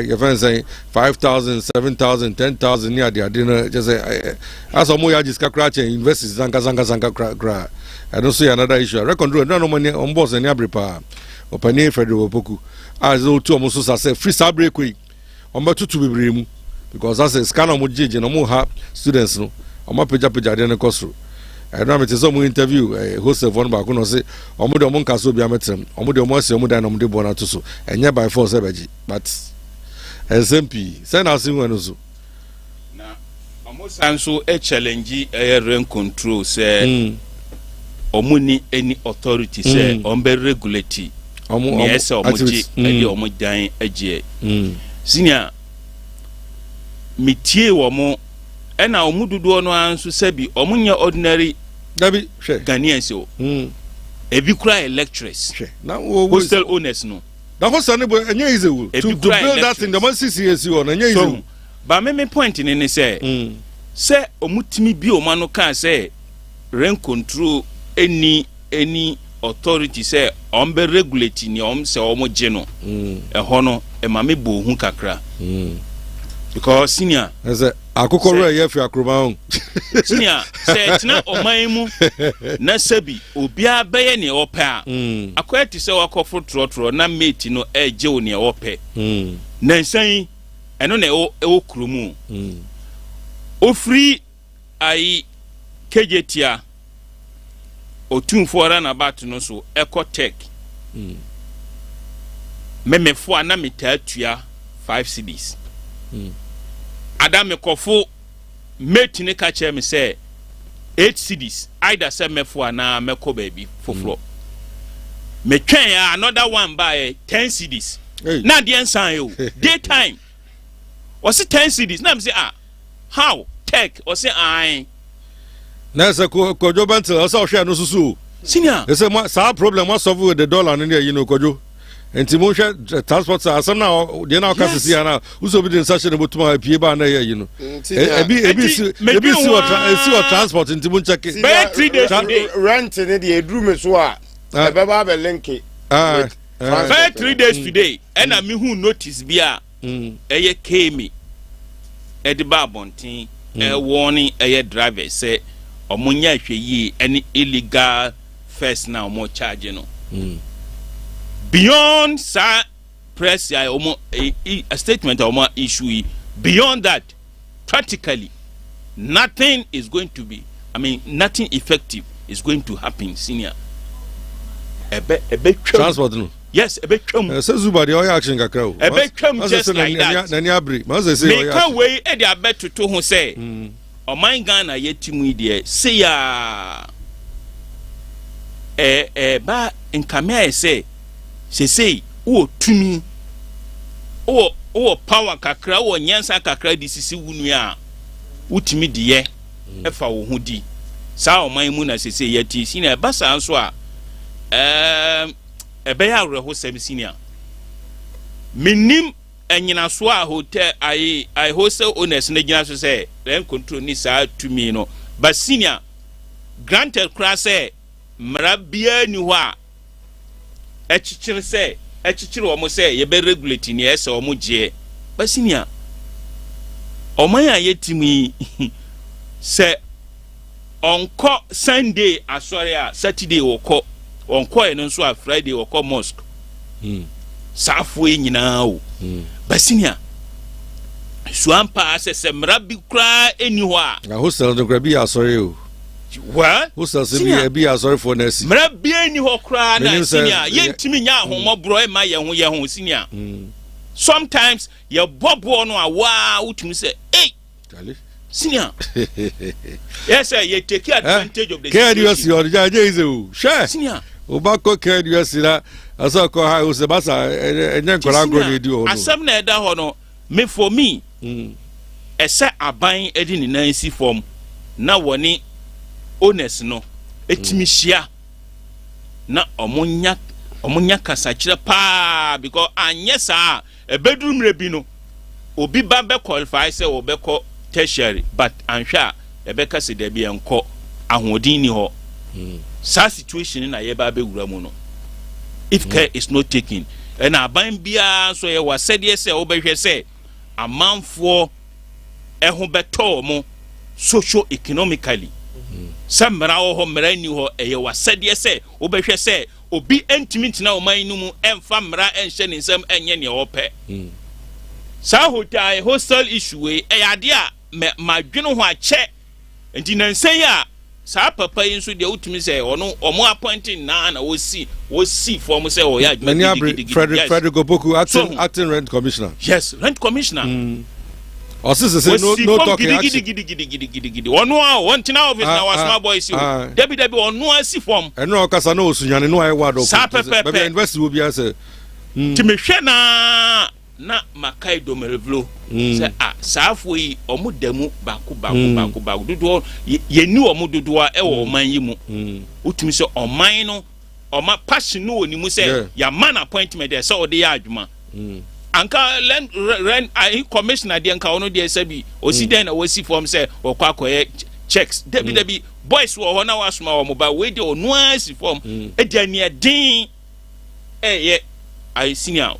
A: your friends say 5,000 7,000 10,000 near the dinner just say as omo ya jiska crash invest zanga cra and also another issue rent control no money on boss any abripa opani Federal Opoku as o to omo so say free break we omo tutu bebre mu because as a scanner mo jeje no mo ha students no omo peja de no kosro I know me tell some interview host of one back no say omo de omo nkaso bia metrem omo de omo ase omo dan omo de bona to so enya by force ebeji but SMP say na sin wenu so
E: na omo sanso e challenge rent control say omo ni any authority say ombe regulate yes omoji edi omodan agye senior mitie wo mo ena omududu no anso sabi omunye ordinary
A: dabi
E: Ghanaians o ebi kura lecturers
A: na
E: hostel owners no
A: da hostel ne bo enye easy to build that in the man CCSU on enye easy
E: ba me point ni say say omutimi bi o ma no kan say rent control any authority say ombe regulate ni say omo je no hono e ma me bo hu kakra because senior
A: say akokoro ye fi akroba on
E: senior say tina oman mu na sabi obia beye ne opa akwati say wakofo trotro na mate no eje wo ne ope na nsan eno na e kromu ofri ai kejetia otumfo ra na bat no so ecotech memefo ana metatua 5 cedis Adam Kofo mate ne ka che me say 8 cedis either say mefo ana meko baby foforo me twen ya another one by 10 cedis na de ensan yo daytime was it 10 cedis na me say how tech was say
A: na say kojo bantel so hwe no susu
E: senior
A: they say sa problem was solve with the dollar in there you know kojo nti mo hwɛ transport asɛm na de na ɔka sisi ana uso bi de nsahye ne botuma pie ba na yɛ yi no ebi si wɔ transport nti mo check
E: 3 days today
G: rent ne de eduru me so a ɛbɛba bɛ link
E: fair 3 days today ɛna me hu notice bi a ɛyɛ kemi ɛde ba abɔnten warning ɛyɛ driver sɛ ɔmo nya hwɛ yi ɛne illegal first na ɔmo charge no beyond sa press ya ɔmo a statement ɔmo issue beyond that practically nothing is going to be nothing effective is going to happen senior ebe
A: transport no
E: yes ebe twam
A: say zuba de oya action kakra o
E: ebe twam just like that
A: nani abri ma say
E: oya me kan we e de abetuto ho say oman Ghana yetimu de say ya ba nkame say wo tumi wo power kakra wo nyansa kakra di sisi wunu a wutumi de ye efa wo ho di sa oman mu na say yeti sina e ba sa nso a ebe ya reho sem senior minim enyina so a hotel I hostel owners na gina so say rent control ni sa tumi no but senior granted class say mrabia ni ho a echichire say echichire o mo say ye be regulate ni ese o mo je but senior o man ya yetimi say onko Sunday asori a Saturday woko onko eno nso a Friday woko mosque safo nyina o basinia suampa asese mrabi kra eni ho a
A: hostel no grabi asori o
E: what
A: hostel se bi asori for nasi
E: mrabi eni ho kra na senior yentimi nya ahomobro e ma ye ho senior sometimes ye bobo no a wa utumi say hey senior yes sir you take advantage of the
A: situation KDUS your is o share
E: senior
A: obako KDUS la asako ha o se basa enye nkora ngro ni di o no
E: asem na eda ho no me for me ese aban edi ni nansi form na woni owners no etimi hia na omunya kasa kire pa because anye sa ebeduru mre bi no obi ba be qualify say obeko tertiary but anhwa ebeka se da bi enko ahodin ni ho sa situation na ye ba be wura mu no if care is not taken and aban bia so ye wasede se obehwe se amanfo ehun beto mo socio economically samra ho mra ni ho ye wasede se obehwe se obi entimi ntina o man nu mu emfa mra enhye ne nsam enye ne ope sa hotel hostel issue e yade a madwene ho ache enti nansen ya sa papa yin so de utumi say ono omo appointing na wosi form say o ya
A: Frederick Opoku acting rent commissioner
E: yes rent commissioner
A: osise say no talking action
E: gidi ono a wontina office na was small boys you debi ono asi form
A: eno okasa na osunyane no ayewa do
E: sa papa
A: university will be as
E: timehwe na makai domerevlo say saafo yi omo damu baako dodo yeni omo dodo a e wo oman yi mu utumi say oman no oma passion no oni mu say ya man appointment there say ode ya adwuma anka ren commissioner de anka ono de say bi osi den na wasi form say okwa akoye checks debi boys wo ho na wasoma omo ba we de onu asi form e de ne din ye I senior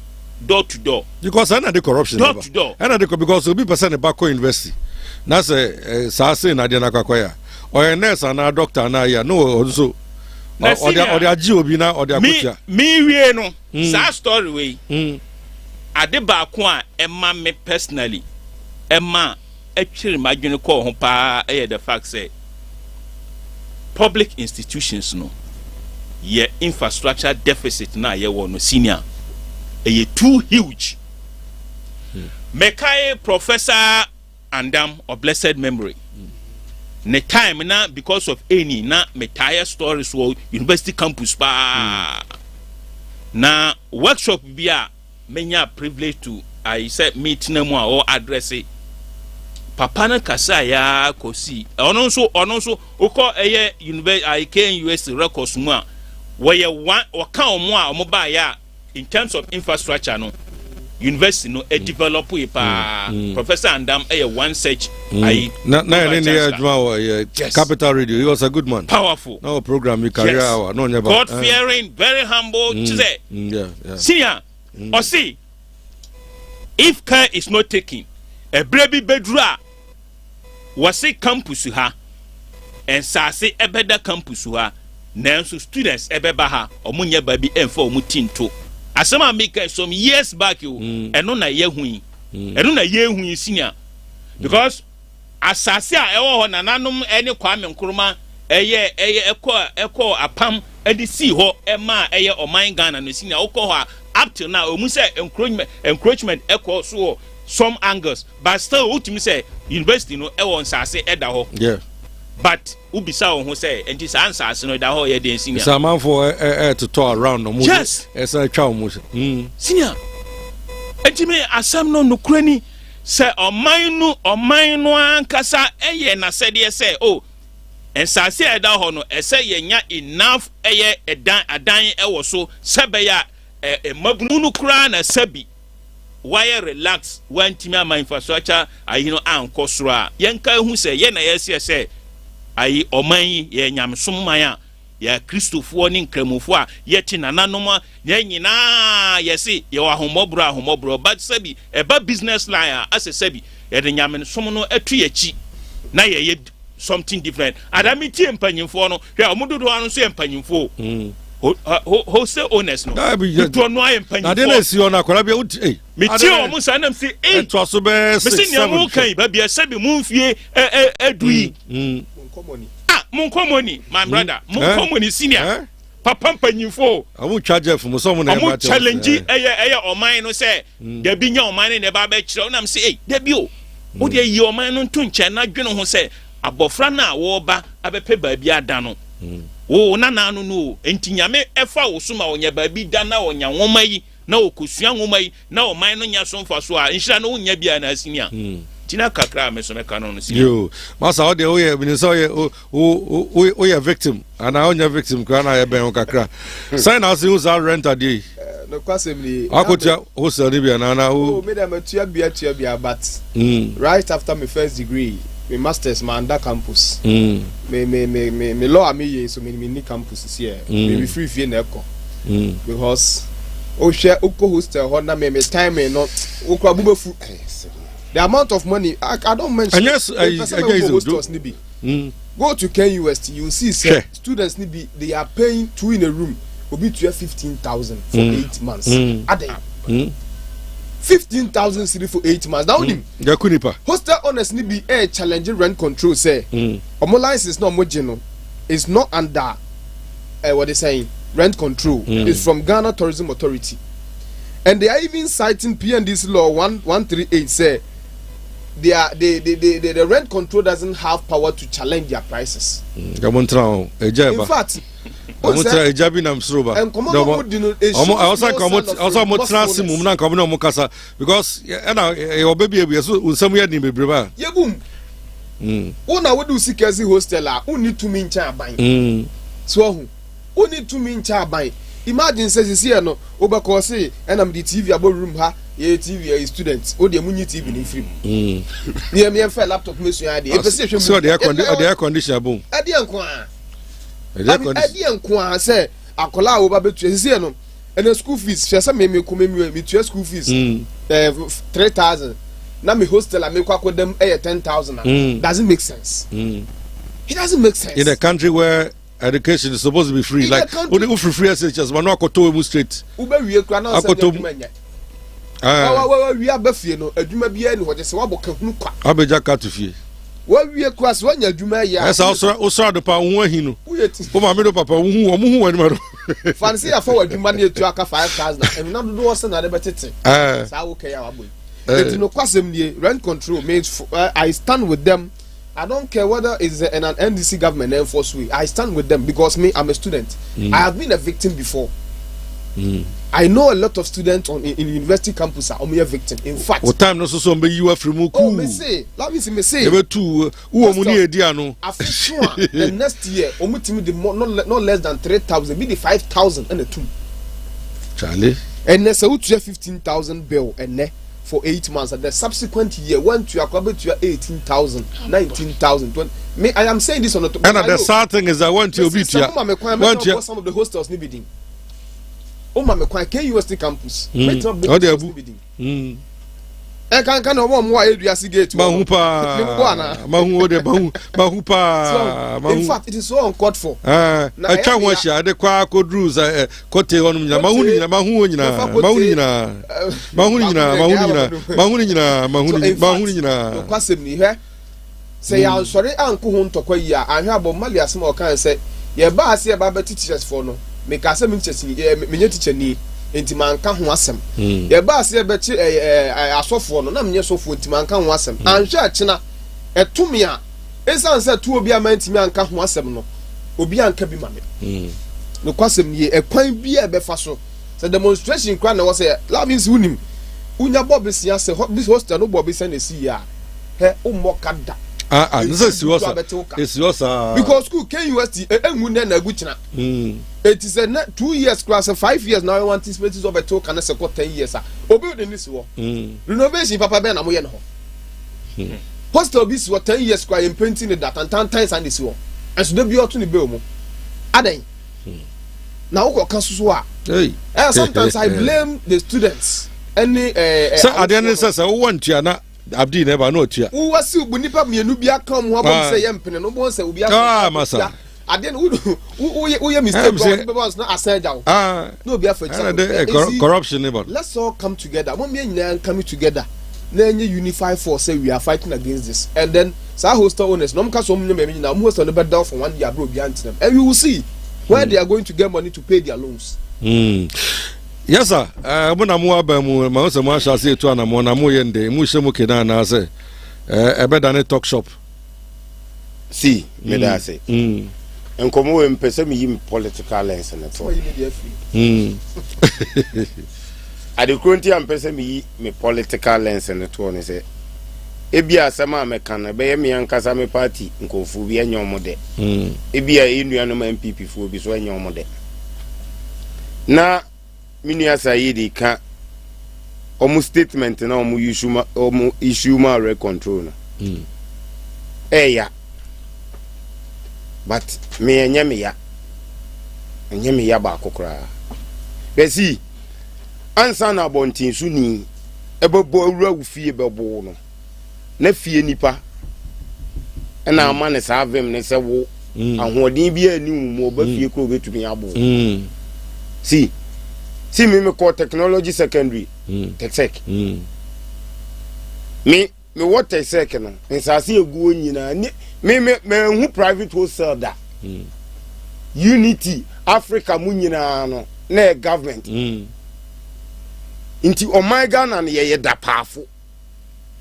E: door to door
A: because I know the corruption
E: door to door
A: I know the because obi person back university na say say na de na kwakwaya or nurse na doctor na ya no also or the agi obi na or the akutia
E: me wie no sa story we ade ba ko a emma me personally emma actually madwene ko ho pa the fact say public institutions no ye infrastructure deficit na ye wo no senior too huge. Mekai Professor Andam of blessed memory. Ne time na because of any na metaya stories for university campus pa. Na workshop bia menya privilege to I said meet na mo or address it. Papa na kasa ya kosi. Ono so uko university I can US records mo. Where one or ka omo a omo ba ya in terms of infrastructure no university no develop it Professor Andam one such
A: Capital Radio. He was a good man.
E: Powerful.
A: No program you career hour. No,
E: God fearing, very humble. Senior, or see, if care is not taken, a baby bedra was a campus ha, and Sase a better campus ha, Nansu students ebebaha, or Munya baby and for Mutinto. As some make some years back, you and on a year win, and on a year win senior. Because as Sasia, on an anum any Kwame Nkrumah, echo a pam, and see ho, Emma, or mine gun and the senior Okoha up till now, Musa encroachment echo so some angles, but still, what you say, university no, Ewon Sase Edaho. Yeah. But Ubisa who say, and this answer, so no, that whole year, senior.
A: It's a man for to tour around no more.
E: Yes,
A: it's a child.
E: Senior, and Jimmy, as some no cranny, say, or mine no, Ankasa, na said, yes, say, oh, and Sase Edaho, say, ye enough, a dying, so, Sabaya, a Magnunu Kran, a Sabi. Why relax when Timia my infrastructure, I Kosra, Yanka who say, Yena, yes, say. Ayi oman ye nyamsom maya ya Christopher ni nkremofo ye ti nananoma ye nyina ye se ye wa homobro but sabi eba business line as sabi ye de nyamsom no atu yachi na ye something different adami ti empanyimfo no hwe omudodo anu so empanyimfo wholesale owners no to no empanyimfo
A: na de na si ona kwara bia uti
E: me ti o mu sanam si
A: to so be
E: 6 7 kan ba bia sabi mu fie edui Money, my brother. Money senior. Papa Panyifo.
A: I won't charge you for some
E: of challenge or mine no say. There be no man in the barbecue. I'm say, debut. Would your man on Tuncha, not General who say, a bofrana, woba, a pebble be a dano. Oh, Nana no, and Tinyame, a foul summa on your baby dana on your woman, no, Kusian woman, no, mine on your son for so, and shall know ye be an senior. Tina kakra me so me kanon si
A: yo masa o de o ye bin so ye o ye victim and I only victim kra na ye ben kakra sign house who's our rent a day
F: no kwasem
A: akotia o se ni bia na o
F: me dem atua bia but right after my first degree my masters my under campus me law me ye so me ni campus here me be free na eko because o share o co hostel ho na me time no o kwa bubefu the amount of money I don't mention.
A: And yes,
F: go to Ken UST, you see students they are paying 2 in a room will be 15,000 for 8 months. 15,000 cedi for 8 months. Now hostel owners need be a challenging rent control say. Omo license no mojeno is not under what they saying rent control. It's from Ghana Tourism Authority. And they are even citing PNDC law 1138 say the rent control doesn't have power to challenge their prices. In fact,
A: because your baby somewhere in Bibriba.
F: Una would do Sikasi hostel, who need to mean chair so who need to mean chair. Imagine says here no Obakosi and I'm the TV about room ha ye TV a students o de munyi TV ni free ye me fa laptop me so ade e pese hwem
A: so the air conditioner boom
F: ade enko a say akola wo ba betu here no and school fees fese me tu school fees 3,000 na me hostel a me kwa dem 10,000 doesn't make sense. It doesn't make sense
A: in a country where education is supposed to be free. Like only free SHS, but no akoto straight.
F: Ube we kra na say adwuma we abafie no adwuma bia ni ho je se waboka hunu kwa.
A: Abeja ka to fie.
F: We kra se wanya adwuma ya.
A: Esa osra do pa wo ahi no. O ma me do papa wo hu wani do.
F: Fancy ya for adwuma na etu aka 5,000. Em na do wo se na de betete. Sa wo ka ya wabo. Enti no kwasem nie rent control means I stand with them. I don't care whether it's an NDC government enforce way. I stand with them because me, I'm a student. I have been a victim before. I know a lot of students in university campus are a victim. In fact,
A: what time no so be you from Muku?
F: Oh, me say, let me say.
A: There were two who money idea no.
F: After the next year, omutimi the not less than 3,000, be the 5,000 and the 2.
A: Charlie.
F: and there's a 15,000 bill and for 8 months, and the subsequent year went to your 18,000, 19,000, 20. Me, I am saying this on the top.
A: And the sad thing is, I want to be
F: some of the hostels bidding. Oh, my KUST campus. I can't one more area gate.
A: Mahupa.
F: In fact, it is so uncalled for.
A: I can't watch the Qua Codrus, Cote on
F: Mahunina. Say, I'm sorry, Uncle Hunter Quaya. I have Malia small can say, yeah, but see about teachers for no. Make us some interest in me teacher need. Inti man kan ho asem ye ba se be chi asofo no na menye sofo inti man kan ho asem anhwe achina etumi a esan se tu obi amantimi anka ho asem no obi anka bi mame no kwasem ye ekwan bi e be fa so se demonstration kra na wo se lavins unim unya bob sia se this hostel no bob sia na si ya he ummo kada
A: this is yours
F: because school KUST enwu na aguchina it is a 2 years class 5 years now I want this spaces of a talk and a 10 years obi the this war renovation papa be na mo ye no hostel bis what 10 years kwa painting the that and 10 times and this war and so dey be otu ni be omo adan na wo kan susu a sometimes I blame the students any
A: so adan say wo want ya na Abdi never know tia.
F: Who was you bunipa mienu bia come ho abom say yempene no bon say obi
A: aka. Masa.
F: Aden who you mistake people was not assaja. No obi afa.
A: Corruption never.
F: Let's all come together. Mo me nyina come together. Na enye unify force say we are fighting against this. And then sa hostel owners no mka so mnyem nyina mo hostel no be down for 1 year bro obi antenem. And we will see where they are going to get money to pay their loans.
A: Yes sir, muna mu abamu ma so ma sha se tu ana mo na mo yende mu hye mu keda na se ebe ne talk shop.
G: See, me da say. Enkomo we mpese me yim political lens na to. Ade kronti am pese me political lens na to ne say. Ebia asema me kan be ye me ankasa me party nkofu bi enyomo de. Ebia enua no ma MPP fu obi so enyomo de. Na Minia Saidi ka omu statement na omu issue ma control na ya but me enye me ya ba kokora be si ansa na bontin su ni ebebo awura wufie bebo no na fie nipa na ama ne sa avem ne se wo ahoden bi ani mu oba fie ko betumi abo See me call technology secondary. Tech. Me what I second. And so I see a good me who private wholesale da. Unity Africa munyina no na government. Inti o my Ghana na ye da powerful.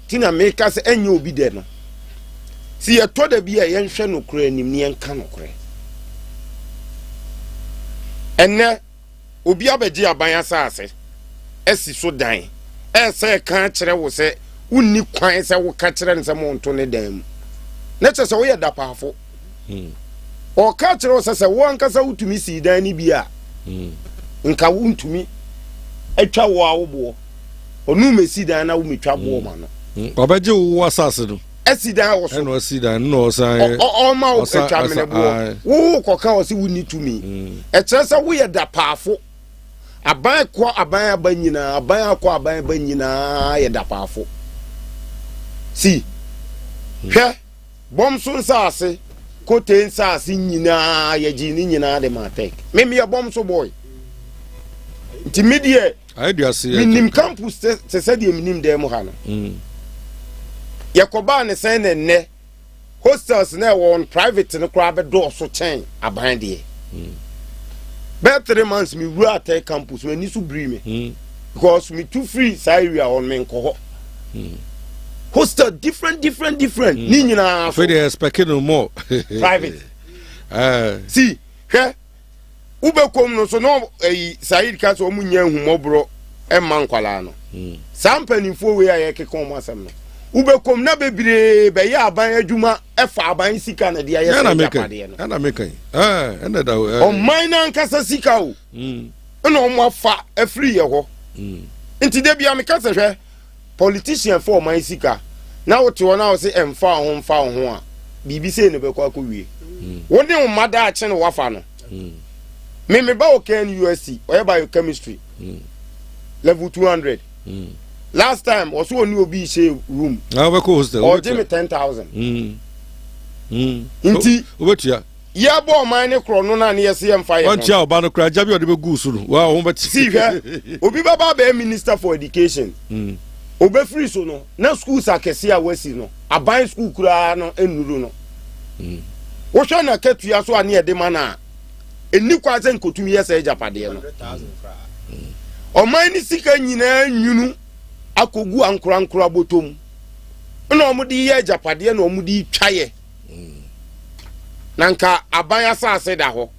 G: Tina make us enye obi de no. See ye to da bi a yen hwe no kura nim ne yen ka no kura. Enne obi abeji aban asase esi so dan say kan kire wo se unni kwan se wo ka kire nse mo nto ne dan mu na che se wo ye dapafo o ka kire wo se wo ankasa utumi si dan ni bia nka wo ntumi atwa wo awobo onu mesi dan na wo metwa bo ma no
A: obeji wo asase no
G: esi dan wo so
A: eno esi dan no san
G: o ma wo atwa me ne bo wo koka wo se wo ni tumi e kire se wo ye dapafo aban kwa aban abanyina aban akwa aban abanyina ye dapafo si hwe bom so nsase kote nsase nyina ye gini nyina de matek me ye bom so boy ntimidie
A: ideas
G: minim campus se se de minim de mo ha no ye koba ne sen ne hostels na won private no kra be do so chen aban de About 3 months, me were at a campus when you bring me because me too free area on me cohort. Hostel different. Nina
A: for the expecting no more
G: private. See, here Ube come no so no a Said Castle Munya Humobro and Manqualano. Some penny for where I can come some. Ube come na be by ya by Juma F. by Sika and the and
A: that
G: on mine and Casa Sika. No more fat a free. nti de bia me ka se hwe politician for man sika na wote wona wo se emfa ho mfa ho a bibi se ne bekọ akọwie woni wo mada a che ne wafa no me ba o kan USC or biochemistry level 200 last time also oni obi share room
A: we ko hostel
G: or give me 10,000 inti
A: obetua
G: ya bo man ne kro no na ne yesi emfa ye
A: on tia oba no kra jabi ode be gu su no wa ho beti
G: see hwe obi baba be minister for education obe free so no na schools akese a wasi no aban school kura no enuru no wo hwa na katua so ane ede mana eni kwaze nkotumi yesa ejapade no oman ni sika nyina nwunu akogu ankura botom na omudi ye ejapade na omudi twaye nanka aban asase da ho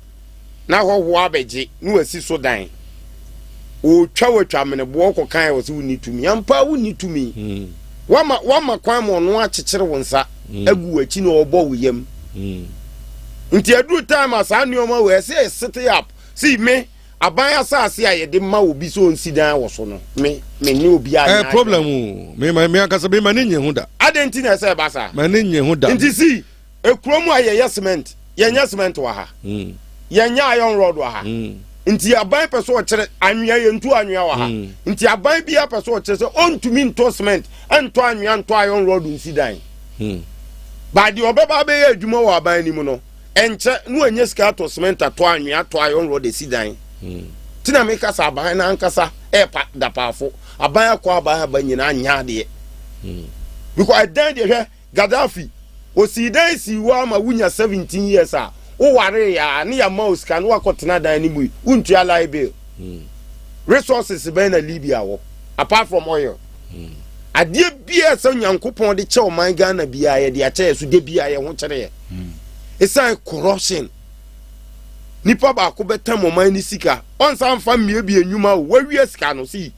G: na ho abeje nu asi so dan o twa mene bo ko kan wo se woni tumi ampa woni tumi wama kwan mo no akyekyere wonsa agu achi na obo wuyem nti aduru time asa nioma we say sit up see me aban asase aye de ma obi so nsi dan wo so no me ni obi a
A: problem me akasa be mani nye huda
G: adenti na say basa
A: mani nye huda
G: nti see ekromu aye cement yenya cement wa ha yenya iron rod wa ha nti aban peso o kire anwea yentu anwea wa ha nti aban bia peso o kire se ontumi nto cement ento anwea nto iron rod nsi dan ba di obeba be ye adwuma wa aban ni mu no enche nu enye sika to cement to anwea to iron rod si dan tina me kasa aban na ankasa e pa da paafo aban akwa aban nyina anya de because I dan de Gaddafi o si dan si wa ma wunya 17 years a o ware ya ne ya mouse kan wa kotena dan ni mu untu alai bill resources be na Libya wo apart from oil adie bia so nyankopon de che o man Ghana bia ye de a che so de bia ye ho kere ye esan corruption nipa ba ko betam o man ni sika on san fam mie bia enwuma wo wawie sika no si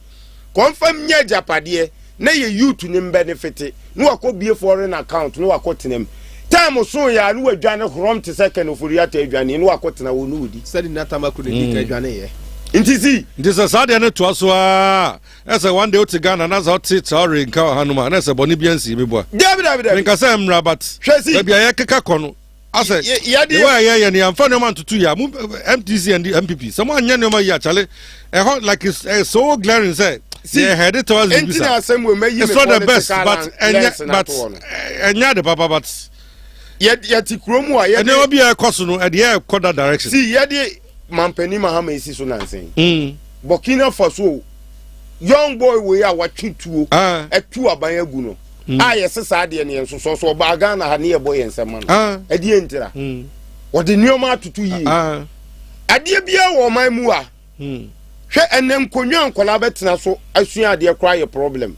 G: confirm nya japade na ye youth ni benefit no akobie foreign account no akotenem time so ya no adwane hrom te second of riata adwane no akotena wo no udi
F: sadi na tamako ne dika adwane ye
A: nti se saade ne to so a ese one day oti Ghana na za oti tawre nka hanuma na ese boni biansi meboa
G: David
A: nka se mra but bia ye keka kono ase
G: ye
A: wa ye ni amfa no man tutu ya MTC and MPP some anya no ma ya chale like it's so glaring say yeah, head it towards the
G: it's not
A: the best, but enya the papa, but
G: yet kromu a
A: yet never be a cost no at the air quarter direction.
G: See, yet Mampeni Mahama is so nonsense. Burkina Faso, young boy, we are watching two at 2 Abayaguno. Yes, Sadi and so Bagana had near boy and some man. At the end, what the new ma to 2 years. At the Bia or my mua. She and them konyan kolabet so asua de cry a problem.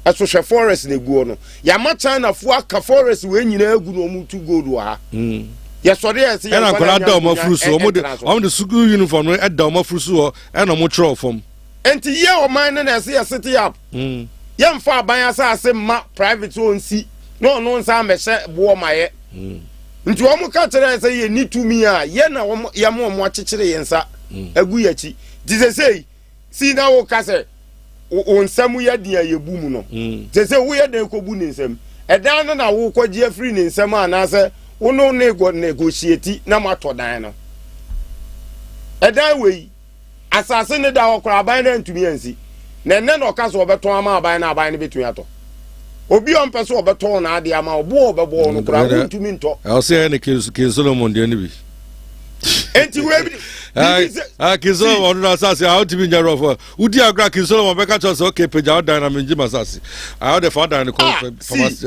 G: Aso she forest ne guo no. Ya macha na fu aka forest we nyina agu no mu tu go do ha. Ya sori ese ya
A: na kola da o mafruso o de school uniform no e da o mafruso e no mo tro form.
G: Enti ye o man na ese ya city up. Ya mfa aban asa ase ma private on si. No nsa me hye bo ma ye. Nti o mo ka kire ese ye ni tumi a ye na ya mo akekere ye nsa agu ya chi. Say, see now, Cassa, on some way, dear, you boom. No, they say we are the cobunism. A down and I will call Jeffrey in some answer, oh no, nego negotiate, no matter Diana. A that way, assassinated our crabine to me and see. Then no castle of a trauma by now by between ato. Obi on person of a torn idea, my war, but born to me talk. I'll say any kids Solomon, the enemy.
A: Kizo on asasi how to be njaro for udi agra kizo mo beka cho okay peja odan na menji masasi I the father and the pharmacy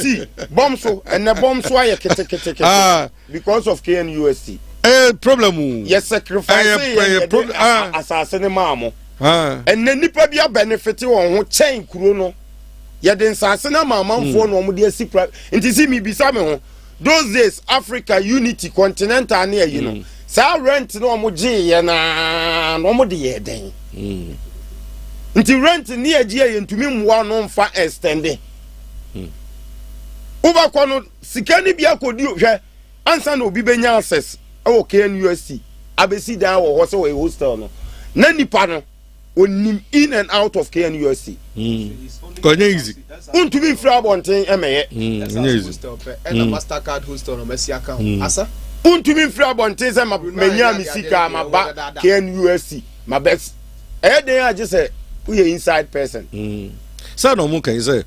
G: see bomb so and the bomb so aye kete because of KNUST
A: problem
G: yes sacrifice asase ne maamo and ne nipa bia benefit won ho chain kuro no ye den sase na maamamfo no mo de asipra nti see me bisa me ho those days Africa unity continental near you know sa rent no mo je na no mo de ye den nti rent near je ye ntumi mwa no mfa extend uba kono sikani bia kodi hwe ansa na obi benya access o KNUST abesi dan wo ho se we hostel no na nipa no onim in and out of KNUST
A: Konye easy.
G: untumi mfiri abɔnten ɛmɛyɛ
F: ɛna mastercard hostel no mɛsi account asa
G: untumi mfiri abɔnten sɛ manya me sika maba KNUST mabɛs ɛyɛ den agye sɛ woyɛ inside person
A: Sir, no more can you say,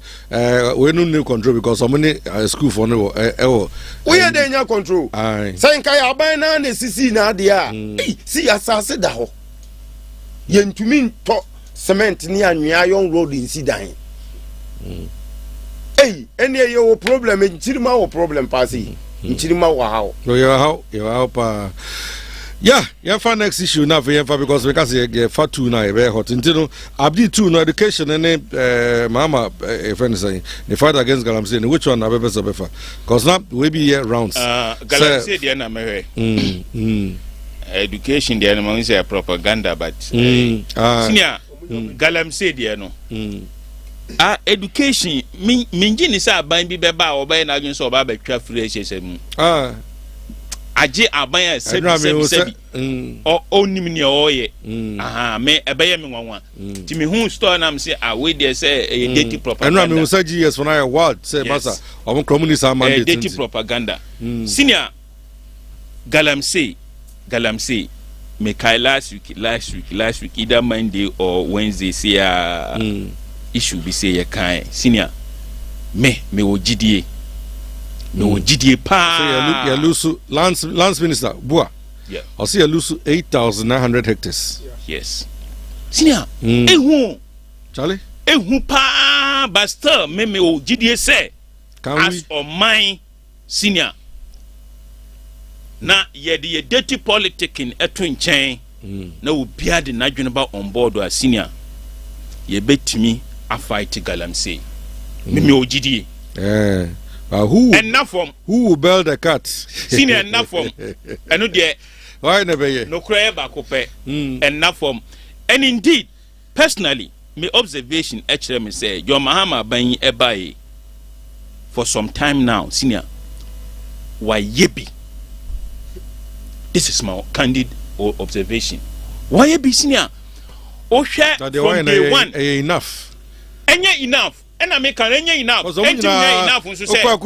A: we no new control because so many school for no
G: we are danger control.
A: Aye.
G: Saying Kaya by na ne sisi na dia. See asase da ho. Yentumi to cement ni anwea yon road in sidan. Hey, any your problem nchirima wo problem pasi. Nchirima wo how.
A: No you how pa. Yeah, for next issue now for because we can say for two now very hot. Until Abdi two no education and mama a friend saying the fight against Galamsey which one have best better because now we be here rounds.
E: Galamsey the na me education the na man say propaganda but senior Galamsey the no education mingi ni say aban bi beba oba na adwun so oba ba twa free HSM aje aban a sebi o onim ni oye aha me ebeye me nwanwa ti me hu store na me say we dey say dirty propaganda
A: and me say GS for na word say masa o community sa mandate
E: dirty propaganda senior Galamsey me kai last week either Monday or Wednesday say issue be say ye kan senior me ogidie no GDA pa.
A: So you lose Lance Minister Bua.
E: Yeah.
A: I see you lose 8,900 hectares.
E: Yes. Senior. Ehu.
A: Charlie.
E: Ehu pa. But still, me o GDA say. As on mine, senior. Na ye the dirty politicking etu nchen. Na obi ade na dwene ba on board wa senior. Ye betimi a fight Galamsey. Me o GDA. Who will bail the cat? Senior enough from and no
A: why never ye
E: no cry back up enough from and indeed personally my observation actually me say your Mahama buying a buy for some time now senior why yebi this is my candid observation why yebi senior oh share from day one
A: enough
E: enough and I make an enough. Enough so say. And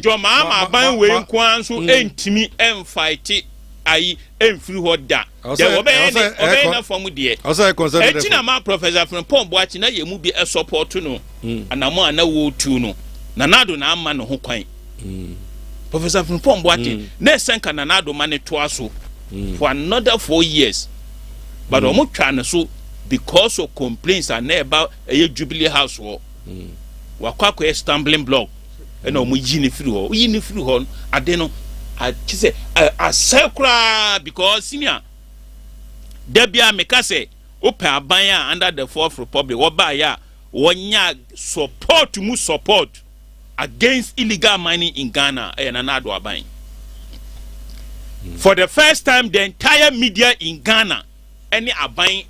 E: John Mahama ban we nkwan so entimi emfight ayi emfiri ho da. There obey na from there.
A: Also concern.
E: Etina ma Professor Frimpong Boachi na ye mu bi support no. Anamo ana wo tu no. Nanado na ama no ho kwan. Professor Frimpong Boachi na senka Nanado ma ne to aso for another 4 years. But omo twa na so because of complaints and about a Jubilee House war. Wakwa stumbling block. And no yini free hon. I don't know. I say a circular because senior Debia Mekase open abaya under the Fourth Republic. Wabaya wanya support against illegal mining in Ghana and another abaya. For the first time, the entire media in Ghana. Any aban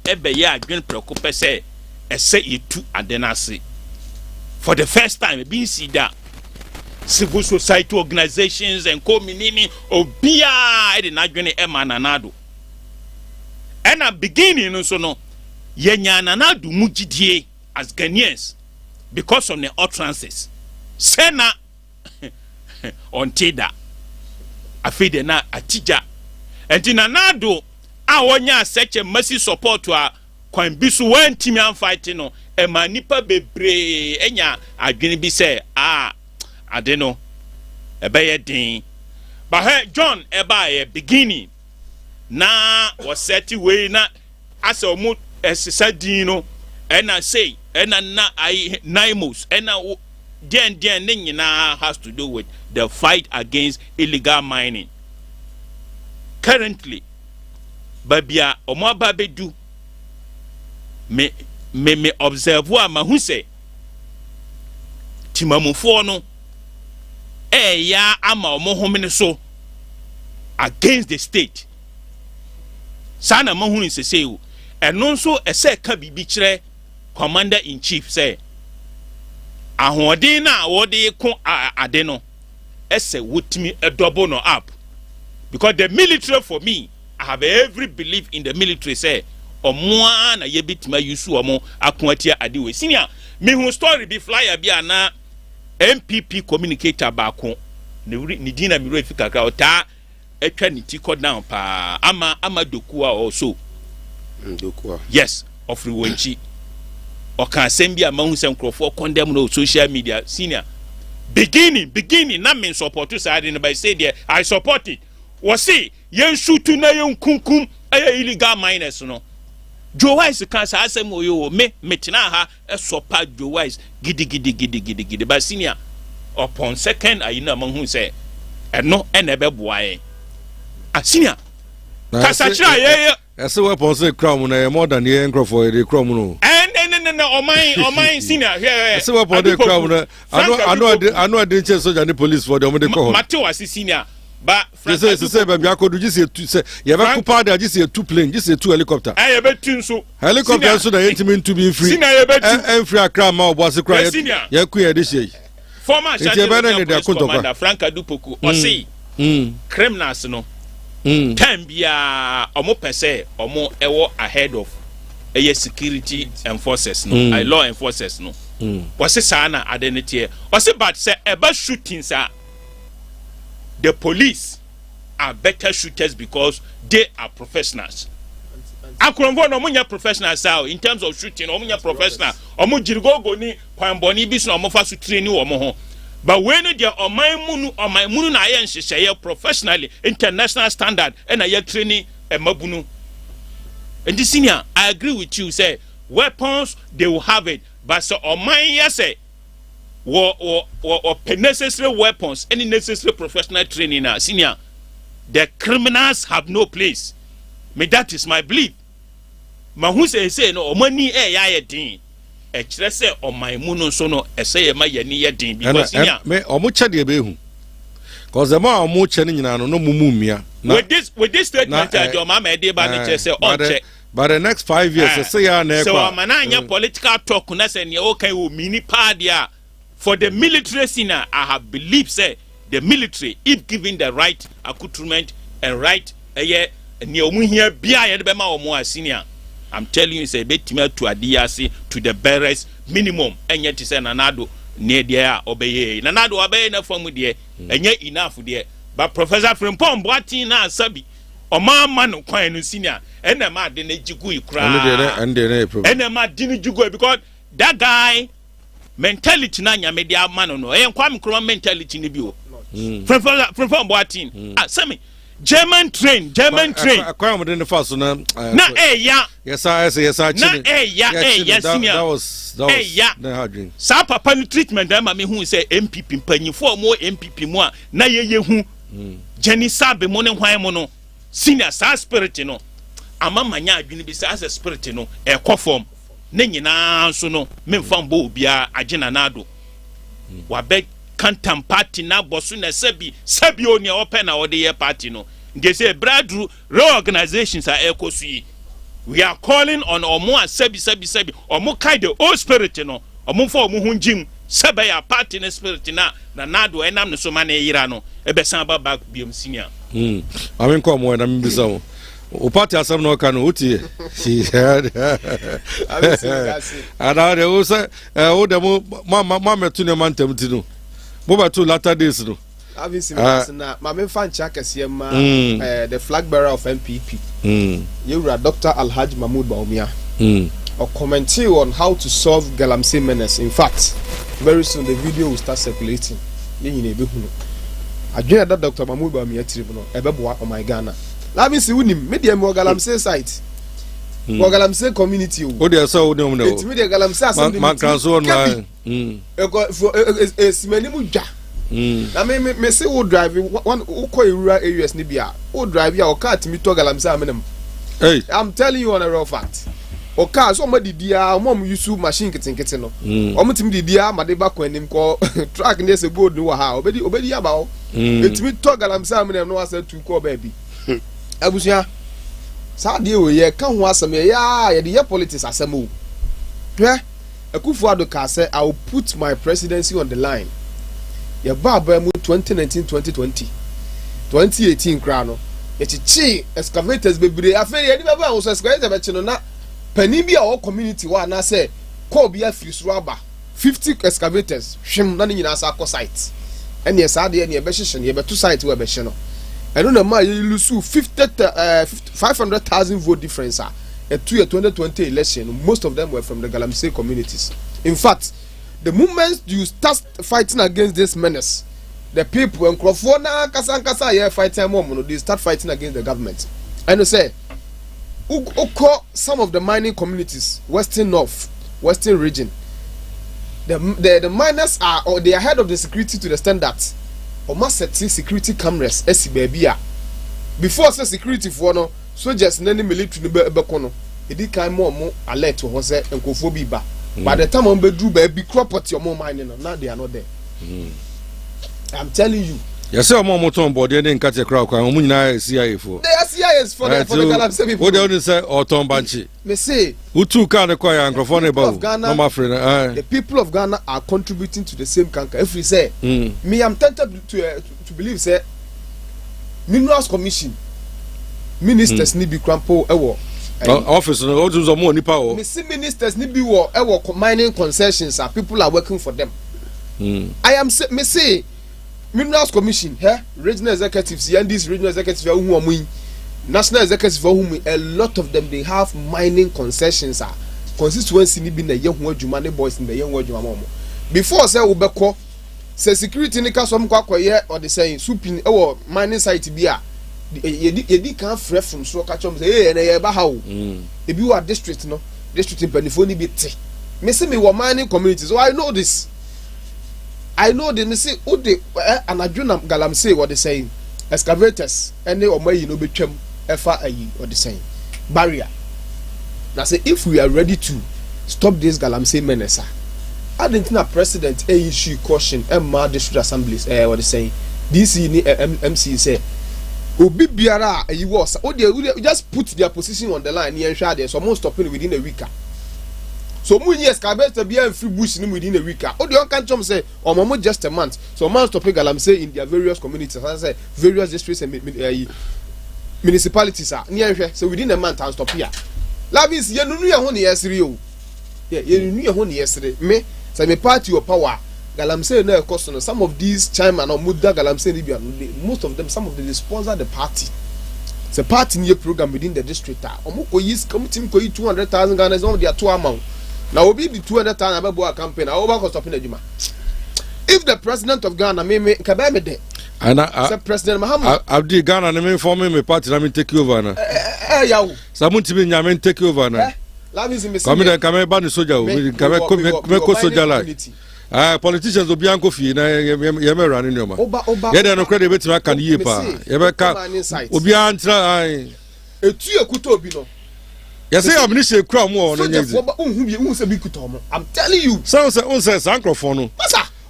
E: ebe ya adwen preocupe say ese etu adenase for the first time being see that civil society organizations and community obia e de nadwene ema nanado and at beginning so no yenya nanado mugidie as Ghanaians because of the utterances say na on teda afide na atija enti nanado wonya such a mercy support to a kwan bi so wan timi am fight no e ma nipa bebre enya adwene bi say ade no e be ye din but hey John e ba ye beginning na was set way na as omu esesa din no e na say e na naimos e na den ne nyina has to do with the fight against illegal mining currently babia omo aba bedu me observe wa ma hu se timamufo no ya ama omo homene so against the state sana ma hu nseseu eno nso ese ka bibi kire commander in chief say ahoden na wode ko ade no ese wotimi double no up because the military for me I have every belief in the military say omo na ye bitima yusu omo akoatia ade we senior me hu story bi flyer bi ana MPP communicator baako ne dina mi refi kakra ota etwa ne ti down pa ama dokua also
G: dokua
E: yes ofri wonchi oka asem bi ama hu sem crofo condemn no social media senior beginning na me support to side in by say there I support it was say yen shoot na yen kunkum illegal miners no Joe Wise can say asem oyo me tina ha support Joe Wise gidi but senior upon second ayina among who say no ebe boaye a senior kasachira ye
A: ese weapon say crown na more than the encro for the crown no
E: no o mine senior here
A: ese weapon the crown na I know didn't change soldier and police for them dey call
E: Mateo as senior but
A: say baby akodu just say you have couple there just two plane just two helicopter
E: you be tun so
A: helicopter so that intimate to be free and free akra ma oboase kra ya ku ya dey shey
E: former commander Frank Adupoku o say criminals no time bia omo pese omo ewo ahead of security enforcers no law enforcers no was say sana identity o say but say eba shootings are the police are better shooters because they are professionals. Akrombo no munya professionals in terms of shooting omunya professional omu jirigogo ni kwamboni bi so omo fa so training omo ho but when they oman munu na yen hyehyeye professionally international standard and na training mabunu and this senior I agree with you say weapons they will have it but so oman yes or necessary weapons any necessary professional training now senior the criminals have no place me that is my belief ma who say no omani ya din e kire say omanmu so no e say ma yani ya din because senior
A: me omuche de be hu cause the more omuche ni nyina no mumumia
E: with this statement your mama e dey ba ni kire say on check
A: but the next 5 years say ya na e
E: kwa so mananya political talk na say ne o kan o mini padia for the military senior I have believed say the military if given the right accoutrement and right ne omu hia bia ye de be ma omu senior I'm telling you say betima to adiase to the barest minimum enye ti say nanado ne dia obeye nanado obeye na famu de enye enough de but Professor Frimpong Boatin na sabi omama no kwan no senior ena ma de na jigu ikra ena ma de na jigu because that guy mentality na nya media man no kwam kro mentality ni bi o Frimpong Boatin semi German train
A: kwam de the first na yes I
E: na yes
A: that was the hard dream
E: sa papa no treatment am me hu say MPP mpanyifo mo MPP mo na ye hu Jenny Sabe mo ne hwan mo no senior sa spirit no ama manya adwene bi sa as spirit no e form ne nyina so no memfa mbo obia agena nado wa be kantam party na bosu na sabi oni open na ode ye party no nge say bradru reorganizations are ekosu we are calling on omo sabi omo kai the old spirit no omo fa omo hunjim sabe ya party na spirit na nado enam no so ma na yira no e be san ba back biom senior
A: amen ko mo na mbisa o party asam no ka no uti ada de o say o de mo ma metu ne mantem ti no bo ba to latter days no
F: obviously na ma me fan cha kese ma the flag bearer of MPP you Dr. Alhaji Mahmoud Baumia or commenting on how to solve Galamsey menace. In fact, very soon the video will start circulating. Again, that Dr. Mahmoud Baumia tribunal ebeboa on my Ghana. Let me see unim media mo Galamsey site. Mo Galamsey community
A: o dey so unim no.
F: It's media Galamsey assembly.
A: Man can so online.
F: Simenimu dwa. Na me say wo drive one rural areas ni bia. Wo drive ya o car timi to Galamsey amenem.
A: Hey,
F: I'm telling you on a real fact. O car so mo didia mo use machine kitten no. O mo timi didia ma de ba ko anim ko track ne se gold no ha. Obedi ya ba o. Etimi to Galamsey amenem no asa tu ko baby. Abusia sa de o ye ka ho asem ye de ye politics asem o. Hwe Akufo-Addo ka say I will put my presidency on the line. Ye ba mu 2019-2020 2018 kra no ye chichi excavators bebre afa ye di baba wo excavator be chi no na panin bi a ɔwɔ community wa na sɛ call bi afiri soro aba 50 excavators hwem na ne nyinaa sa akɔ site ɛne ɛsaa deɛ ne ɛbɛhyehyɛ ne yɛbɛto site wɔ ɛbɛhyɛ no ɛno na ma yɛlusu 500,000 vote difference a ɛtu yɛ 2020 election most of them were from the Galamsey communities. In fact, the moment you start fighting against this menace, the people and Krofona Kasankasa yeah fighting more, they start fighting against the government. And you say, some of the mining communities, Western North, Western region, the miners are or they are ahead of the security to the standards. Almost setting security cameras, SCBA. Before say security for no soldiers and any military bekono, it did kind more alert to Jose and Kofobiba. By the time on bedroom baby crop at your more mining, now they are not there. I'm telling you. Yes, sir, more motor board, they didn't catch a crowd. I'm not CIA for. They are CIS for the Galamsey people. What they only say, or Tom Banchi. Me say, who took out the choir and microphone about Ghana? My friend, the people of Ghana are contributing to the same canker. If we say, me, I'm tempted to believe, say, Minerals Commission, ministers need be crampo, office, all those are more nipa. Me see ministers need be mining concessions, people are working for them. I am me say. Minerals Commission, regional executives, and these regional executives who are national executives for whom a lot of them they have mining concessions. Constituency ni be the young Jumane boys in the young Jumamo. Before say Ubeko, say security in the some quack or the saying souping or mining site beer. You can't fresh from so catch them say, and a bahau. If you are district, no district in Penifoni bit. Missing me were mining communities, so I know this. I know they say, oh, they and I do not Galamsey what they saying. Excavators and they may you know become FIE or the same barrier. Now say if we are ready to stop this Galamsey menace, I didn't know president issue caution and district assemblies what they saying. DC MC say Obi Biara you was oh they just put their position on the line here and share so most stopping within a week. So mu years Kabesta be and free bush within a week. Oh, the can't come say or mama just a month. So man stopping Galamsey in their various communities, I say various districts and municipalities are near so within a month and stop here. Lavis you knew your honey yesterday. Yeah, you knew your honey yesterday. Me say me party your power. Galamsey no cost some of these chairman or Muda Galamsey Libya, most of them, some of them sponsor the party. It's a party near program within the district. Omuko is committing 200,000 Ghana is on their two amount. Now will be the 200,000 about campaign. I over stopping the Juma. If the president of Ghana may Kabame de, and President Mahama Abdi Ghana and me form me party, I mean take you over now. Someone to me, I mean take you over now. Come in and come back to Soja, come Soja like. Politicians will be uncle fee, Yammer running your man. Get no credit to my can ye pa. Yabaka will be answer. A 2 kuto bino. Yes, I'm not sure more. I'm telling you. Sounds Sancrophone.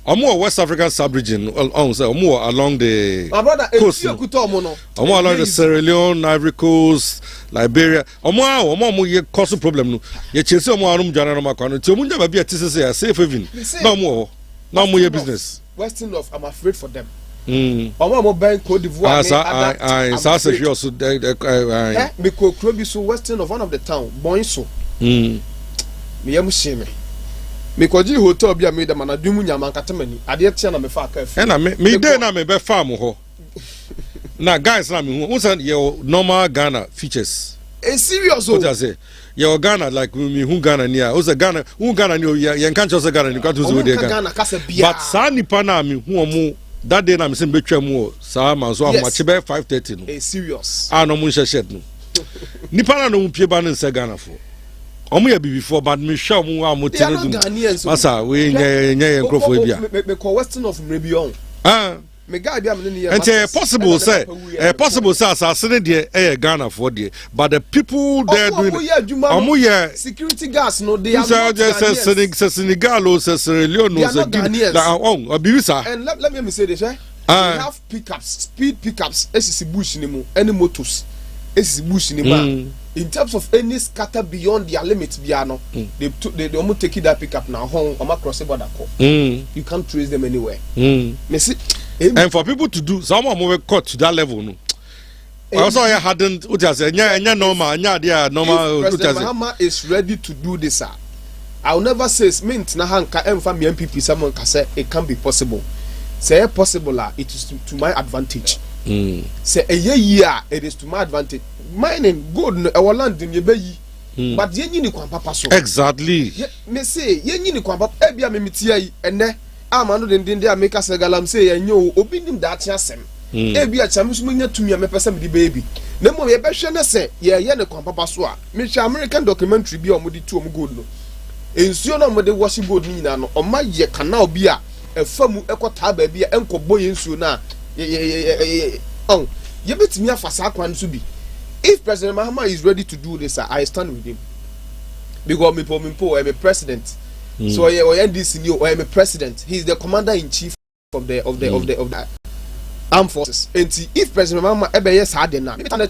F: Or more West African sub-region, or more along the coast. Or more along the Sierra Leone, Ivory Coast, Liberia. Or more cause problem. Yet you say more General Macron. To Munda be a TCC, safe haven. No more your business. Western of I'm afraid for them. More bank Cote d'Ivoire. I also because Krobiso Western of one of the town, Boinso. Me shame. Because you hotel be made a man a dumunya man catamani. I did tell me far careful. And I me then I may be farm ho. Now, guys, what's your normal Ghana features? A serious what I say. Your Ghana like me who Ghana near. Who's a Ghana who Ghana new you can't just a Ghana you can't do Ghana. But Sani Panami who are more. That day I'm saying betray more. Sama so much be 5:30. A serious. Ah no munsha shed no. Nipana no mpie ba no se Ghana for. Omo ya before but me sure mo wa mo tene dum. Masa we nya enkrofo bia. Me call Western of Rebion. Ah. Me guy bia me ne. And possible say asase de Ghana for there. But the people there doing omo ya security guards no they are just Senegal or Sierra Leone or Guinea. And let me say this, we have pickups, speed pickups, SCC bush ni any motors. SCC bush ni in terms of any scatter beyond their limits, biano, they almost take that pickup now home or across the border. You can't trace them anywhere. And for people to do, someone will cut to that level. No,
A: Also, I hadn't. Normal. Normal.
F: President Mahama is ready to do this, sir. I'll never say mint na hanka emfa me MPP someone can say it can be possible. Say possible, it is to my advantage. Say a year, it is to my advantage. Mining good, our land in Yebeyi. But yen ni kwampa paso.
A: Exactly.
F: Me say yen ni kwampa ebia me mitia yi ene amano den den dey make us galam say yen yo obi nim da atia sem. Ebia chamusu munya tumi a me pesa me di baby. Na mo ye behwe na say ye ne kwampa paso a me hwe American documentary bi o mo di tu o mo gold no. Ensuo na mo de washi gold ni na no o ma ye canal bi a efamu ekota ba bi a enkobo ye nsuo na oh ye betimi afasa kwan so bi. If President Mahama is ready to do this, I stand with him. Because I am a president. So I am this new. I am a president. He is the commander in chief of the armed forces. And if President Mahama ever yes had enough, and I'm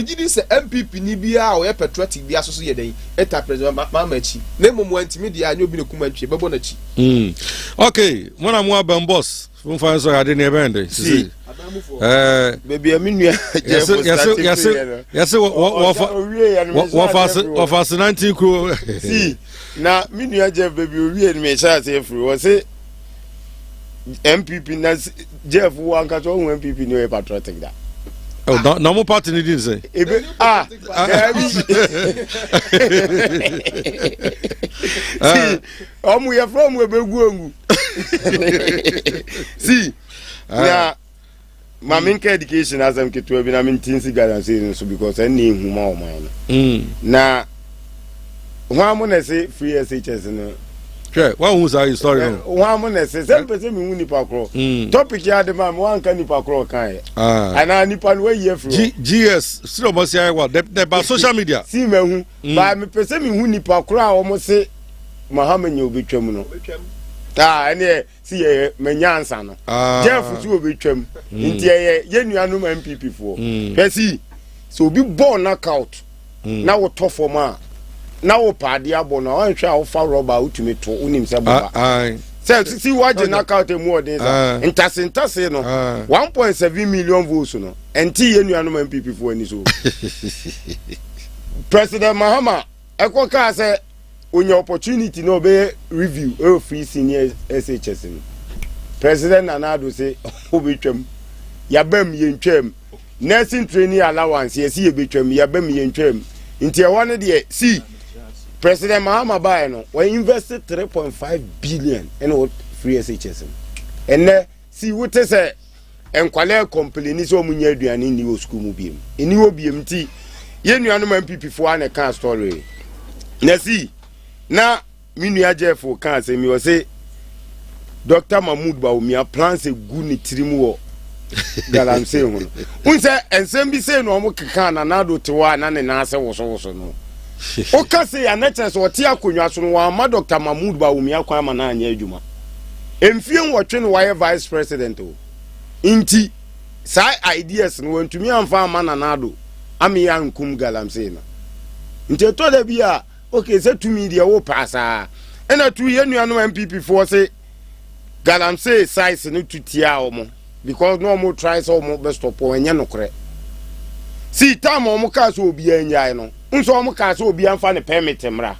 F: this MPP ni bia or patriotic bia so ye den. Eta President Mahama chi. Nemo mo ntimi dia anyo bi ne kuma twi bebo na chi.
A: Okay, when I'm one boss. From fire so I didn't even see.
G: Baby, I mean, yes,
A: what fast 19 crew.
G: See, now, Minya Jeff, baby, read me, say, was it MPP, Jeff, one catch on MPP, no patriotic that.
A: Oh, no more party didn't say.
G: We are from where we see, now, my main education as I'm get to have been I'm in Tinsy Garden so because I need whom all mine. Now, one when say free SHS in
A: okay, what was our story?
G: One when say 7% in Nipacro. Topic ya the man one can Nipacro kind. And I Nipan way here from
A: GS, still must say what the social media.
G: See me, by me person who Nipacro almost say Mohammed you'll be terminal. And see menyansa no Jeff will be trim nti ye nuanu MPP for pesi so be born knockout na wo to for ma na wo paade abo na wan hwa wo fa rubber utumi to unim se baba see what the knockout emu odin sa intase no 1.7 million votes no enti ye nuanu MPP for ani so President Mahama ekoka say on your opportunity no be review free senior SHS. President Nanado say obetwam yabam yentwam nursing training allowance yes ye betwam yabam yentwam nti e one de see President Mahama buy no we invested 3.5 billion in free SHS and see what say enkwale complain so munya aduane ni wo school mu biem eni wo biem ti ye nuanom MPP fo an kan story na see na minua Jeff kan say mi o say Dr. Mahmoud Bawumia plans a good ni tirimu wo galamse ho un say ensem bi say no mo keka na nado tewa na ne na ase woso no o ka say ya nature so tie akonwa so no wa ma Dr. Mahmoud Bawumia kwa ma na anya adwuma emfie nwotwe no wa vice president o inti sai ideas no wantumi amfa ma na nado ami ya nkum galamse na nti to da bia okay say to me dia wo pasa ena tu ye nuanu MPP for say galamse size no tutia omo because no more try so mo best stop enye no kore see time omo ka so obi anyai no nso omo ka so obi amfa ne permit mra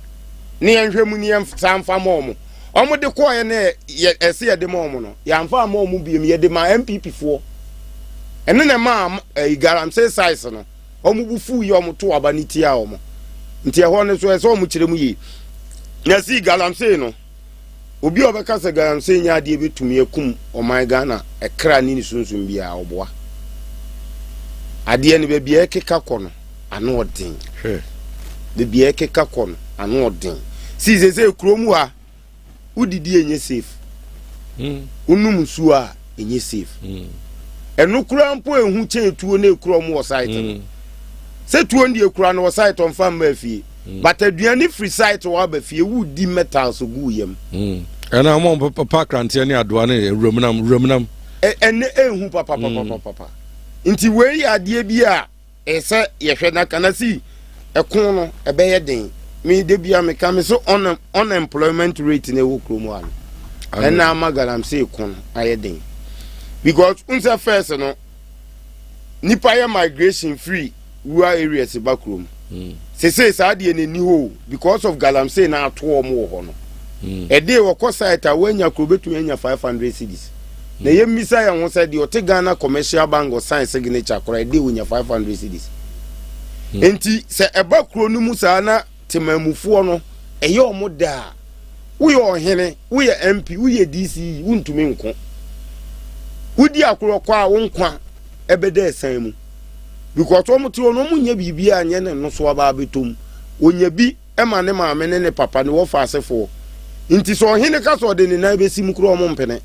G: ne enhwemu ne amfa mo omo de ko ye ne ese ye de mo no ya amfa mo biem ye de ma MPP for ene ne ma galamse size no omo bufu ye omo to aba ne tia omo nti e ho ne so ese omo kiremu yi na see galamse no obi obeka se galamse nya ade betumi akum oman Ghana ekra ni sunsun bia oboa ade ne be bia ekeka kono ano odin be bia ekeka kono ano odin si ze kromu a udidi enye safe unum su a enye safe enu kura mpo ehu chetuo na ekromu wo site se tuo ndi ekura no wo site on fam mafie but aduane free site wa ba fie wudi metal so gu yam
A: ana mo papa krantie ne adoane rumnam
G: ene ehu papa nti we ade bi a ese ye hwe na kana si ekon no ebe ye den me de bia me ka me so unemployment rate na wo kromo an ena magalam se ekon aye den because unse first no nipa yɛ migration free rural areas ba kurom sese saa deɛ n'ani hɔ because of galamsey na ato wɔn wɔ hɔ no ɛde wɔkɔ site a wɔanya kuro betumi anya 500 cedis na yɛ mmisa yɛn ho sɛ deɛ ɔte Ghana commercial bank sign signature kora ɛde wɔnya 500 cedis enti sɛ ɛba kuro no mu saa na temamufoɔ no ɛyɛ ɔmo da woyɛ ɔhene woyɛ MP woyɛ DC wontumi nko wodi akoro kɔ a wo nkwa ɛbɛda ɛsan mu because ɔmo te ɔno ɔmo nya biribi a nyɛ ne no so aba abetom onya bi ɛma ne maame ne papa ne wɔfa asefo nti so ɔhene ka so ɔde ne nan bɛsi mu kuro ɔmo mpene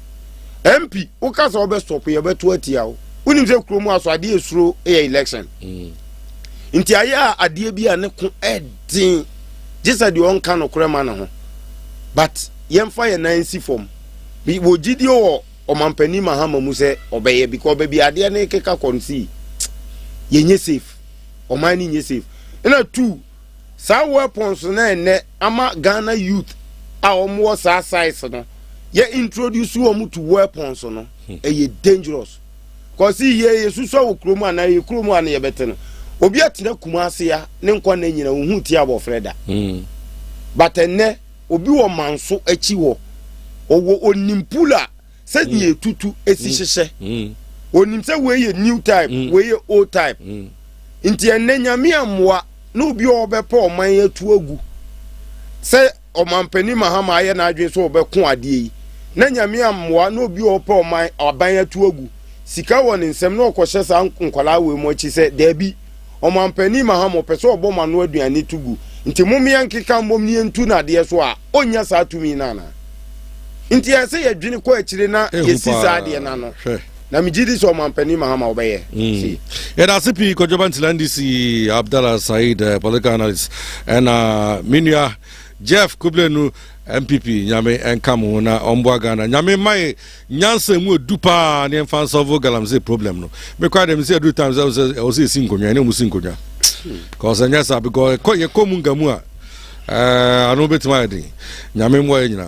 G: MP wo ka so ɔbɛ stop yɛ bɛto atia wo wonim sɛ kuro mu aso ade esuro ɛyɛ election nti ayɛ a adeɛ bi a ne ko ɛdin gisa de ɔnka no kora ma ne ho but yɛmfa yɛ nan si fam bi wo gidi wɔ ɔmampani Mahama mu sɛ ɔbɛyɛ because baabi adeɛ ne keka kɔnsi yenye safe ɔman ni nye safe na two saa weapons na ene ama Ghana youth a ɔmo saa size no ye introduce wɔn to weapons no ɛyɛ dangerous cause ye suso wo kromu ana ye kromu ana ye bete no obi atena Kumase ya ne nkwa na nyina wo hu ti abofreda but ene obi wo manso achi wo owo onimpula sɛ ye tutu esi hyehye onim sɛ we ye new type we ye old type nti ene nyame amwa na obi obɛpɛ ɔman atu agu sɛ ɔmampani Mahama ayɛ na adwen so obɛko ade yi na nyame amwa na obi obɛpɛ ɔman aban atu agu sika wɔ ne nsɛm na ɔkɔhyɛ sa nkwala we mu akyi sɛ dabi ɔmampani Mahama pɛ sɛ ɔbɔ ma no aduane tugu nti momia nkeka mbom ne ntu na de so a onya saa tumi nana nti ya sɛ yɛdwene kɔ akyire na yɛsi saa de na no na mejidi so ɔmampani Mahama obɛyɛ
A: yɛda sipi kɔdwoba ntilandi si Abdallah Said political analyst ɛna minua Jeff Kublenu MPP nyame enkamu na omboa Ghana nyame mai nyansa mu dupa ne mfa solve galamsey problem no me kwa dem say do times I was sinkonwa ne mu sinkonwa cause nyasa because ye komunga mu a ano betima ade nyame mo nyina